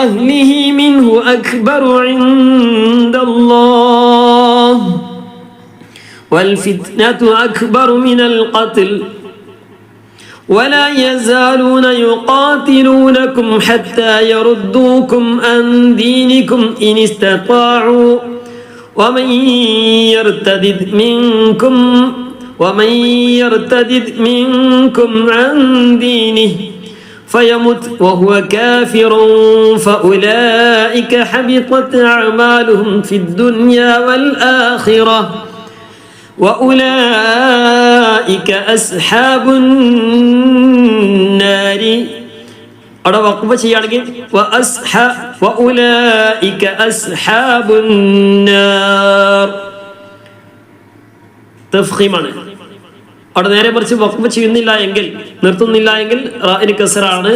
അഹ്ലിഹി മിൻഹു അക്ബറു ഇൻദല്ലാഹ് والفتنة أكبر من القتل ولا يزالون يقاتلونكم حتى يردوكم عن دينكم إن استطاعوا ومن يرتد منكم عن دينه فيمت وهو كافر فأولئك حبطت أعمالهم في الدنيا والآخرة وأولئك أصحاب النار. അവിടെ വഖഫ് ചെയ്യുകയാണെങ്കിൽ وأولئك أصحاب النار തഫ്ഖീമാണ്. അവിടെ നേരെ മറിച്ച് വഖഫ് ചെയ്യുന്നില്ല എങ്കിൽ, നിർത്തുന്നില്ല എങ്കിൽ റാഇന് കസ്റാണ്.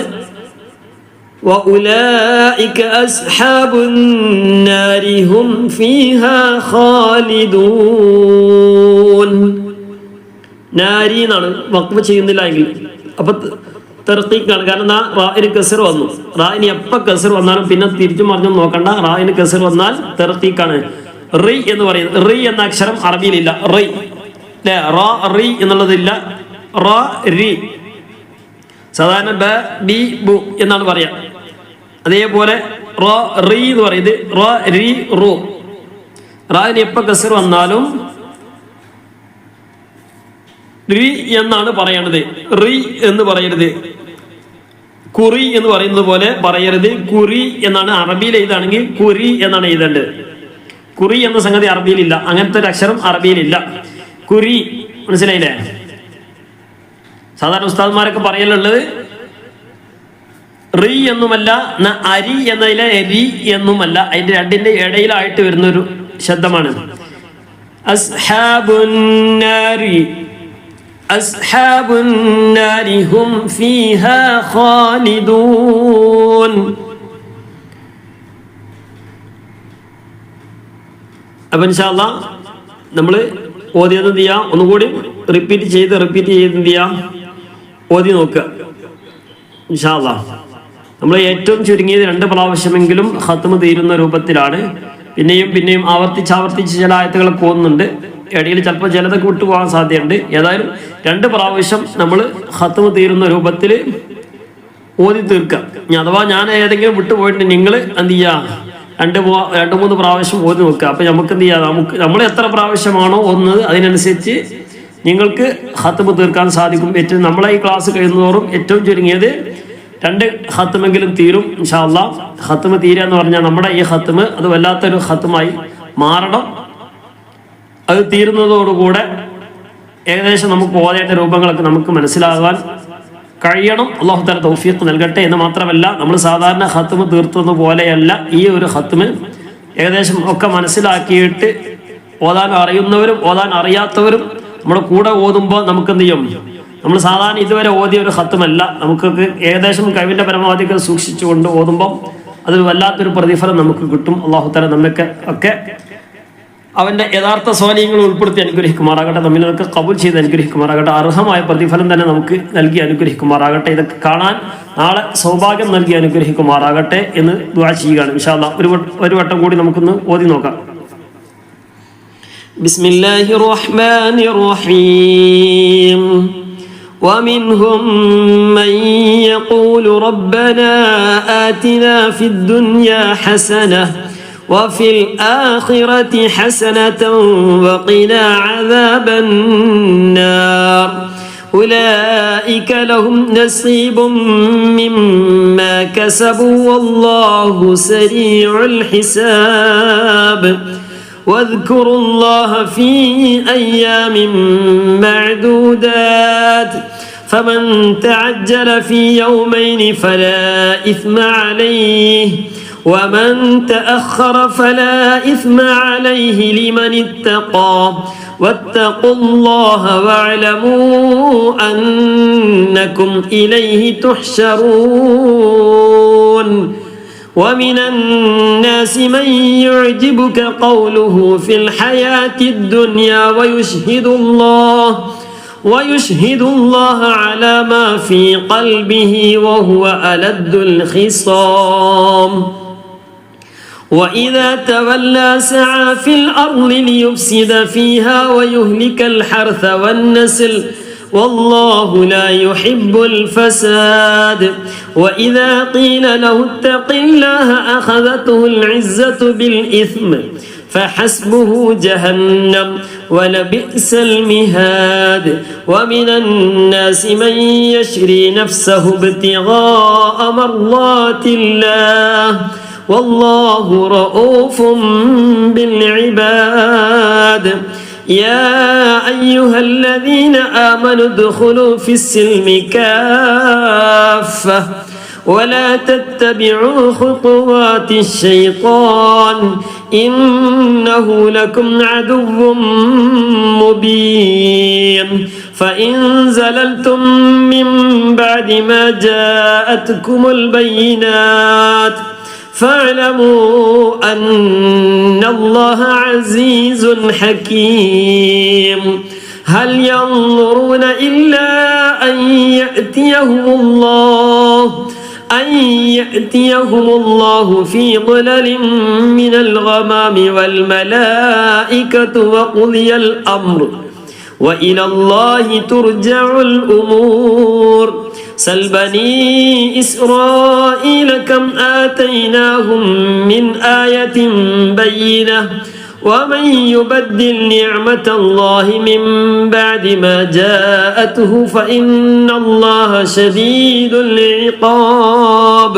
وأولئك أصحاب النار هم فيها خالدون. നാരി എന്നാണ് വഖഫ് ചെയ്യുന്നില്ല എങ്കിൽ. അപ്പൊ തർത്തീഖാണ്. കാരണം റാഇന് കസ്ർ വന്നു. റാഇന് എപ്പോൾ കസ്ർ വന്നാലും പിന്നെ തിരിച്ചു മറിഞ്ഞും നോക്കണ്ട. റാഇന് കസ്ർ വന്നാൽ തർത്തീഖാണ്. റി എന്ന് പറയുന്നത്, റി എന്ന അക്ഷരം അറബിയിലില്ല. റി അല്ലേ, റാ റി എന്നുള്ളതില്ല. റാ രി സാധാരണ ബ ബി ബു എന്നാണ് പറയാ. അതേപോലെ റാ റി എന്ന് പറയുന്നത് റാ രി റു. റാഇന് എപ്പോൾ കസ്ർ വന്നാലും റി എന്നാണ് പറയേണ്ടത്. റി എന്ന് പറയരുത്. കുറി എന്ന് പറയുന്നത് പോലെ പറയരുത്. കുറി എന്നാണ് അറബിയിൽ എഴുതാണെങ്കിൽ കുരി എന്നാണ് എഴുതേണ്ടത്. കുറി എന്ന സംഗതി അറബിയിലില്ല. അങ്ങനത്തെ ഒരു അക്ഷരം അറബിയിലില്ല. കുരി, മനസ്സിലായില്ലേ? സാധാരണ ഉസ്താദ്മാരൊക്കെ പറയലുള്ളത് റി എന്നുമല്ല, അരി എന്നതിലെ രി എന്നുമല്ല. അതിന്റെ രണ്ടിന്റെ ഇടയിലായിട്ട് വരുന്നൊരു ശബ്ദമാണ്. അസ്ഹാബുൻ നാരി, أصحاب النار هم فيها خالدون. അപ്പം ഇൻഷാ അല്ലാഹ് നമ്മൾ ഓതിയത് എന്ത് ചെയ്യുക, ഒന്നുകൂടി റിപ്പീറ്റ് ചെയ്ത് എന്ത് ചെയ്യുക, ഓതി നോക്കുക ഇൻഷാ അല്ലാഹ്. നമ്മൾ ഏറ്റവും ചുരുങ്ങിയത് 2 പ്രാവശ്യമെങ്കിലും ഖത്മ് തീരുന്ന രൂപത്തിലാണ്. പിന്നെയും ആവർത്തിച്ച് ചില ആയത്തുകളൊക്കെ ഓതുന്നുണ്ട്. ഇടയിൽ ചിലപ്പോൾ ചിലതൊക്കെ വിട്ടുപോകാൻ സാധ്യതയുണ്ട്. ഏതായാലും 2 പ്രാവശ്യം നമ്മൾ ഖത്മ് തീരുന്ന രൂപത്തിൽ ഓതി തീർക്കുക. അഥവാ ഞാൻ ഏതെങ്കിലും വിട്ടുപോയിട്ട് നിങ്ങൾ എന്ത് ചെയ്യുക, 2-3 പ്രാവശ്യം ഓതി നോക്കുക. അപ്പം നമുക്ക് എന്ത് ചെയ്യാം, നമ്മൾ എത്ര പ്രാവശ്യമാണോ ഓതുന്നത് അതിനനുസരിച്ച് നിങ്ങൾക്ക് ഖത്മ് തീർക്കാൻ സാധിക്കും. ഏറ്റവും നമ്മളെ ഈ ക്ലാസ് കഴിയുന്നതോറും ഏറ്റവും ചുരുങ്ങിയത് 2 ഖത്മെങ്കിലും തീരും ഇൻഷാ അല്ലാഹ്. ഖത്മ് തീരുക എന്ന് പറഞ്ഞാൽ നമ്മുടെ ഈ ഖത്മ് അത് വല്ലാത്തൊരു ഖത്മായി മാറണം. അത് തീരുന്നതോടുകൂടെ ഏകദേശം നമുക്ക് ഓതേണ്ട രൂപങ്ങളൊക്കെ നമുക്ക് മനസ്സിലാകാൻ കഴിയണം. അല്ലാഹു തആല തൗഫീഖ് നൽകട്ടെ. എന്ന് മാത്രമല്ല, നമ്മൾ സാധാരണ ഖത്മ് തീർത്തുന്ന പോലെയല്ല ഈ ഒരു ഖത്മ്. ഏകദേശം ഒക്കെ മനസ്സിലാക്കിയിട്ട് ഓതാൻ അറിയുന്നവരും ഓതാൻ അറിയാത്തവരും നമ്മുടെ കൂടെ ഓതുമ്പോൾ നമുക്ക് എന്ത് ചെയ്യും, നമ്മൾ സാധാരണ ഇതുവരെ ഓതിയ ഒരു ഖത്മല്ല, നമുക്കൊക്കെ ഏകദേശം കഴിവിൻ്റെ പരമാവധിയൊക്കെ സൂക്ഷിച്ചുകൊണ്ട് ഓതുമ്പോൾ അത് വല്ലാത്തൊരു പ്രതിഫലം നമുക്ക് കിട്ടും. അല്ലാഹു തആല നമ്മൾക്ക് ഒക്കെ അവൻ്റെ യഥാർത്ഥ സ്വാലിഹ്യങ്ങൾ ഉൾപ്പെടുത്തി അനുഗ്രഹിക്കുമാറാകട്ടെ. നമ്മിലൊക്കെ കബൂൽ ചെയ്ത് അനുഗ്രഹിക്കുമാറാകട്ടെ. അർഹമായ പ്രതിഫലം തന്നെ നമുക്ക് നൽകി അനുഗ്രഹിക്കുമാറാകട്ടെ. ഇതൊക്കെ കാണാൻ നാളെ സൗഭാഗ്യം നൽകി അനുഗ്രഹിക്കുമാറാകട്ടെ എന്ന് ദുആ ചെയ്യുകയാണ് ഇൻഷാ അല്ലാഹ്. ഒരു വട്ടം കൂടി നമുക്കൊന്ന് ഓതി നോക്കാം. ബിസ്മില്ലാഹിർ റഹ്മാനിർ റഹീം. ومنهم من يقول ربنا آتنا في الدنيا حسنة وفي الآخرة حسنة وقنا عذاب النار أولئك لهم نصيب مما كسبوا والله سريع الحساب واذكروا الله في أيام معدودات فمن تعجل في يومين فلا إثم عليه ومن تأخر فلا إثم عليه لمن اتقى واتقوا الله واعلموا أنكم إليه تحشرون ومن الناس من يعجبك قوله في الحياة الدنيا ويشهد الله على ما في قلبه وهو ألد الخصام وإذا تولى سعى في الأرض ليفسد فيها ويهلك الحرث والنسل والله لا يحب الفساد وإذا قيل له اتق الله أخذته العزة بالإثم فحسبه جهنم ولبئس المهاد ومن الناس من يشري نفسه ابتغاء مرضات الله والله رؤوف بالعباد يا أيها الذين آمنوا ادخلوا في السلم كافة ولا تتبعوا خطوات الشيطان إنه لكم عدو مبين فإن زللتم من بعد ما جاءتكم البينات فاعلموا أن الله عزيز حكيم هل ينظرون إلا أن يأتيهم الله في ظلل من الغمام والملائكة وقضي الأمر وإلى الله ترجع الأمور سل بني إسرائيل كم آتيناهم من آية بينة ومن يبدل نعمة الله من بعد ما جاءته فإن الله شديد العقاب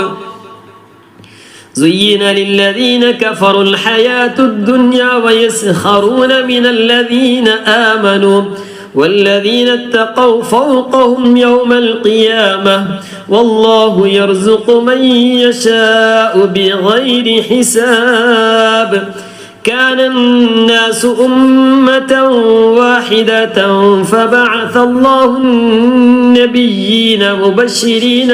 زين للذين كفروا الحياة الدنيا ويسخرون من الذين آمنوا والذين اتقوا فوقهم يوم القيامة والله يرزق من يشاء بغير حساب كان الناس أمة واحدة فبعث الله النبيين مبشرين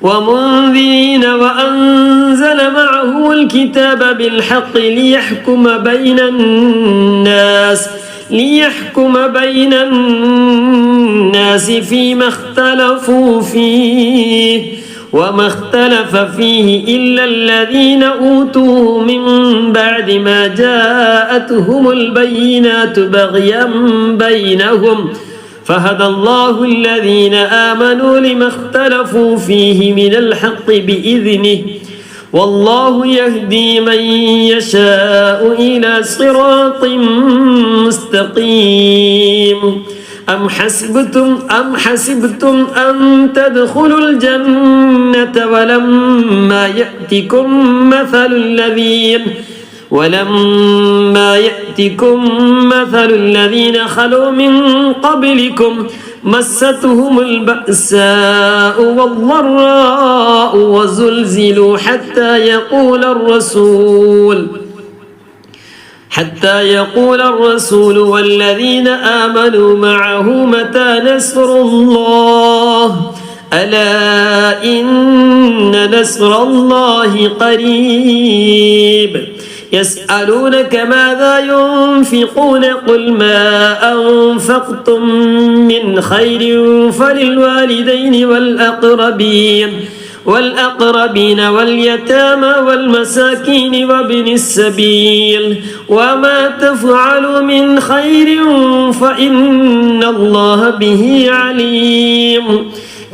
ومنذرين وأنزل معه الكتاب بالحق ليحكم بين الناس فيما اختلفوا فيه وما اختلف فيه إلا الذين أوتوه من بعد ما جاءتهم البينات بغيا بينهم فهدى الله الذين آمنوا لما اختلفوا فيه من الحق بإذنه والله يهدي من يشاء إلى صراط مستقيم أم حسبتم أن تدخلوا الجنة ولما يأتكم مثل الذين خلوا من قبلكم مستهم البأساء والضراء وزلزلوا حتى يقول الرسول والذين آمنوا معه متى نصر الله ألا إن نصر الله قريب يسألونك ماذا ينفقون قل ما أنفقتم من خير فللوالدين والأقربين واليتامى والمساكين وابن السبيل وما تفعلوا من خير فإن الله به عليم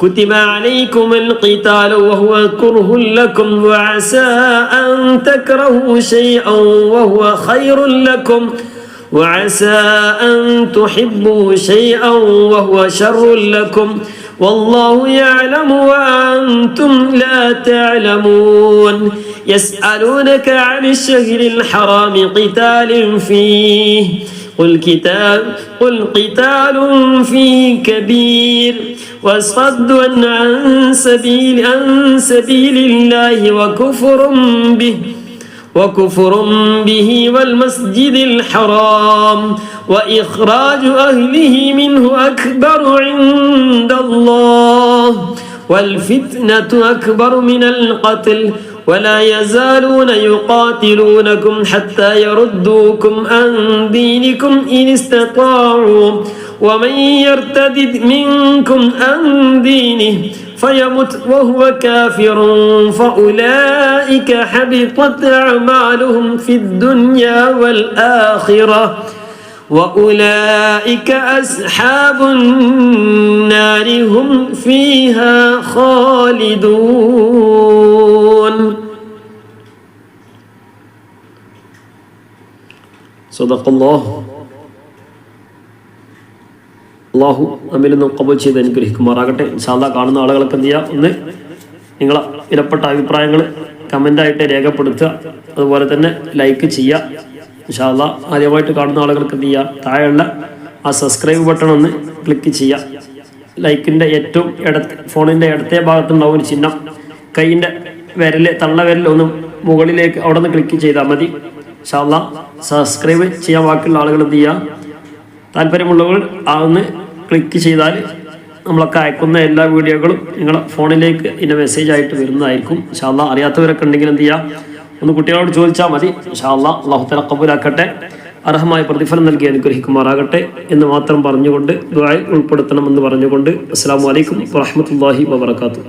كتب عليكم القتال وهو كره لكم وعسى أن تكرهوا شيئا وهو خير لكم وعسى أن تحبوا شيئا وهو شر لكم والله يعلم وأنتم لا تعلمون يسألونك عن الشهر الحرام قتال فيه قل قتال فيه كبير وصد عن سبيل الله وكفر به والمسجد الحرام وإخراج أهله منه أكبر عند الله والفتنة أكبر من القتل ولا يزالون يقاتلونكم حتى يردوكم عن دينكم إن استطاعوا ومن يرتد منكم عن دينه فيمت وهو كافر فأولئك حبطت أعمالهم في الدنيا والآخرة وأولئك أصحاب النار هم فيها خالدون صدق الله അള്ളാഹു നമ്മിൽ നിന്നും കബൂൽ ചെയ്ത് അനുഗ്രഹിക്കുമാറാകട്ടെ. ഇൻഷാ അല്ലാഹ് കാണുന്ന ആളുകൾക്ക് എന്ത് ചെയ്യുക, ഒന്ന് നിങ്ങളെ വിലപ്പെട്ട അഭിപ്രായങ്ങൾ കമൻ്റായിട്ട് രേഖപ്പെടുത്തുക, അതുപോലെ തന്നെ ലൈക്ക് ചെയ്യുക. ഇൻഷാ അല്ലാഹ് ആദ്യമായിട്ട് കാണുന്ന ആളുകൾക്ക് എന്ത് ചെയ്യുക, താഴെയുള്ള ആ സബ്സ്ക്രൈബ് ബട്ടൺ ഒന്ന് ക്ലിക്ക് ചെയ്യുക. ലൈക്കിൻ്റെ ഏറ്റവും ഫോണിൻ്റെ ഇടത്തെ ഭാഗത്തുണ്ടാവും ഒരു ചിഹ്നം, കൈയിൻ്റെ തള്ളവിരൽ ഒന്ന് മുകളിലേക്ക് അവിടെ നിന്ന് ക്ലിക്ക് ചെയ്താൽ മതി. ഇൻഷാ അല്ലാഹ് സബ്സ്ക്രൈബ് ചെയ്യാൻ ബാക്കിയുള്ള ആളുകൾ എന്ത് ചെയ്യുക, താല്പര്യമുള്ളവർ ഒന്ന് ക്ലിക്ക് ചെയ്താൽ നമ്മളൊക്കെ അയക്കുന്ന എല്ലാ വീഡിയോകളും നിങ്ങളുടെ ഫോണിലേക്ക് ഇതിൻ്റെ മെസ്സേജ് ആയിട്ട് വരുന്നതായിരിക്കും. ഇൻഷാ അല്ലാഹ് അറിയാത്തവരൊക്കെ ഉണ്ടെങ്കിൽ എന്ത് ചെയ്യുക, ഒന്ന് കുട്ടികളോട് ചോദിച്ചാൽ മതി. ഇൻഷാ അല്ലാഹ് അല്ലാഹു തആല ഖബൂലാക്കട്ടെ, അർഹമായ പ്രതിഫലം നൽകി അനുഗ്രഹിക്കുമാറാകട്ടെ എന്ന് മാത്രം പറഞ്ഞുകൊണ്ട് ദുആയിൽ ഉൾപ്പെടുത്തണമെന്ന് പറഞ്ഞുകൊണ്ട് അസ്സലാമു അലൈക്കും വറഹ്മത്തുള്ളാഹി വബറകാതുഹു.